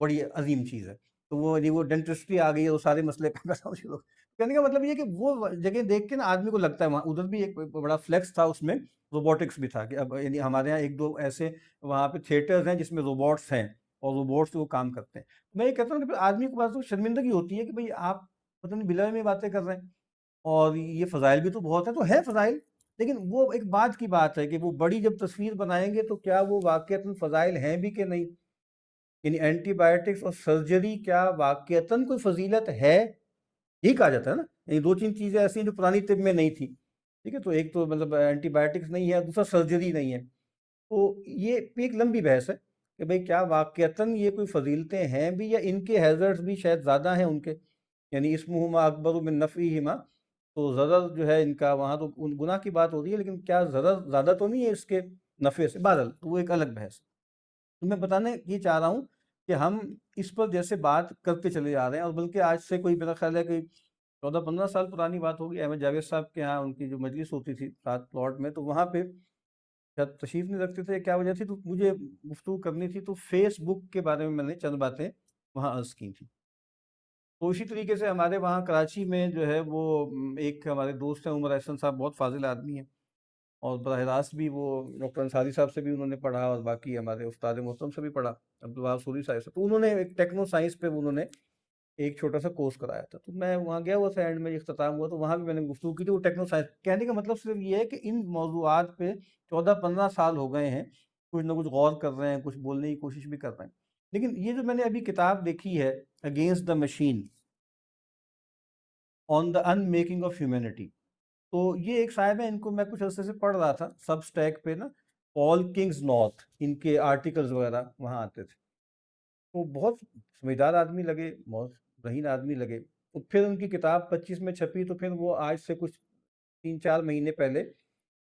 بڑی عظیم چیز ہے. تو وہ ڈینٹسٹری آ گئی ہے، وہ سارے مسئلے پیدا ہو شروع. کہنے کا مطلب یہ کہ وہ جگہ دیکھ کے نا آدمی کو لگتا ہے، وہاں ادھر بھی ایک بڑا فلیکس تھا، اس میں روبوٹکس بھی تھا کہ اب یعنی ہمارے یہاں ایک دو ایسے وہاں پہ تھیٹرز ہیں جس میں روبوٹس ہیں اور روبوٹس سے وہ کام کرتے ہیں. میں یہ کہتا ہوں کہ آدمی کو بس شرمندگی ہوتی ہے کہ بھئی آپ پتہ نہیں بلا میں باتیں کر رہے ہیں. اور یہ فضائل بھی تو بہت ہے، تو ہے فضائل، لیکن وہ ایک بات کی بات ہے کہ وہ بڑی جب تصویر بنائیں گے تو کیا وہ واقعتاً فضائل ہیں بھی کہ نہیں؟ یعنی اینٹی بائیوٹکس اور سرجری کیا واقعتاً کوئی فضیلت ہے؟ یہی کہا جاتا ہے نا، یعنی دو تین چیزیں ایسی ہیں جو پرانی طب میں نہیں تھی، ٹھیک ہے، تو ایک تو مطلب اینٹی بائیوٹکس نہیں ہے، دوسرا سرجری نہیں ہے، تو یہ ایک لمبی بحث ہے کہ بھئی کیا واقعتاً یہ کوئی فضیلتیں ہیں بھی، یا ان کے ہیزرڈز بھی شاید زیادہ ہیں ان کے، یعنی اسمہما اکبر من نفعہما، تو ضرر جو ہے ان کا وہاں تو گناہ کی بات ہو رہی ہے، لیکن کیا ضرر زیادہ تو نہیں ہے اس کے نفع سے؟ بہرحال تو وہ ایک الگ بحث ہے۔ تو میں بتانے یہ چاہ رہا ہوں کہ ہم اس پر جیسے بات کرتے چلے جا رہے ہیں، اور بلکہ آج سے کوئی میرا خیال ہے کہ 14-15 سال پرانی بات ہوگی، احمد جاوید صاحب کے ہاں ان کی جو مجلس ہوتی تھی ساتھ پلاٹ میں، تو وہاں پہ شاید تشریف نہیں رکھتے تھے، کیا وجہ تھی، تو مجھے گفتگو کرنی تھی، تو فیس بک کے بارے میں نے چند باتیں وہاں عرض کی تھی۔ تو اسی طریقے سے ہمارے وہاں کراچی میں جو ہے وہ ایک ہمارے دوست ہیں عمر احسن صاحب، بہت فاضل آدمی ہیں، اور براہ راست بھی وہ ڈاکٹر انصاری صاحب سے بھی انہوں نے پڑھا، اور باقی ہمارے استاد محترم سے بھی پڑھا، عبدالوہاب سوری صاحب سے، تو انہوں نے ایک ٹیکنو سائنس پہ انہوں نے ایک چھوٹا سا کورس کرایا تھا، تو میں وہاں گیا ہوا تھا، اینڈ میں اختتام ہوا تو وہاں بھی میں نے گفتگو کی تھی، وہ ٹیکنو سائنس کہنے کا مطلب صرف یہ ہے کہ ان موضوعات پہ 14-15 سال ہو گئے ہیں، کچھ نہ کچھ غور کر رہے ہیں، کچھ بولنے کی کوشش بھی کر رہے ہیں، لیکن یہ جو میں نے ابھی کتاب دیکھی ہے against the machine on the in making of humanity, تو یہ ایک صاحب ہیں، ان کو میں کچھ عرصے سے پڑھ رہا تھا سب سٹیک پہ نا، پال کنگز نارتھ، ان کے آرٹیکلز وغیرہ وہاں آتے تھے، تو بہت سمجھدار آدمی لگے، بہت ذہین آدمی لگے، تو پھر ان کی کتاب 25 میں چھپی، تو پھر وہ آج سے کچھ 3-4 مہینے پہلے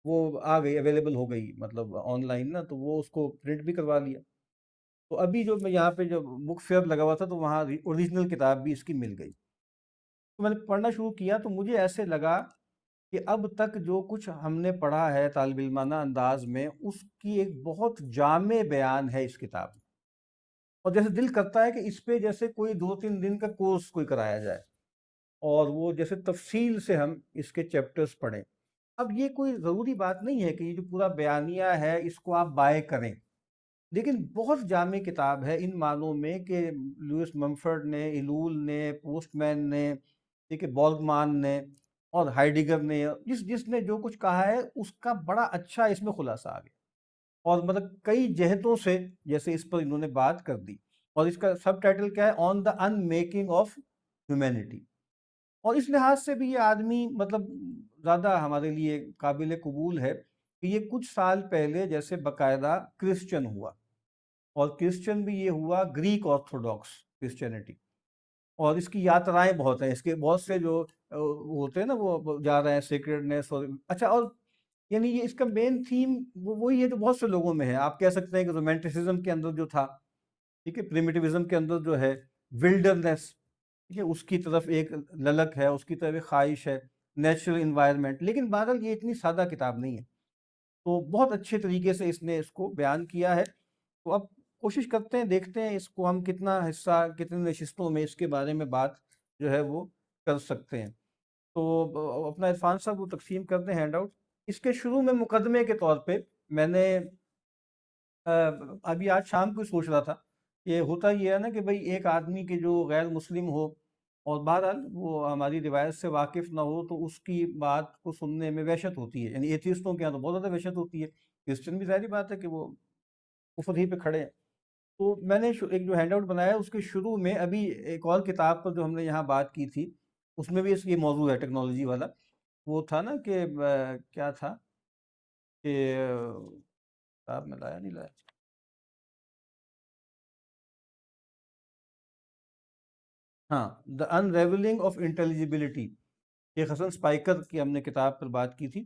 وہ آ گئی، اویلیبل ہو گئی، مطلب آن لائن نا، تو وہ اس کو پرنٹ بھی کروا لیا، تو ابھی جو میں یہاں پہ جو بک فیئر لگا ہوا تھا تو وہاں اوریجنل کتاب بھی اس کی مل گئی، تو میں نے پڑھنا شروع کیا، تو مجھے ایسے لگا کہ اب تک جو کچھ ہم نے پڑھا ہے طالب علمانہ انداز میں، اس کی ایک بہت جامع بیان ہے اس کتاب میں، اور جیسے دل کرتا ہے کہ اس پہ جیسے کوئی 2-3 دن کا کورس کوئی کرایا جائے، اور وہ جیسے تفصیل سے ہم اس کے چیپٹرز پڑھیں۔ اب یہ کوئی ضروری بات نہیں ہے کہ یہ جو پورا بیانیہ ہے اس کو آپ بائے کریں، لیکن بہت جامع کتاب ہے ان معنوں میں کہ لوئس ممفرڈ نے، ایلول نے، پوسٹ مین نے، ٹھیک ہے، بالگمان نے اور ہائیڈگر نے، جس نے جو کچھ کہا ہے اس کا بڑا اچھا اس میں خلاصہ آ گیا، اور مطلب کئی جہتوں سے جیسے اس پر انہوں نے بات کر دی، اور اس کا سب ٹائٹل کیا ہے، آن دا ان میکنگ آف ہیومینٹی، اور اس لحاظ سے بھی یہ آدمی مطلب زیادہ ہمارے لیے قابل قبول ہے کہ یہ کچھ سال پہلے جیسے باقاعدہ کرسچن ہوا، اور کرسچن بھی یہ ہوا گریک آرتھوڈاکس کرسچینٹی، اور اس کی یاترائیں بہت ہیں، اس کے بہت سے جو ہوتے ہیں نا وہ جا رہے ہیں سیکریڈنیس، اور اچھا، اور یعنی یہ اس کا مین تھیم وہی ہے جو بہت سے لوگوں میں ہے، آپ کہہ سکتے ہیں کہ رومانٹسزم کے اندر جو تھا، ٹھیک ہے، پریمیٹیوزم کے اندر جو ہے ولڈرنیس، ٹھیک ہے، اس کی طرف ایک للک ہے، اس کی طرف ایک خواہش ہے، نیچرل انوائرمنٹ، لیکن بہرحال یہ اتنی سادہ کتاب نہیں ہے، تو بہت اچھے طریقے سے اس نے اس کو بیان کیا ہے، تو اب کوشش کرتے ہیں، دیکھتے ہیں اس کو ہم کتنا حصہ، کتنے نشستوں میں اس کے بارے میں بات جو ہے وہ کر سکتے ہیں، تو اپنا عرفان صاحب وہ تقسیم کر دیں ہینڈ آؤٹ۔ اس کے شروع میں مقدمے کے طور پہ میں نے ابھی آج شام کو سوچ رہا تھا، یہ ہوتا یہ ہے نا کہ بھئی ایک آدمی کے جو غیر مسلم ہو، اور بہرحال وہ ہماری روایت سے واقف نہ ہو، تو اس کی بات کو سننے میں وحشت ہوتی ہے، یعنی ایتھیسٹوں کے یہاں تو بہت زیادہ وحشت ہوتی ہے، کرسچن بھی ظاہری بات ہے کہ وہ کفر ہی پہ کھڑے ہیں، تو میں نے ایک جو ہینڈ آؤٹ بنایا اس کے شروع میں ابھی ایک اور کتاب پر جو ہم نے یہاں بات کی تھی، اس میں بھی اس یہ موضوع ہے ٹیکنالوجی والا، وہ تھا نا کہ کیا تھا کہ کتاب میں لایا نہیں لایا، ہاں، دا انریولنگ آف انٹیلیجیبلٹی، شیخ حسن اسپائکر کی ہم نے کتاب پر بات کی تھی،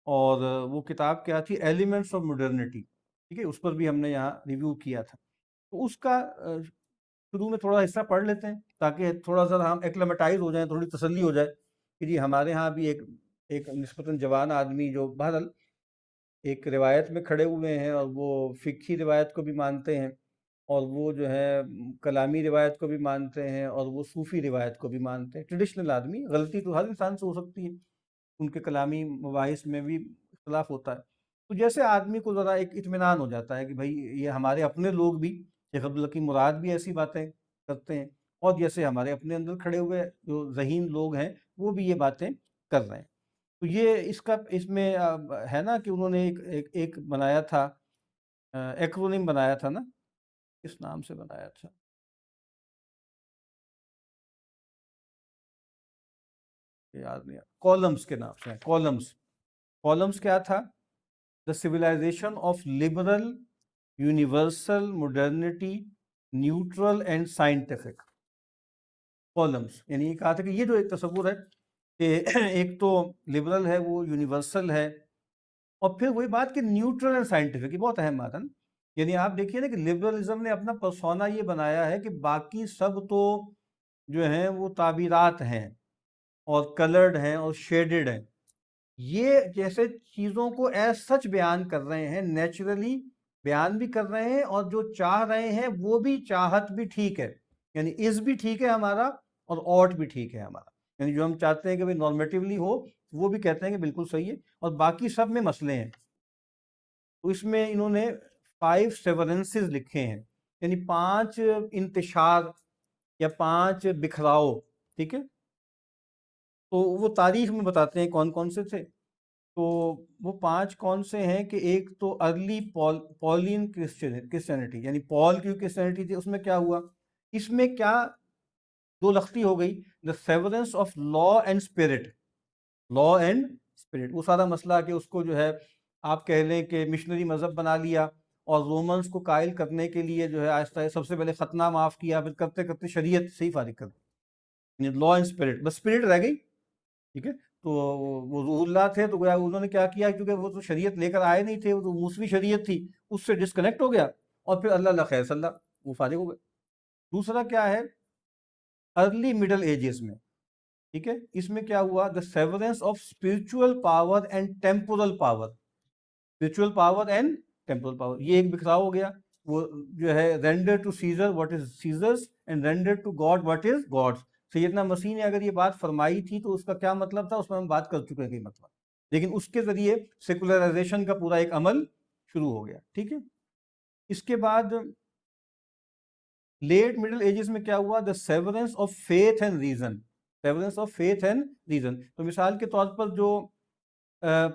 اور وہ کتاب کیا تھی، ایلیمنٹس آف ماڈرنٹی، ٹھیک ہے، اس پر بھی ہم نے یہاں ریویو کیا تھا، تو اس کا شروع میں تھوڑا حصہ پڑھ لیتے ہیں تاکہ تھوڑا سا ہم ایکلمیٹائز ہو جائیں، تھوڑی تسلی ہو جائے کہ جی ہمارے ہاں بھی ایک نسبتاً جوان آدمی جو بہرحال ایک روایت میں کھڑے ہوئے ہیں، اور وہ فقہی روایت کو بھی مانتے ہیں، اور وہ جو ہے کلامی روایت کو بھی مانتے ہیں، اور وہ صوفی روایت کو بھی مانتے ہیں، ٹریڈیشنل آدمی، غلطی تو ہر انسان سے ہو سکتی ہے، ان کے کلامی مباحث میں بھی اختلاف ہوتا ہے، تو جیسے آدمی کو ذرا ایک اطمینان ہو جاتا ہے کہ بھائی یہ ہمارے اپنے لوگ بھی، شیخ عبدالحکیم مراد بھی ایسی باتیں کرتے ہیں، اور جیسے ہمارے اپنے اندر کھڑے ہوئے جو ذہین لوگ ہیں وہ بھی یہ باتیں کر رہے ہیں. تو یہ اس میں ہے نا کہ انہوں نے ایک بنایا تھا، ایکرونیم بنایا تھا نا، کس نام سے بنایا تھا، یاد نہیں، کالمز کے نام سے. کالمز کیا تھا؟ The civilization of liberal universal modernity neutral and scientific. Columns یعنی یہ کہا تھا کہ یہ جو ایک تصور ہے کہ ایک تو لبرل ہے، وہ یونیورسل ہے، اور پھر وہی بات کہ نیوٹرل اینڈ سائنٹیفک، یہ بہت اہم بات ہے نا. یعنی آپ دیکھیے نا کہ لبرلزم نے اپنا پرسونا یہ بنایا ہے کہ باقی سب تو جو ہیں وہ تعبیرات ہیں اور کلرڈ ہیں اور شیڈڈ ہیں. یہ جیسے چیزوں کو ایز سچ بیان کر رہے ہیں، نیچرلی بیان بھی کر رہے ہیں، اور جو چاہ رہے ہیں وہ بھی چاہت بھی ٹھیک ہے، یعنی از بھی ٹھیک ہے ہمارا اور اوٹ بھی ٹھیک ہے ہمارا. یعنی جو ہم چاہتے ہیں کہ بھئی نارمیٹیولی ہو، وہ بھی کہتے ہیں کہ بالکل صحیح ہے، اور باقی سب میں مسئلے ہیں. تو اس میں انہوں نے 5 سیورنسز لکھے ہیں، یعنی 5 انتشار یا 5 بکھراؤ. ٹھیک ہے، تو وہ تاریخ میں بتاتے ہیں کون کون سے تھے. تو وہ 5 کون سے ہیں کہ ایک تو ارلی پولین کرسچینٹی، یعنی پال کی کرسچینٹی تھی، اس میں کیا ہوا، اس میں کیا دو لختی ہو گئی، the severance of law and spirit. Law and spirit, وہ سارا مسئلہ کہ اس کو جو ہے آپ کہہ لیں کہ مشنری مذہب بنا لیا، اور رومنز کو قائل کرنے کے لیے جو ہے آہستہ سب سے پہلے ختنہ معاف کیا، پھر کرتے کرتے شریعت سے ہی فارغ کر دی، یعنی لا اینڈ اسپرٹ، بس اسپرٹ رہ گئی. ٹھیک ہے، تو وہ روح اللہ تھے، تو گویا انہوں نے کیا کیا، کیونکہ وہ تو شریعت لے کر آئے نہیں تھے، وہ تو موسوی شریعت تھی، اس سے ڈسکنیکٹ ہو گیا، اور پھر اللہ اللہ خیر صلی اللہ، وہ فارغ ہو گئے. دوسرا کیا ہے، ارلی مڈل ایجز میں. ٹھیک ہے، اس میں کیا ہوا، the severance of spiritual power and temporal power. Spiritual power and temporal power, یہ ایک بکھراؤ ہو گیا. وہ جو ہے render to Caesar what is Caesar's and render to God what is God's. سیدنا مسیح نے اگر یہ بات فرمائی تھی تو اس کا کیا مطلب تھا، اس میں ہم بات کر چکے ہیں مطلب، لیکن اس کے ذریعے سیکولرائزیشن کا پورا ایک عمل شروع ہو گیا. ٹھیک ہے، اس کے بعد لیٹ مڈل ایجز میں کیا ہوا، the severance of faith and reason. Severance of faith and reason, تو مثال کے طور پر جو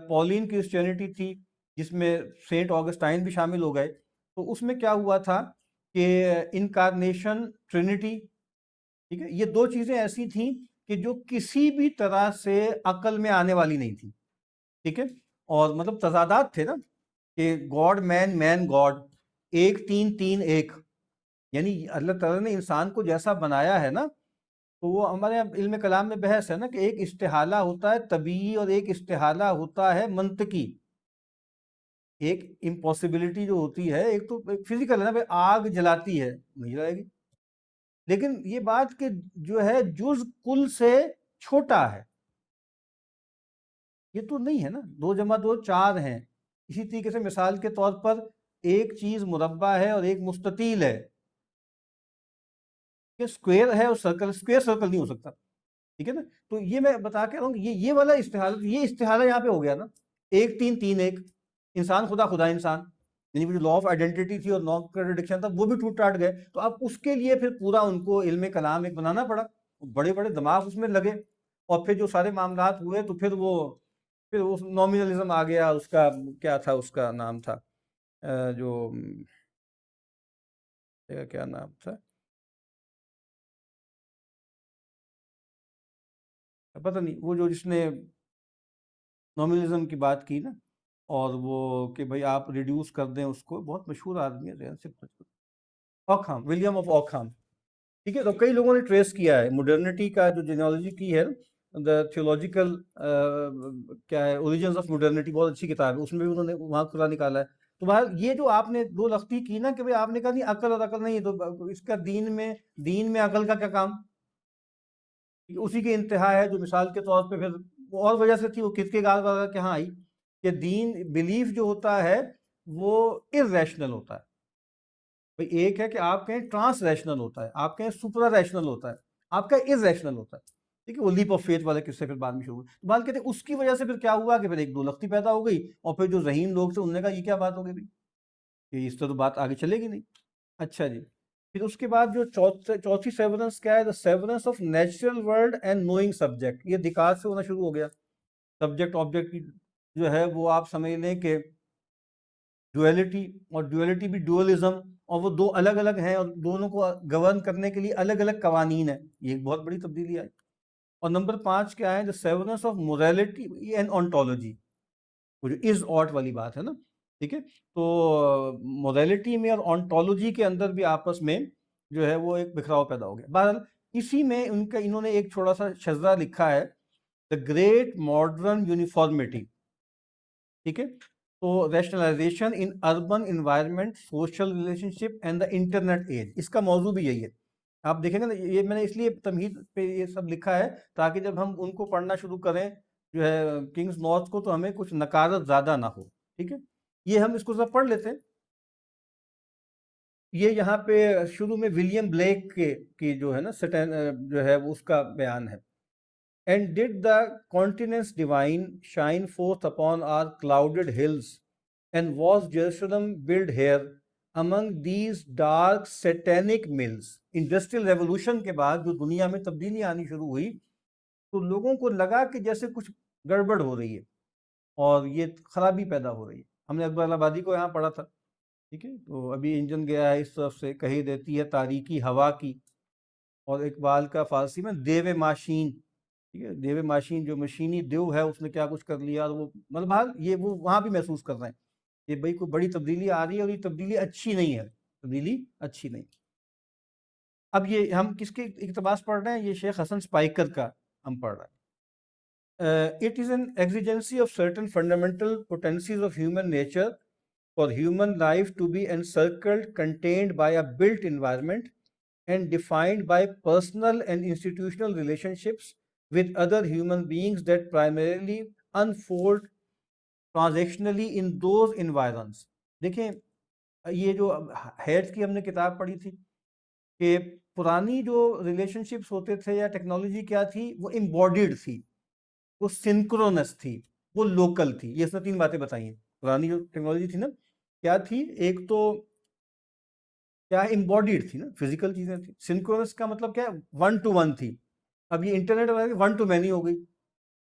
پولین کرسچینٹی تھی، جس میں سینٹ آگسٹائن بھی شامل ہو گئے، تو اس میں کیا ہوا تھا کہ انکارنیشن، ٹرینٹی. ٹھیک ہے، یہ دو چیزیں ایسی تھیں کہ جو کسی بھی طرح سے عقل میں آنے والی نہیں تھی. ٹھیک ہے، اور مطلب تضادات تھے نا، کہ گاڈ مین، مین گاڈ، ایک تین، تین ایک. یعنی اللہ تعالیٰ نے انسان کو جیسا بنایا ہے نا، تو وہ ہمارے علم کلام میں بحث ہے نا کہ ایک استحالہ ہوتا ہے طبیعی اور ایک استحالہ ہوتا ہے منطقی. ایک امپاسبلٹی جو ہوتی ہے، ایک تو فزیکل ہے نا، آگ جلاتی ہے نہیں جلائے گی، لیکن یہ بات کہ جو ہے جز کل سے چھوٹا ہے، یہ تو نہیں ہے نا. 2 جمع 2 4 ہیں. اسی طریقے سے مثال کے طور پر ایک چیز مربع ہے اور ایک مستطیل ہے، کہ اسکوئر ہے اور سرکل، اسکوئر سرکل نہیں ہو سکتا. ٹھیک ہے نا، تو یہ میں بتا کے رہا ہوں کہ یہ والا استحالہ، یہ استحالہ یہاں پہ ہو گیا نا، ایک تین تین ایک. انسان خدا، خدا انسان، یعنی جو لا آف آئیڈینٹی تھی اور نان کنٹرڈکشن تھا، وہ بھی ٹوٹ ٹاٹ گئے. تو اب اس کے لیے پھر پورا ان کو علم کلام ایک بنانا پڑا، بڑے بڑے دماغ اس میں لگے، اور پھر جو سارے معاملات ہوئے تو پھر وہ نومینلزم آ گیا. اس کا کیا تھا، اس کا نام تھا جو کیا نام تھا، پتہ نہیں، وہ جو جس نے نومینلزم کی بات کی نا، اور وہ کہ بھئی آپ ریڈیوس کر دیں اس کو، بہت مشہور آدمی ہے، ذہن سے آکہام، ولیم آف آکہام. ٹھیک ہے، تو کئی لوگوں نے ٹریس کیا ہے ماڈرنٹی کا جو جینیالوجی کی ہے، دا تھیولوجیکل کیا ہے، اوریجنز آف ماڈرنٹی، بہت اچھی کتاب ہے، اس میں بھی انہوں نے وہاں خدا نکالا ہے. تو بہر یہ جو آپ نے دو لختی کی نا کہ بھئی آپ نے کہا نہیں عقل اور عقل نہیں، تو اس کا دین میں عقل کا کیا کام، اسی کی انتہا ہے. جو مثال کے طور پہ پھر اور وجہ سے تھی، وہ کیرکیگارڈ وغیرہ کے ہاں آئی کہ دین، بلیف جو ہوتا ہے وہ ارریشنل ہوتا ہے. بھئی ایک ہے کہ آپ کہیں ٹرانس ریشنل ہوتا ہے، آپ کہیں سپرا ریشنل ہوتا ہے، آپ کا ارریشنل ہوتا ہے. ٹھیک ہے، وہ لیپ آف فیتھ والے قصے پھر بعد میں شروع ہوئے. تو بعد کہتے ہیں اس کی وجہ سے پھر کیا ہوا کہ پھر ایک دو لختی پیدا ہو گئی، اور پھر جو ذہین لوگ تھے انہوں نے کہا یہ کیا بات ہو گئی بھائی، کہ اس طرح تو بات آگے چلے گی نہیں. اچھا جی، پھر اس کے بعد جو چوتھی سیورنس کیا ہے، the severance of natural world and knowing subject. یہ دیکارت سے ہونا شروع ہو گیا. سبجیکٹ آبجیکٹ کی جو ہے وہ آپ سمجھ لیں کہ ڈویلٹی، اور ڈویلٹی بھی ڈوئلزم، اور وہ دو الگ الگ ہیں اور دونوں کو گورن کرنے کے لیے الگ الگ قوانین ہیں. یہ ایک بہت بڑی تبدیلی آئی. اور نمبر 5 کیا ہے؟ The severance of morality and ontology. وہ جو از آٹ والی بات ہے نا، ٹھیک ہے. تو موریلٹی میں اور آنٹولوجی کے اندر بھی آپس میں جو ہے وہ ایک بکھراؤ پیدا ہو گیا. بہرحال اسی میں انہوں نے ایک چھوٹا سا شذرا لکھا ہے، دا گریٹ ماڈرن یونیفارمٹی. ٹھیک ہے. تو rationalization in urban environment, social relationship and the internet age. اس کا موضوع بھی یہی ہے. آپ دیکھیں گے نا، یہ میں نے اس لیے تمہید پہ یہ سب لکھا ہے تاکہ جب ہم ان کو پڑھنا شروع کریں جو ہے کنگز نارتھ کو، تو ہمیں کچھ نکارت زیادہ نہ ہو. ٹھیک ہے. یہ ہم اس کو ذرا پڑھ لیتے ہیں. یہ یہاں پہ شروع میں ولیم بلیک کی جو ہے نا جو ہے اس کا بیان ہے. And did the continents divine shine forth upon our clouded hills, and was Jerusalem built here among these dark satanic mills? Industrial revolution کے بعد جو دنیا میں تبدیلی آنی شروع ہوئی تو لوگوں کو لگا کہ جیسے کچھ گڑبڑ ہو رہی ہے اور یہ خرابی پیدا ہو رہی ہے. ہم نے اکبر آبادی کو یہاں پڑھا تھا. ٹھیک ہے. تو ابھی انجن گیا ہے اس طرف سے، کہی دیتی ہے تاریکی ہوا کی. اور اقبال کا فارسی میں دیو ماشین، ٹھیک ہے، دیو ماشین جو مشینی دیو ہے اس نے کیا کچھ کر لیا. اور وہ مطلب یہ وہ وہاں بھی محسوس کر رہے ہیں کہ بھائی کوئی بڑی تبدیلی آ رہی ہے اور یہ تبدیلی اچھی نہیں ہے، تبدیلی اچھی نہیں. اب یہ ہم کس کے اقتباس پڑھ رہے ہیں؟ یہ شیخ حسن اسپائکر کا ہم پڑھ رہے ہیں. It is an exigency of certain fundamental potencies of human nature for human life to be encircled, contained by a built environment and defined by personal and institutional relationships with other human beings that primarily unfold transactionally in those environs. دیکھیں یہ جو heads کی ہم نے کتاب پڑھی تھی کہ پرانی جو ریلیشن شپس ہوتے تھے یا ٹیکنالوجی کیا تھی، وہ امبوڈیڈ تھی، وہ سنکرونس تھی، وہ لوکل تھی. یہ اس نے 3 باتیں بتائی ہیں. پرانی جو ٹیکنالوجی تھی نا کیا تھی؟ ایک تو کیا امبوڈیڈ تھی نا، فزیکل چیزیں تھیں. سنکرونس کا مطلب کیا ہے؟ 1 to 1 تھی. اب یہ انٹرنیٹ 1 to many ہو گئی،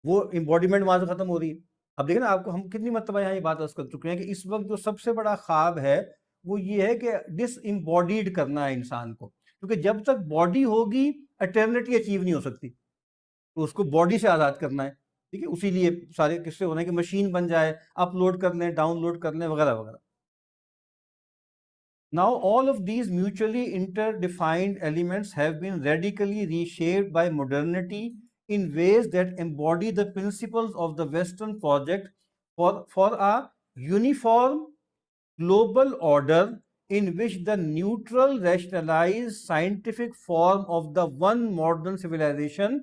وہ امبوڈیمنٹ وہاں سے ختم ہو رہی ہے. اب دیکھیں نا، آپ کو ہم کتنی مرتبہ یہاں یہ بات عرض کر چکے ہیں کہ اس وقت جو سب سے بڑا خواب ہے وہ یہ ہے کہ ڈس امبوڈیڈ کرنا ہے انسان کو، کیونکہ جب تک باڈی ہوگی اٹرنیٹی اچیو نہیں ہو سکتی. تو اس کو باڈی سے آزاد کرنا ہے. ٹھیک ہے. اسی لیے سارے قصے ہو رہے ہیں کہ مشین بن جائے، اپلوڈ کر لیں، ڈاؤن لوڈ کر لیں، وغیرہ وغیرہ. Now all of these mutually interdefined elements have been radically reshaped by modernity in ways that embody the principles of the Western project for a uniform global order in which the neutral, rationalized, scientific form of the one modern civilization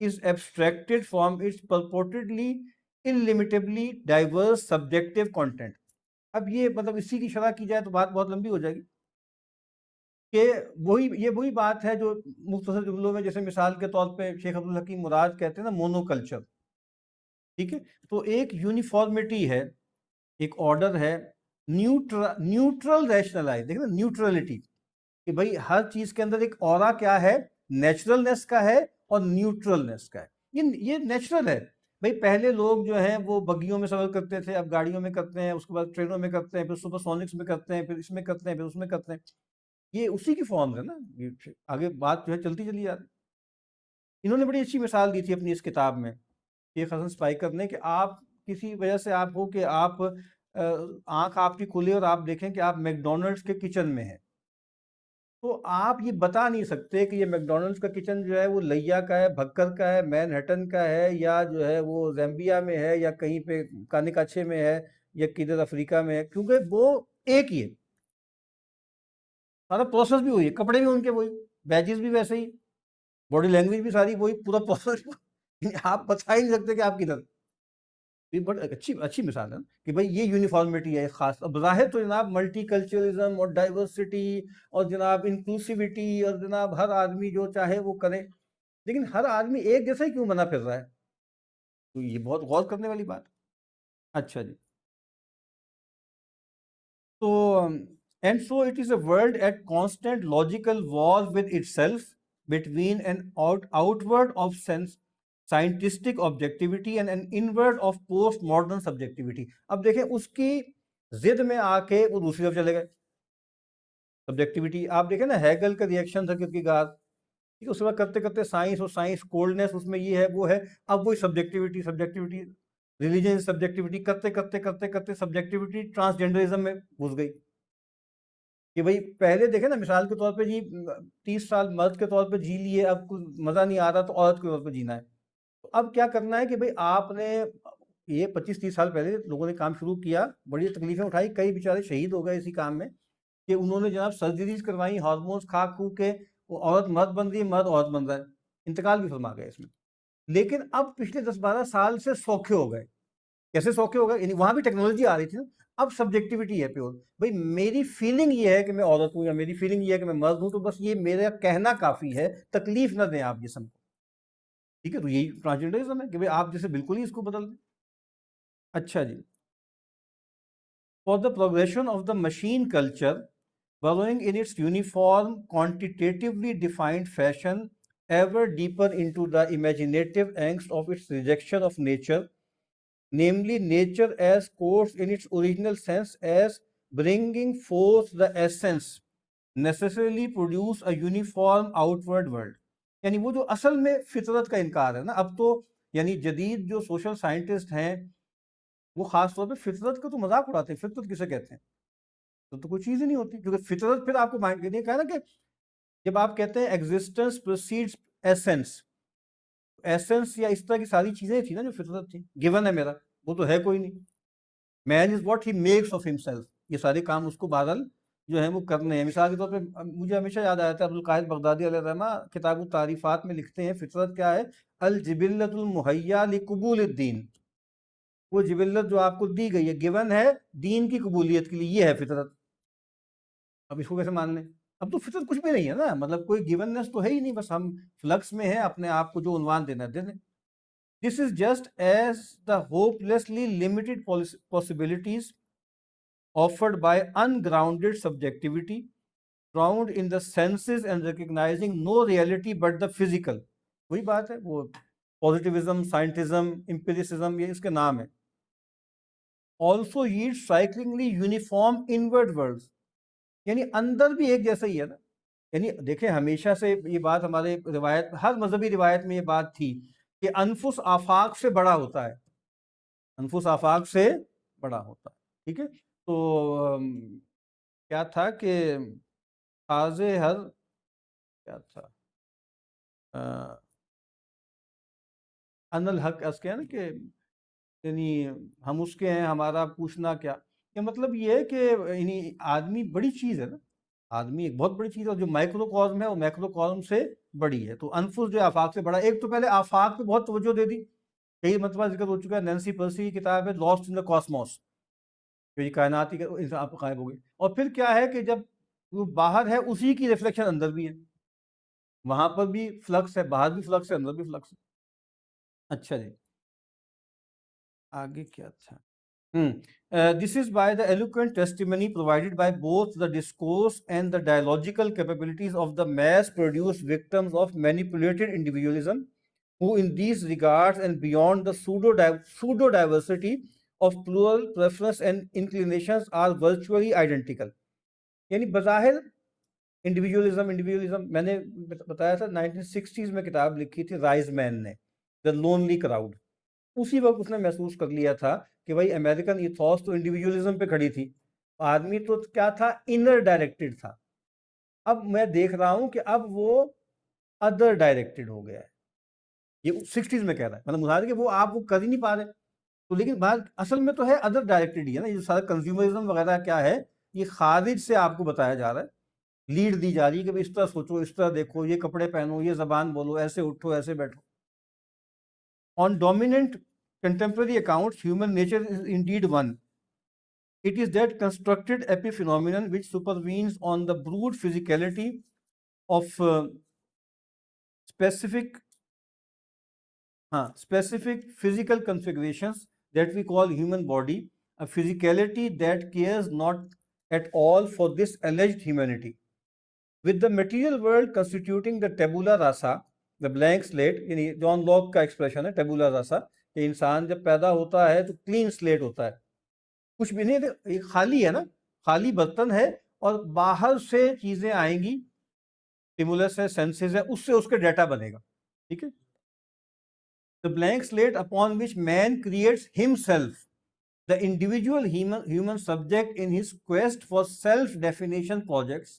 is abstracted from its purportedly illimitably diverse subjective content. اب یہ مطلب اسی کی شرح کی جائے تو بات بہت لمبی ہو جائے گی کہ وہی بات ہے جو مختصر جملوں میں، جیسے مثال کے طور پہ شیخ عبدالحکیم مراد کہتے ہیں نا، مونو کلچر. ٹھیک ہے. تو ایک یونیفارمٹی ہے، ایک آرڈر ہے، نیوٹرل ریشنلائز. دیکھیں نا نیوٹرلٹی، کہ بھائی ہر چیز کے اندر ایک اورا کیا ہے؟ نیچرلنس کا ہے اور نیوٹرلنس کا ہے. یہ نیچرل ہے. بھائی پہلے لوگ جو ہیں وہ بگیوں میں سفر کرتے تھے، اب گاڑیوں میں کرتے ہیں، اس کے بعد ٹرینوں میں کرتے ہیں، پھر سپر سونکس میں کرتے ہیں، پھر اس میں کرتے ہیں، پھر اس میں کرتے ہیں. یہ اسی کی فارم ہے نا. آگے بات جو ہے چلتی چلی جاتی. انہوں نے بڑی اچھی مثال دی تھی اپنی اس کتاب میں، شیخ حسن اسپائکر نے، کہ آپ کسی وجہ سے آپ ہو کہ آپ آنکھ آپ کی کھلے اور آپ دیکھیں کہ آپ میکڈونلڈس کے کچن میں ہیں، تو آپ یہ بتا نہیں سکتے کہ یہ میکڈونلڈس کا کچن جو ہے وہ لیا کا ہے، بھکر کا ہے، مین ہٹن کا ہے، یا جو ہے وہ زیمبیا میں ہے، یا کہیں پہ کانیکاچے میں ہے، یا کدھر افریقہ میں ہے، کیونکہ وہ ایک ہی ہے. سارا پروسیس بھی وہی ہے، کپڑے بھی ان کے وہی، بیجز بھی ویسے ہی، باڈی لینگویج بھی ساری وہی، پورا پروسیس آپ بتا ہی نہیں سکتے کہ آپ کدھر. یہ بڑی اچھی مثال ہے کہ بھائی یہ یونیفارمٹی ہے خاص. بظاہر تو جناب ملٹی کلچرلزم اور ڈائیورسٹی اور جناب انکلوسیوٹی اور جناب ہر آدمی جو چاہے وہ کرے، لیکن ہر آدمی ایک جیسا ہی کیوں بنا پھر رہا ہے؟ تو یہ بہت غور کرنے والی بات. اچھا جی. تو and so it is a world at constant logical war with itself between an outward of scientific objectivity and an invert of post modern subjectivity. اب دیکھیں اس کی ضد میں آ کے وہ دوسری طرف چلے گئے. سبجیکٹیوٹی آپ دیکھیں نا ہیگل کا ریئیکشن تھا کیرکیگارڈ، اس کے بعد کرتے کرتے سائنس اور سائنس کولڈنس اس میں یہ ہے وہ ہے، اب وہی سبجیکٹیوٹی ریلیجن سبجیکٹیوٹی کرتے کرتے کرتے کرتے سبجیکٹیوٹی ٹرانسجینڈرزم میں گھس گئی کہ بھئی پہلے دیکھیں نا مثال کے طور پہ جی 30 سال مرد کے طور پہ جی لیے، اب کچھ مزہ نہیں آ رہا تو عورت کے طور پہ جینا ہے. تو اب کیا کرنا ہے کہ بھئی آپ نے یہ 25-30 سال پہلے لوگوں نے کام شروع کیا، بڑی تکلیفیں اٹھائی، کئی بیچارے شہید ہو گئے اسی کام میں کہ انہوں نے جناب سرجریز کروائی، ہارمونز کھا کھو کے وہ عورت مرد بن رہی ہے، مرد عورت بن رہا ہے، انتقال بھی فرما گئے اس میں. لیکن اب پچھلے 10-12 سال سے سوکھے ہو گئے. کیسے سوکھے ہو گئے؟ یعنی وہاں بھی ٹیکنالوجی آ رہی تھی نا، اب سبجیکٹیوٹی ہے پیور. بھئی میری فیلنگ یہ ہے کہ میں عورت ہوں یا میری فیلنگ یہ ہے کہ میں مرد ہوں، تو بس یہ میرا کہنا کافی ہے، تکلیف نہ دیں آپ جسم کو. ٹھیک ہے، تو یہی ٹرانسجنڈرزم ہے کہ بھئی آپ جیسے بالکل ہی اس کو بدل دیں. اچھا جی، for the progression of the machine culture burrowing in its uniform, quantitatively defined fashion, ever deeper into the imaginative angst of its rejection of nature, namely nature as course in its original sense, as bringing forth the essence, necessarily produce a uniform outward world. یعنی وہ جو اصل میں فطرت کا انکار ہے نا، اب تو یعنی جدید جو سوشل سائنٹسٹ ہیں وہ خاص طور پہ فطرت کا تو مذاق اڑاتے ہیں. فطرت کسے کہتے ہیں؟ تو کوئی چیز ہی نہیں ہوتی، کیونکہ فطرت پھر آپ کو مائنڈ کے لیے کہا نا کہ جب آپ کہتے ہیں ایگزسٹنس پروسیڈز ایسنس، ایسنس یا اس طرح کی ساری چیزیں تھیں نا جو فطرت تھی، گیون ہے میرا، وہ تو ہے کوئی نہیں. Man is what he makes of himself, یہ سارے کام اس کو بہرحال جو ہیں وہ کرنے ہیں. مثال کے طور پہ مجھے ہمیشہ یاد آیا تھا عبدالقاہر بغدادی علیہ الرحمہ کتاب التعریفات میں لکھتے ہیں فطرت کیا ہے؟ الجبلۃ المہیا لقبول الدین، وہ جبلت جو آپ کو دی گئی ہے، گیون ہے دین کی قبولیت کے لیے، یہ ہے فطرت. اب اس کو کیسے مان لیں؟ اب تو فطرت کچھ بھی نہیں ہے نا، مطلب کوئی گیوننس تو ہے ہی نہیں، بس ہم فلکس میں ہیں، اپنے آپ کو جو عنوان دینا ہے دے دیں. This is just as the hopelessly limited possibilities offered by ungrounded subjectivity, ground in the senses and recognizing no reality but the physical. وہی بات ہے، وہ positivism, scientism, empiricism، یہ اس کے نام ہے. Also yield strikingly uniform inward worlds، یعنی اندر بھی ایک جیسا ہی ہے نا. یعنی دیکھیں ہمیشہ سے یہ بات ہمارے روایت، ہر مذہبی روایت میں یہ بات تھی کہ انفس آفاق سے بڑا ہوتا ہے، انفس آفاق سے بڑا ہوتا ہے. ٹھیک ہے، تو کیا تھا کہ خاص ہر کیا تھا ان الحق اس کے ہے نا کہ یعنی ہم اس کے ہیں، ہمارا پوچھنا کیا. کہ مطلب یہ ہے کہ یعنی آدمی بڑی چیز ہے نا، آدمی ایک بہت بڑی چیز ہے، اور جو مائکرو کازم ہے وہ میکرو کازم سے بڑی ہے. تو انفس جو آفاق سے بڑا، ایک تو پہلے آفاق پہ بہت توجہ دے دی، کئی مرتبہ ذکر ہو چکا ہے، نینسی پرسی کی کتاب ہے لاسٹ ان دا کاسموس، یہ کائنات ہی آپ غائب ہو گئی. اور پھر کیا ہے کہ جب وہ باہر ہے اسی کی ریفلیکشن اندر بھی ہے، وہاں پر بھی فلکس ہے، باہر بھی فلکس ہے، اندر بھی فلکس ہے. اچھا جی، آگے کیا تھا؟ This is by the eloquent testimony provided by both the discourse and the dialogical capabilities of the mass-produced victims of manipulated individualism, who in these regards and beyond the pseudo-diversity of plural preference and inclinations are virtually identical. یعنی بظاہر individualism میں نے بتایا تھا 1960s میں کتاب لکھی تھی رائز مین نے، The Lonely Crowd. اسی وقت اس نے محسوس کر لیا تھا کہ بھائی امریکن ایتھوس تو انڈیویجولزم پہ کھڑی تھی، آدمی تو کیا تھا؟ انر ڈائریکٹڈ تھا. اب میں دیکھ رہا ہوں کہ اب وہ ادر ڈائریکٹڈ ہو گیا ہے. یہ 60s میں کہہ رہا ہے، مطلب مظاہر کہ وہ آپ وہ کر ہی نہیں پا رہے. تو لیکن بات اصل میں تو ہے ادر ڈائریکٹڈ ہی ہے نا. یہ سارا کنزیومرزم وغیرہ کیا ہے؟ یہ خارج سے آپ کو بتایا جا رہا ہے، لیڈ دی جا رہی ہے کہ اس طرح سوچو، اس طرح دیکھو، یہ کپڑے پہنو، یہ زبان بولو، ایسے اٹھو، ایسے بیٹھو. On dominant contemporary accounts, human nature is indeed one. It is that constructed epiphenomenon which supervenes on the brute physicality of specific physical configurations that we call human body, a physicality that cares not at all for this alleged humanity. With the material world constituting the tabula rasa, the blank slate یعنی John Locke کا expression ہے tabula راسا کہ انسان جب پیدا ہوتا ہے تو کلین سلیٹ ہوتا ہے, کچھ بھی نہیں, ایک خالی ہے نا, خالی برتن ہے اور باہر سے چیزیں آئیں گی, اسٹیمولس ہے, سینسز ہے, اس سے اس کے ڈیٹا بنے گا. ٹھیک ہے, the blank slate upon which man creates himself, the individual human subject in his quest for self-definition projects,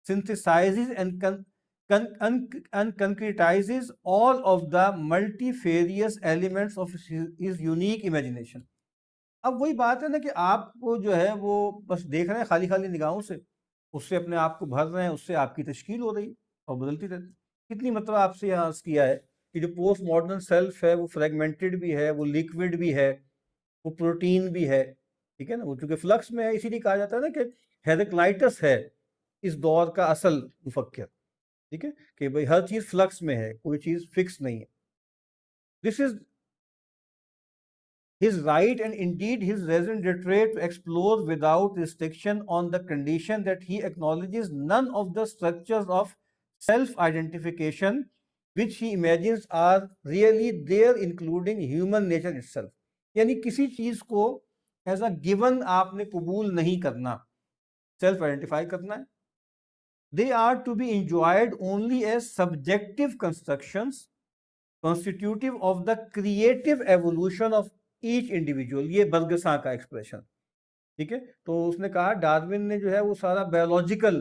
synthesizes and concretizes all of the multifarious elements of his unique imagination. اب وہی بات ہے نا کہ آپ کو جو ہے وہ بس دیکھ رہے ہیں خالی خالی نگاہوں سے, اس سے اپنے آپ کو بھر رہے ہیں, اس سے آپ کی تشکیل ہو رہی اور بدلتی رہتی. کتنی مرتبہ آپ سے یہاں عرض کیا ہے کہ جو پوسٹ ماڈرن سیلف ہے وہ فریگمنٹڈ بھی ہے, وہ لیکوڈ بھی ہے, وہ پروٹین بھی ہے. ٹھیک ہے نا, وہ چونکہ فلکس میں ہے اسی لیے کہا جاتا ہے نا کہ ہیراکلائٹس ہے اس دور کا اصل مفکر. ٹھیک ہے, کہ بھئی ہر چیز فلکس میں ہے, کوئی چیز فکس نہیں ہے. دس از his right and indeed his reason to explore without restriction on the condition that he acknowledges none of the structures of self-identification which he imagines are really there, including human nature itself. یعنی کسی چیز کو as a given آپ نے قبول نہیں کرنا, self identify کرنا ہے. They are to be enjoyed only as subjective constructions constitutive of the creative evolution of each individual. یہ برگساں کا ایکسپریشن. ٹھیک ہے, تو اس نے کہا ڈارون نے جو ہے وہ سارا بایولوجیکل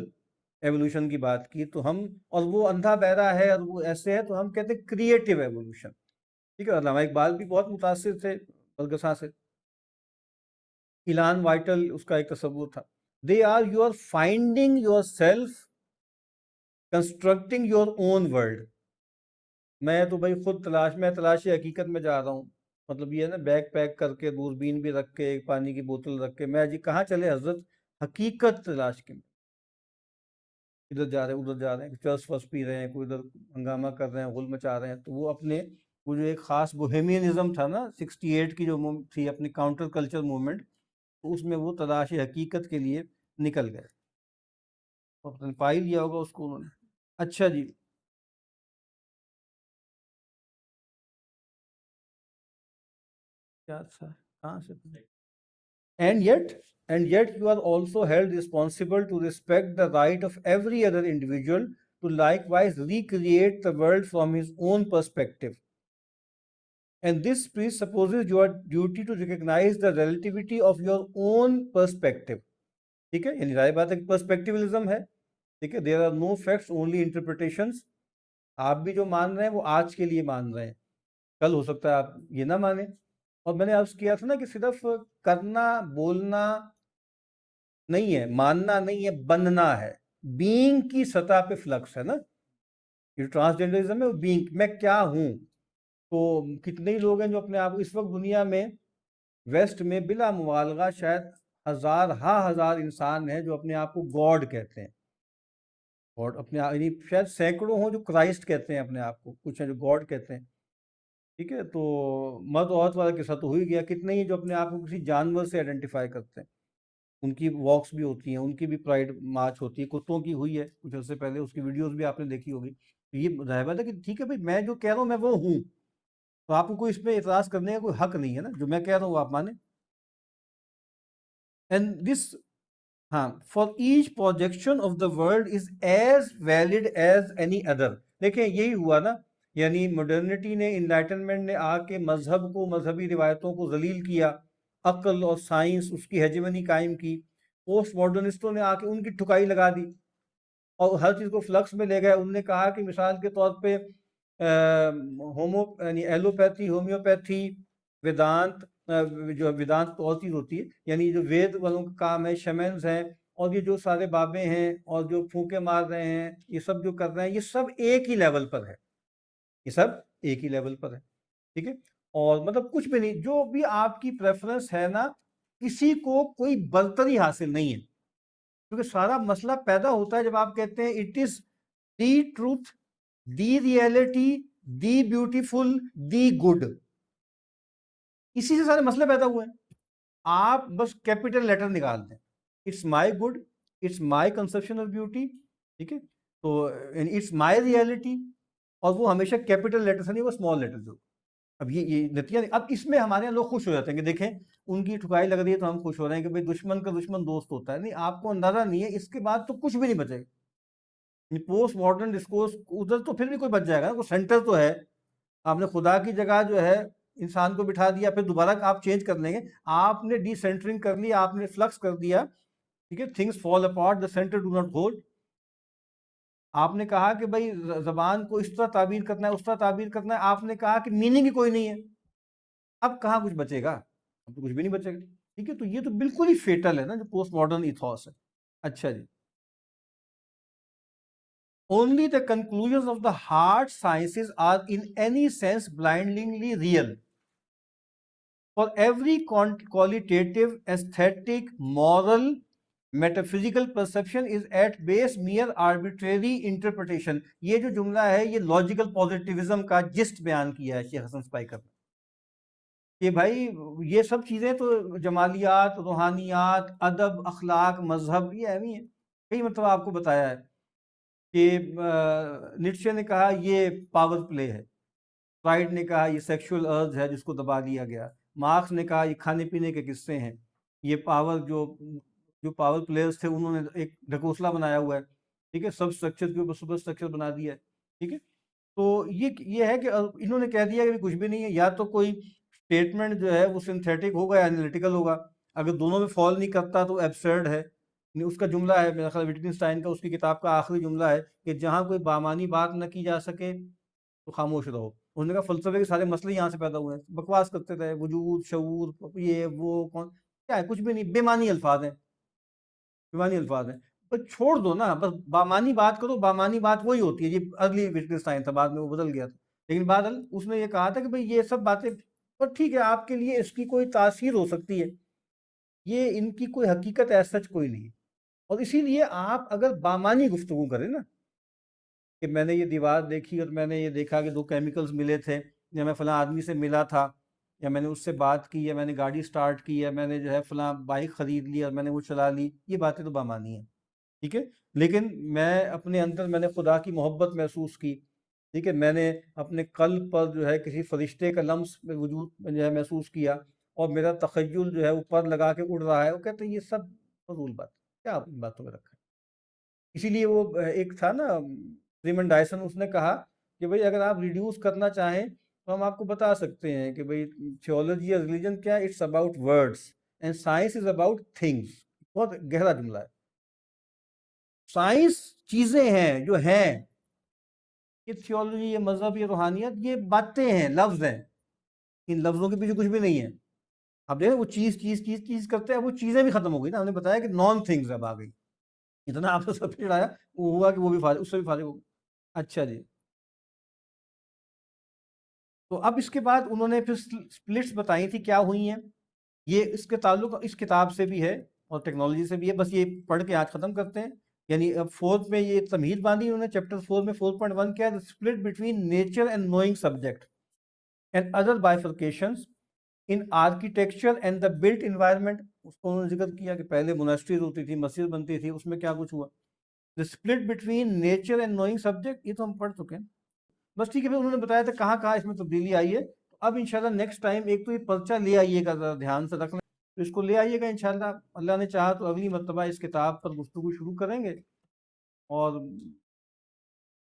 ایوولوشن کی بات کی, تو ہم, اور وہ اندھا بہرا ہے اور وہ ایسے ہے, تو ہم کہتے ہیں کریٹیو ایوولوشن. ٹھیک ہے, علامہ اقبال بھی بہت متاثر تھے برگساں سے. ایلان وائٹل اس کا ایک تصور تھا. They are your finding yourself, constructing your own world. میں تو بھائی خود تلاش حقیقت میں جا رہا ہوں. مطلب یہ ہے نا, بیگ پیک کر کے, دوربین بھی رکھ کے, ایک پانی کی بوتل رکھ کے, میں جی کہاں چلے حضرت, حقیقت تلاش کے. ادھر جا رہے ہیں ادھر جا رہے ہیں, چرس وس پی رہے ہیں, کوئی ادھر ہنگامہ کر رہے ہیں, غل مچا رہے ہیں. تو وہ اپنے وہ جو ایک خاص بوہیمینزم تھا نا 68 کی جو تھی اپنی کاؤنٹر کلچر موومنٹ, تو اس میں وہ تلاش حقیقت کے لیے نکل گئے. پائی لیا ہوگا اس کو انہوں نے. اچھا جی, کیا تھا, کہاں سے, and yet you are also held responsible to respect the right of every other individual to likewise recreate the world from his own perspective, and this presupposes your duty to recognize the relativity of your own perspective. ٹھیک ہے, یعنی ظاہر بات ہے کہ پرسپیکٹیوزم ہے. ٹھیک ہے, there are no facts, only interpretations. آپ بھی جو مان رہے ہیں وہ آج کے لیے مان رہے ہیں, کل ہو سکتا ہے آپ یہ نہ مانیں. اور میں نے عرض کیا تھا نا کہ صرف کرنا بولنا نہیں ہے, ماننا نہیں ہے, بننا ہے. بینگ کی سطح پہ فلکس ہے نا, یہ ٹرانسجنڈرزم ہے, وہ بینگ, میں کیا ہوں. تو کتنے ہی لوگ ہیں جو اپنے آپ اس وقت دنیا میں ویسٹ میں بلا مبالغہ شاید ہزار انسان ہیں جو اپنے آپ کو گاڈ کہتے ہیں, اور اپنے یعنی شاید سینکڑوں ہوں جو کرائسٹ کہتے ہیں اپنے آپ کو, کچھ ہیں جو گاڈ کہتے ہیں. ٹھیک ہے, تو مرد عورت والا قصہ تو ہو ہی گیا. کتنے ہی جو اپنے آپ کو کسی جانور سے آئیڈینٹیفائی کرتے ہیں, ان کی واکس بھی ہوتی ہیں, ان کی بھی پرائڈ مارچ ہوتی ہے. کتوں کی ہوئی ہے کچھ عرصے پہلے, اس کی ویڈیوز بھی آپ نے دیکھی ہوگی. یہ ظاہر ہے کہ ٹھیک ہے بھائی, میں جو کہہ رہا ہوں میں وہ ہوں, تو آپ کو کوئی اس پہ اعتراض کرنے کا کوئی حق نہیں ہے نا, جو میں کہہ رہا ہوں وہ آپ مانیں. اینڈ دس, ہاں, for each projection of the world is as valid as any other. دیکھیں یہی ہوا نا, یعنی مڈرنٹی نے, انلائٹنمنٹ نے آ کے مذہب کو, مذہبی روایتوں کو ذلیل کیا, عقل اور سائنس اس کی ہیجمنی قائم کی. پوسٹ ماڈرنسٹوں نے آ کے ان کی ٹھکائی لگا دی اور ہر چیز کو فلکس میں لے گئے. انہوں نے کہا کہ مثال کے طور پہ یعنی ایلوپیتھی, ہومیوپیتھی, ویدانت, جو ویدانت تو اور چیز ہوتی ہے, یعنی جو وید والوں کا کام ہے, شمنز ہیں, اور یہ جو سارے بابے ہیں اور جو پھونکے مار رہے ہیں, یہ سب جو کر رہے ہیں, یہ سب ایک ہی لیول پر ہے, یہ سب ایک ہی لیول پر ہے. ٹھیک ہے, اور مطلب کچھ بھی نہیں, جو بھی آپ کی پریفرنس ہے نا, کسی کو کوئی برتری حاصل نہیں ہے, کیونکہ سارا مسئلہ پیدا ہوتا ہے جب آپ کہتے ہیں it is the truth, the reality, the beautiful, the good. اسی سے سارے مسئلے پیدا ہوئے ہیں. آپ بس کیپیٹل لیٹر نکال دیں, it's my good, it's my conception of beauty. ٹھیک ہے, تو اٹس مائی ریئلٹی, اور وہ ہمیشہ کیپٹل لیٹر سے نہیں، وہ اسمال لیٹر سے. اب یہ نتیجہ. اب اس میں ہمارے یہاں لوگ خوش ہو جاتے ہیں کہ دیکھیں ان کی ٹھکائی لگ رہی ہے تو ہم خوش ہو رہے ہیں کہ بھئی دشمن کا دشمن دوست ہوتا ہے. نہیں، آپ کو اندازہ نہیں ہے اس کے بعد تو کچھ بھی نہیں بچے گا. پوسٹ ماڈرن ڈسکورس ادھر تو پھر بھی کوئی بچ جائے گا نا، کوئی سینٹر تو ہے. آپ نے خدا کی جگہ جو ہے انسان کو بٹھا دیا، پھر دوبارہ آپ چینج کر لیں گے. آپ نے ڈی سینٹرنگ کر لیا، آپ نے فلکس کر دیا. ٹھیک ہے، things fall apart, the centre do not hold. آپ نے کہا کہ بھائی زبان کو اس طرح تعبیر کرنا ہے، اس طرح تعبیر کرنا ہے. آپ نے کہا کہ میننگ ہی کوئی نہیں ہے. اب کہاں کچھ بچے گا؟ اب تو کچھ بھی نہیں بچے گا. ٹھیک ہے، تو یہ تو بالکل ہی فیٹل ہے نا جو پوسٹ ماڈرن ایتھوس ہے. اچھا جی. Only the conclusions of the hard sciences are in any sense blindingly real. For every qualitative, aesthetic, moral, metaphysical perception is at base mere arbitrary interpretation. یہ جو جملہ ہے یہ لاجیکل پوزیٹیوزم کا جسٹ بیان کیا ہے شیخ حسن اسپائکر نے کہ بھائی یہ سب چیزیں تو جمالیات، روحانیات، ادب، اخلاق، مذہب، یہ اہم ہی ہیں. کئی مرتبہ آپ کو بتایا ہے کہ نیٹشے نے کہا یہ پاور پلے ہے، فرائڈ نے کہا یہ سیکشول ارج ہے جس کو دبا دیا گیا، مارکس نے کہا یہ کھانے پینے کے قصے ہیں، یہ پاور جو پاور پلیئرز تھے انہوں نے ایک ڈھکوسلا بنایا ہوا ہے. ٹھیک ہے، سب اسٹرکچر کے اوپر سپر اسٹرکچر بنا دیا ہے. ٹھیک ہے، تو یہ ہے کہ انہوں نے کہہ دیا کہ کچھ بھی نہیں ہے. یا تو کوئی اسٹیٹمنٹ جو ہے وہ سنتھیٹک ہوگا یا انالیٹیکل ہوگا. اگر دونوں میں فال نہیں کرتا تو ایبسرڈ ہے. اس کا جملہ ہے میرا خیال وٹگنسٹائن کا، اس کی کتاب کا آخری جملہ ہے کہ جہاں کوئی بامانی بات نہ کی جا سکے تو خاموش رہو. انہوں نے کہا فلسفے کے سارے مسئلے یہاں سے پیدا ہوئے ہیں. بکواس کرتے رہے، وجود، شعور، یہ وہ کون کیا ہے، کچھ بھی نہیں، بے معنی الفاظ ہیں، بے معنی الفاظ ہیں. بس چھوڑ دو نا، بس بامانی بات کرو. بامانی بات وہی ہوتی ہے. یہ ارلی وٹگنسٹائن تھا، بعد میں وہ بدل گیا تھا. لیکن بعد اس نے یہ کہا تھا کہ بھئی یہ سب باتیں اور ٹھیک ہے آپ کے لیے اس کی کوئی تاثیر ہو سکتی ہے، یہ ان کی کوئی حقیقت ایس سچ کوئی نہیں ہے. اور اسی لیے آپ اگر بامانی گفتگو کریں نا کہ میں نے یہ دیوار دیکھی اور میں نے یہ دیکھا کہ 2 کیمیکلز ملے تھے، یا میں فلاں آدمی سے ملا تھا، یا میں نے اس سے بات کی، یا میں نے گاڑی سٹارٹ کی، یا میں نے جو ہے فلاں بائک خرید لی اور میں نے وہ چلا لی، یہ باتیں تو بامانی ہیں. ٹھیک ہے، لیکن میں اپنے اندر میں نے خدا کی محبت محسوس کی. ٹھیک ہے، میں نے اپنے قلب پر جو ہے کسی فرشتے کا لمس وجود جو ہے محسوس کیا، اور میرا تخیل جو ہے اوپر لگا کے اڑ رہا ہے. وہ کہتے ہیں یہ سب فضول بات، کیا آپ ان باتوں میں رکھا ہے. اسی لیے وہ ایک تھا نا فریمن ڈائسن، اس نے کہا کہ بھئی اگر آپ ریڈیوس کرنا چاہیں تو ہم آپ کو بتا سکتے ہیں کہ بھئی تھیولوجی یا ریلیجن کیا ہے، it's about words and science is about things. بہت گہرا جملہ ہے. سائنس چیزیں ہیں جو ہیں، یہ تھیولوجی، یہ مذہب، یہ روحانیت، یہ باتیں ہیں، لفظ ہیں. ان لفظوں کے پیچھے کچھ بھی نہیں ہے. اب دیکھیں وہ چیز کرتے ہیں، وہ چیزیں بھی ختم ہو گئی نا. ہم نے بتایا کہ نان تھنگز اب آ گئی. اتنا آپ نے سب چڑھایا، وہ ہوا کہ وہ بھی فارغ، اس سے بھی فارغ ہو گئی. اچھا جی. تو اب اس کے بعد انہوں نے پھر سپلٹس بتائی تھی کیا ہوئی ہیں. یہ اس کے تعلق اس کتاب سے بھی ہے اور ٹیکنالوجی سے بھی ہے. بس یہ پڑھ کے آج ختم کرتے ہیں. یعنی اب 4 میں یہ تمہید باندھی انہوں نے. چیپٹر 4 میں 4.1 کیا ہے، split between nature and knowing subject and other bifurcations in architecture and the built environment. اس کو انہوں نے ذکر کیا کہ پہلے موناسٹریز ہوتی تھی، مسجد بنتی تھی، اس میں کیا کچھ ہوا. The split between nature and knowing subject, یہ تو ہم پڑھ چکے ہیں. بس ٹھیک ہے، پھر انہوں نے بتایا تھا کہاں کہاں اس میں تبدیلی آئی ہے. اب انشاءاللہ نیکسٹ ٹائم ایک تو یہ پرچہ لے آئیے گا، ذرا دھیان سے رکھ لیں، تو اس کو لے آئیے گا انشاءاللہ. اللہ نے چاہا تو اگلی مرتبہ اس کتاب پر گفتگو شروع کریں گے، اور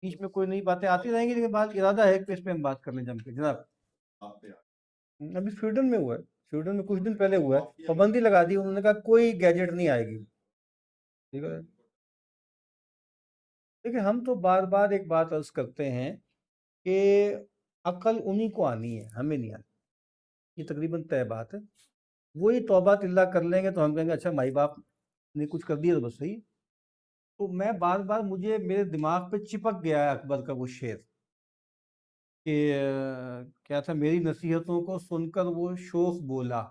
بیچ میں کوئی نئی باتیں آتی رہیں گی، لیکن بات ارادہ ہے کہ اس پہ ہم بات کر لیں جم کے. جناب ابھی سویڈن میں ہوا ہے، سویڈن میں کچھ دن پہلے ہوا ہے، پابندی لگا دی انہوں نے، کہا کوئی گیجٹ نہیں آئے گی. ٹھیک ہے، دیکھیں ہم تو بار بار ایک بات عرض کرتے ہیں کہ عقل انہی کو آنی ہے، ہمیں نہیں آنی. یہ تقریباً طے بات ہے. وہی توبہ اللہ کر لیں گے تو ہم کہیں گے اچھا مائی باپ نے کچھ کر دیا تو بس صحیح. تو میں بار بار مجھے میرے دماغ پہ چپک گیا ہے اکبر کا وہ شعر کہ کیا تھا، میری نصیحتوں کو سن کر وہ شوخ بولا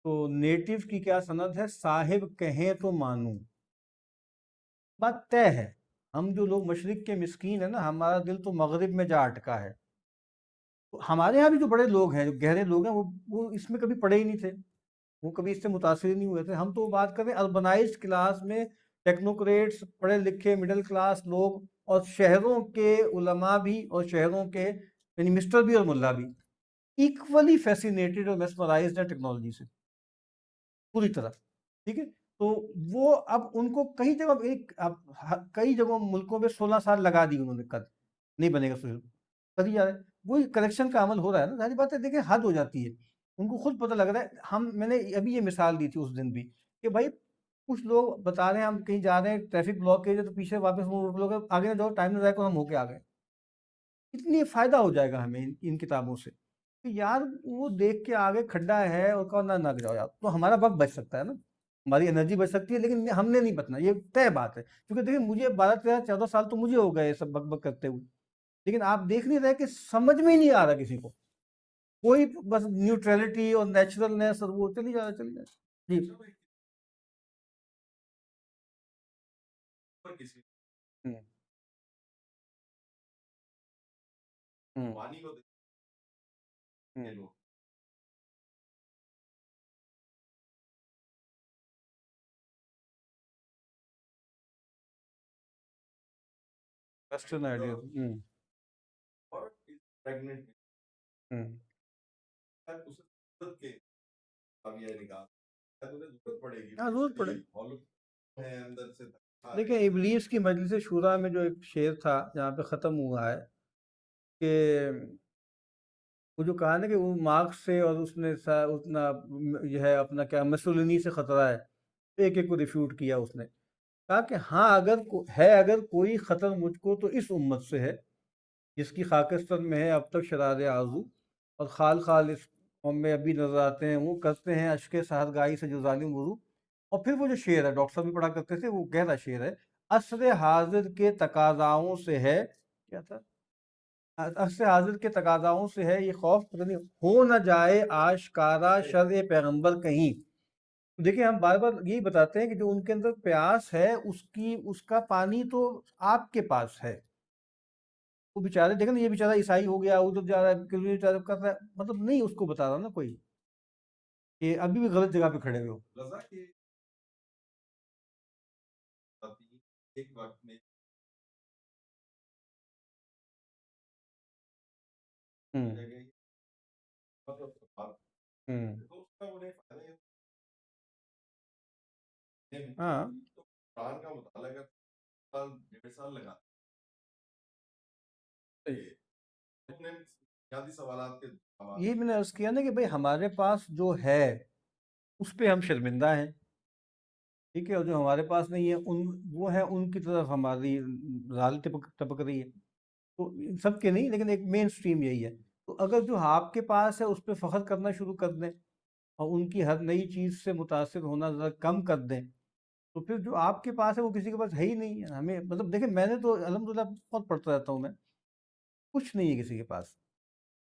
تو نیٹو کی کیا سند ہے، صاحب کہیں تو مانوں. بات طے ہے. ہم جو لوگ مشرق کے مسکین ہیں نا، ہمارا دل تو مغرب میں جا اٹکا ہے. ہمارے ہاں بھی جو بڑے لوگ ہیں، جو گہرے لوگ ہیں، وہ اس میں کبھی پڑھے ہی نہیں تھے، وہ کبھی اس سے متاثر ہی نہیں ہوئے تھے. ہم تو بات کریں اربنائزڈ کلاس میں، ٹیکنوکریٹس، پڑھے لکھے مڈل کلاس لوگ اور شہروں کے علماء بھی اور شہروں کے یعنی مسٹر بھی اور ملا بھی ایکولی فیسینیٹڈ اور میسمرائزڈ ہے ٹیکنالوجی سے پوری طرح. ٹھیک ہے. تو وہ اب ان کو کئی جگہ کئی جگہوں ملکوں میں 16 سال لگا دی انہوں نے قد نہیں بنے گا سوشل کر ہی جا رہا ہے. وہی کریکشن کا عمل ہو رہا ہے نا. ساری بات ہے دیکھیں حد ہو جاتی ہے. ان کو خود پتہ لگ رہا ہے. میں نے ابھی یہ مثال دی تھی اس دن بھی کہ بھائی کچھ لوگ بتا رہے ہیں ہم کہیں جا رہے ہیں ٹریفک بلاک ہے تو پیچھے واپس روک لو گے آگے نہ جاؤ ٹائم نہ ضائع کرو ہم ہو کے آ گئے. اتنی فائدہ ہو جائے گا ہمیں ان کتابوں سے کہ یار وہ دیکھ کے آگے کھڈا ہے اور کہو نہ جاؤ یار تو ہمارا وقت بچ سکتا ہے نا. ہماری انرجی بچ سکتی ہے لیکن ہم نے نہیں بچنا یہ طے بات ہے. کیونکہ دیکھیں مجھے 12 13 14 سال تو مجھے ہو گئے سب بک بک کرتے ہوئے لیکن آپ دیکھ نہیں رہے کہ سمجھ میں ہی نہیں آ رہا کسی کو کوئی بس نیوٹرلٹی اور نیچرلنیس اور وہ چلی جا رہا چلی جا رہا. جی. ہوں ہوں ہوں ویسٹرن آئیڈیاز. ہوں ہاں ضرورت پڑے. دیکھیں ابلیس کی مجلس شورا میں جو ایک شعر تھا جہاں پہ ختم ہوا ہے کہ وہ جو کہا نا کہ وہ مارکس سے اور اس نے اتنا یہ ہے اپنا کیا مسولینی سے خطرہ ہے ایک ایک کو ریفیوٹ کیا اس نے کہا کہ ہاں اگر کوئی خطر مجھ کو تو اس امت سے ہے جس کی خاکستر میں ہے اب تک شرار آرزو اور خال خال اس قوم میں ابھی نظر آتے ہیں وہ کرتے ہیں اشک سحرگاہی سے جو ظالم وضو. اور پھر وہ جو شعر ہے ڈاکٹر صاحب بھی پڑھا کرتے تھے وہ گہرا شعر ہے. عصر حاضر کے تقاضاؤں سے ہے کیا تھا عصر حاضر کے تقاضاؤں سے ہے یہ خوف پتہ نہیں ہو نہ جائے آشکارا شرع پیغمبر کہیں. دیکھیں ہم بار بار یہی بتاتے ہیں کہ جو ان کے اندر پیاس ہے اس کا پانی تو آپ کے پاس ہے. وہ بیچارے دیکھیں نا یہ بیچارہ عیسائی ہو گیا ادھر جا رہا ہے کر رہا ہے مطلب نہیں اس کو بتا رہا نا کوئی کہ ابھی بھی غلط جگہ پہ کھڑے ہوئے ہو. ہوں ہوں ہاں یہ میں نے عرض کیا نا کہ بھئی ہمارے پاس جو ہے اس پہ ہم شرمندہ ہیں ٹھیک ہے اور جو ہمارے پاس نہیں ہے وہ ہے ان کی طرف ہماری رال ٹپک رہی ہے. تو سب کے نہیں لیکن ایک مین سٹریم یہی ہے. تو اگر جو آپ کے پاس ہے اس پہ فخر کرنا شروع کر دیں اور ان کی ہر نئی چیز سے متاثر ہونا ذرا کم کر دیں تو پھر جو آپ کے پاس ہے وہ کسی کے پاس ہے ہی نہیں ہے. ہمیں مطلب دیکھیں میں نے تو الحمدللہ بہت پڑھتا رہتا ہوں میں کچھ نہیں ہے کسی کے پاس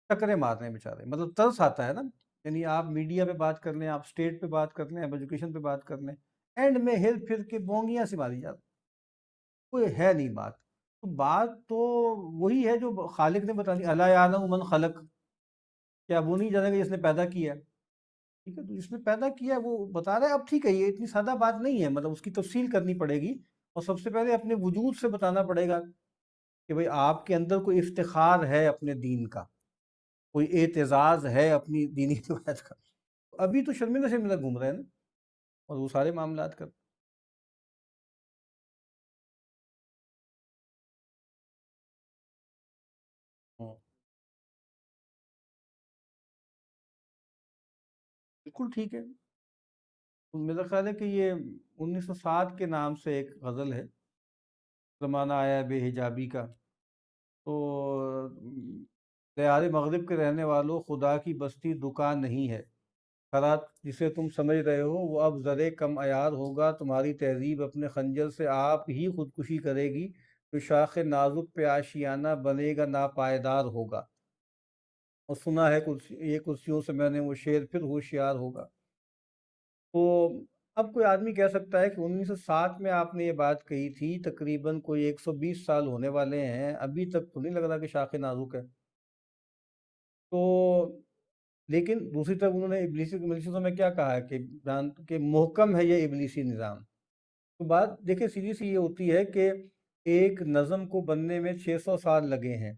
ٹکرے مار رہے ہیں بیچارے مطلب ترس آتا ہے نا. یعنی آپ میڈیا پہ بات کر لیں آپ اسٹیٹ پہ بات کر لیں آپ ایجوکیشن پہ بات کر لیں اینڈ میں ہل پھر کے بونگیاں سے ماری جاتی کوئی ہے نہیں بات. تو بات تو وہی ہے جو خالق نے بتا دی الا یعلم من خلق کیا وہ نہیں جانے گا جس نے پیدا کیا. ٹھیک ہے تو جس نے پیدا کیا وہ بتا رہا ہے اب ٹھیک ہے یہ اتنی سادہ بات نہیں ہے مطلب اس کی تفصیل کرنی پڑے گی اور سب سے پہلے اپنے وجود سے بتانا پڑے گا کہ بھئی آپ کے اندر کوئی افتخار ہے اپنے دین کا کوئی اعتزاز ہے اپنی دینی روایت کا. ابھی تو شرمندہ شرمندہ گھوم رہے ہیں نا اور وہ سارے معاملات کر. بالکل ٹھیک ہے. میرا خیال ہے کہ یہ 1907 کے نام سے ایک غزل ہے زمانہ آیا بے حجابی کا. تو دیار مغرب کے رہنے والوں خدا کی بستی دکان نہیں ہے خرات جسے تم سمجھ رہے ہو وہ اب زرے کم عیار ہوگا تمہاری تہذیب اپنے خنجر سے آپ ہی خودکشی کرے گی تو شاخ نازک پہ آشیانہ بنے گا ناپائیدار ہوگا. اور سنا ہے یہ کرسیوں سے میں نے وہ شعر پھر ہوشیار ہوگا. تو اب کوئی آدمی کہہ سکتا ہے کہ 1907 میں آپ نے یہ بات کہی تھی تقریباً کوئی 120 سال ہونے والے ہیں ابھی تک تو نہیں لگ رہا کہ شاخ نازک ہے. تو لیکن دوسری طرف انہوں نے ابلیسی مجلسوں میں کیا کہا ہے کہ محکم ہے یہ ابلیسی نظام. تو بات دیکھیں سیدھی سی یہ ہوتی ہے کہ ایک نظم کو بننے میں 600 سال لگے ہیں،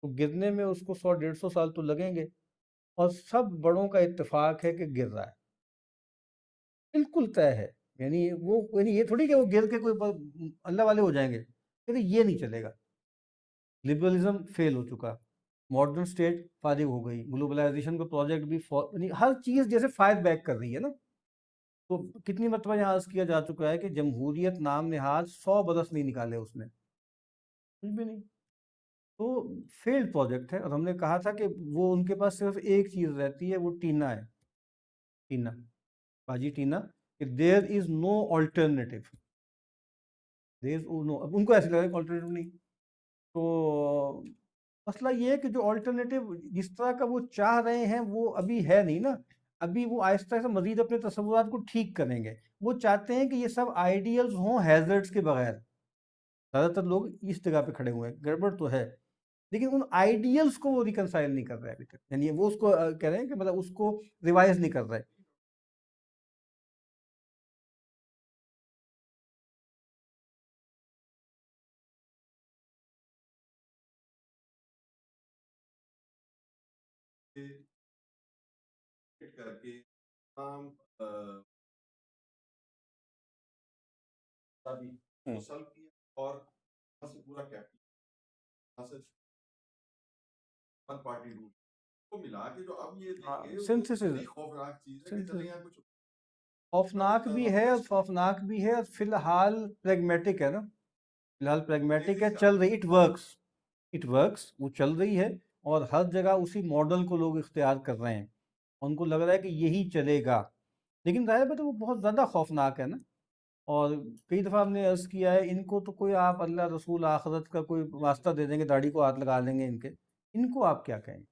تو گرنے میں اس کو 100 150 سال تو لگیں گے، اور سب بڑوں کا اتفاق ہے کہ گر رہا ہے، بالکل طے ہے۔ یعنی یہ تھوڑی کہ وہ گر کے کوئی اللہ والے ہو جائیں گے، یہ نہیں چلے گا۔ لبرلزم فیل ہو چکا، ماڈرن سٹیٹ فارغ ہو گئی، گلوبلائزیشن کا پروجیکٹ بھی یعنی ہر چیز جیسے فائر بیک کر رہی ہے نا۔ تو کتنی مرتبہ یہاں عرض کیا جا چکا ہے کہ جمہوریت نام نہاد 100 برس نہیں نکالے اس نے، کچھ بھی نہیں۔ تو فیلڈ پروجیکٹ ہے، اور ہم نے کہا تھا کہ وہ ان کے پاس صرف ایک چیز رہتی ہے، وہ ٹینا ہے، ٹینا، باجی ٹینا، کہ دیر از نو آلٹرنیٹو، دیر از نو، اب ان کو ایسے لگا کہ آلٹرنیٹو نہیں۔ تو مسئلہ یہ ہے کہ جو آلٹرنیٹو جس طرح کا وہ چاہ رہے ہیں وہ ابھی ہے نہیں نا، ابھی وہ آہستہ آہستہ مزید اپنے تصورات کو ٹھیک کریں گے۔ وہ چاہتے ہیں کہ یہ سب آئیڈیلز ہوں ہیزرڈز کے بغیر، زیادہ تر لوگ اس جگہ پہ کھڑے ہوئے ہیں، گڑبڑ تو ہے، لیکن ان آئیڈیلز کو وہ ریکنسائل نہیں کر رہے ابھی تک، یعنی وہ اس کو کہہ رہے ہیں کہ مطلب اس کو ریوائز نہیں کر رہے۔ کر کے تمام سلب کیا، اور وہاں سے پورا کیپٹل پارٹی رول کو ملا کے جو اب یہ دیکھیں خوفناک چیز ہے کہ چلیں یہاں کچھ خوفناک بھی ہے، اور خوفناک بھی ہے، اور فی الحال پریگمیٹک ہے نا، فی الحال پریگمیٹک ہے، چل رہی، اٹ ورکس، وہ چل رہی ہے، اور ہر جگہ اسی ماڈل کو لوگ اختیار کر رہے ہیں، ان کو لگ رہا ہے کہ یہی چلے گا، لیکن ظاہر بات ہے وہ بہت زیادہ خوفناک ہے نا۔ اور کئی دفعہ ہم نے عرض کیا ہے، ان کو تو کوئی آپ اللہ رسول آخرت کا کوئی واسطہ دے دیں گے، داڑھی کو ہاتھ لگا لیں گے ان کو آپ کیا کہیں گے،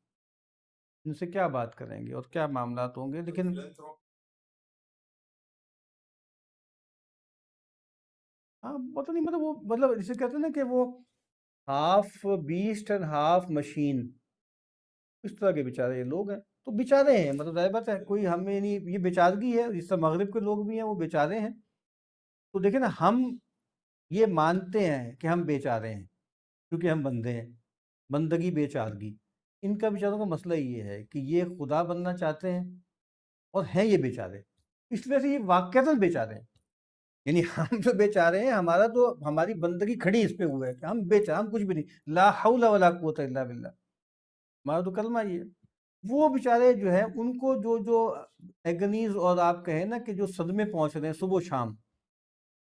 ان سے کیا بات کریں گے اور کیا معاملات ہوں گے، لیکن ہاں پتہ نہیں، مطلب وہ مطلب جسے کہتے ہیں نا کہ وہ half beast and half machine, اس طرح کے بیچارے یہ لوگ ہیں، تو بیچارے ہیں، مطلب ظاہر بات ہے کوئی ہمیں نہیں، یہ بیچارگی ہے، جس طرح مغرب کے لوگ بھی ہیں وہ بیچارے ہیں۔ تو دیکھیں نا، ہم یہ مانتے ہیں کہ ہم بیچارے ہیں کیونکہ ہم بندے ہیں، بندگی بیچارگی، ان کا بیچاروں کا مسئلہ یہ ہے کہ یہ خدا بننا چاہتے ہیں اور ہیں یہ بیچارے، اس وجہ سے یہ واقعتاً بیچارے ہیں، یعنی ہم جو بیچارے ہیں، ہماری بندگی کھڑی اس پہ ہوا ہے کہ ہم بیچارے، ہم کچھ بھی نہیں، لا حول ولا قوت الا باللہ، ہمارا تو کلمہ یہ ہے۔ وہ بیچارے جو ہیں ان کو جو ایگنیز، اور آپ کہیں نا کہ جو صدمے پہنچ رہے ہیں صبح و شام،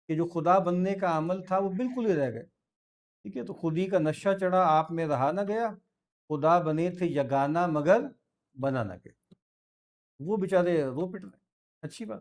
کہ جو خدا بننے کا عمل تھا وہ بالکل ہی رہ گئے، ٹھیک ہے، تو خودی کا نشہ چڑھا آپ میں رہا نہ گیا، خدا بنے تھے یگانہ مگر بنا نہ گئے، وہ بیچارے رو پٹ رہے ہیں، اچھی بات۔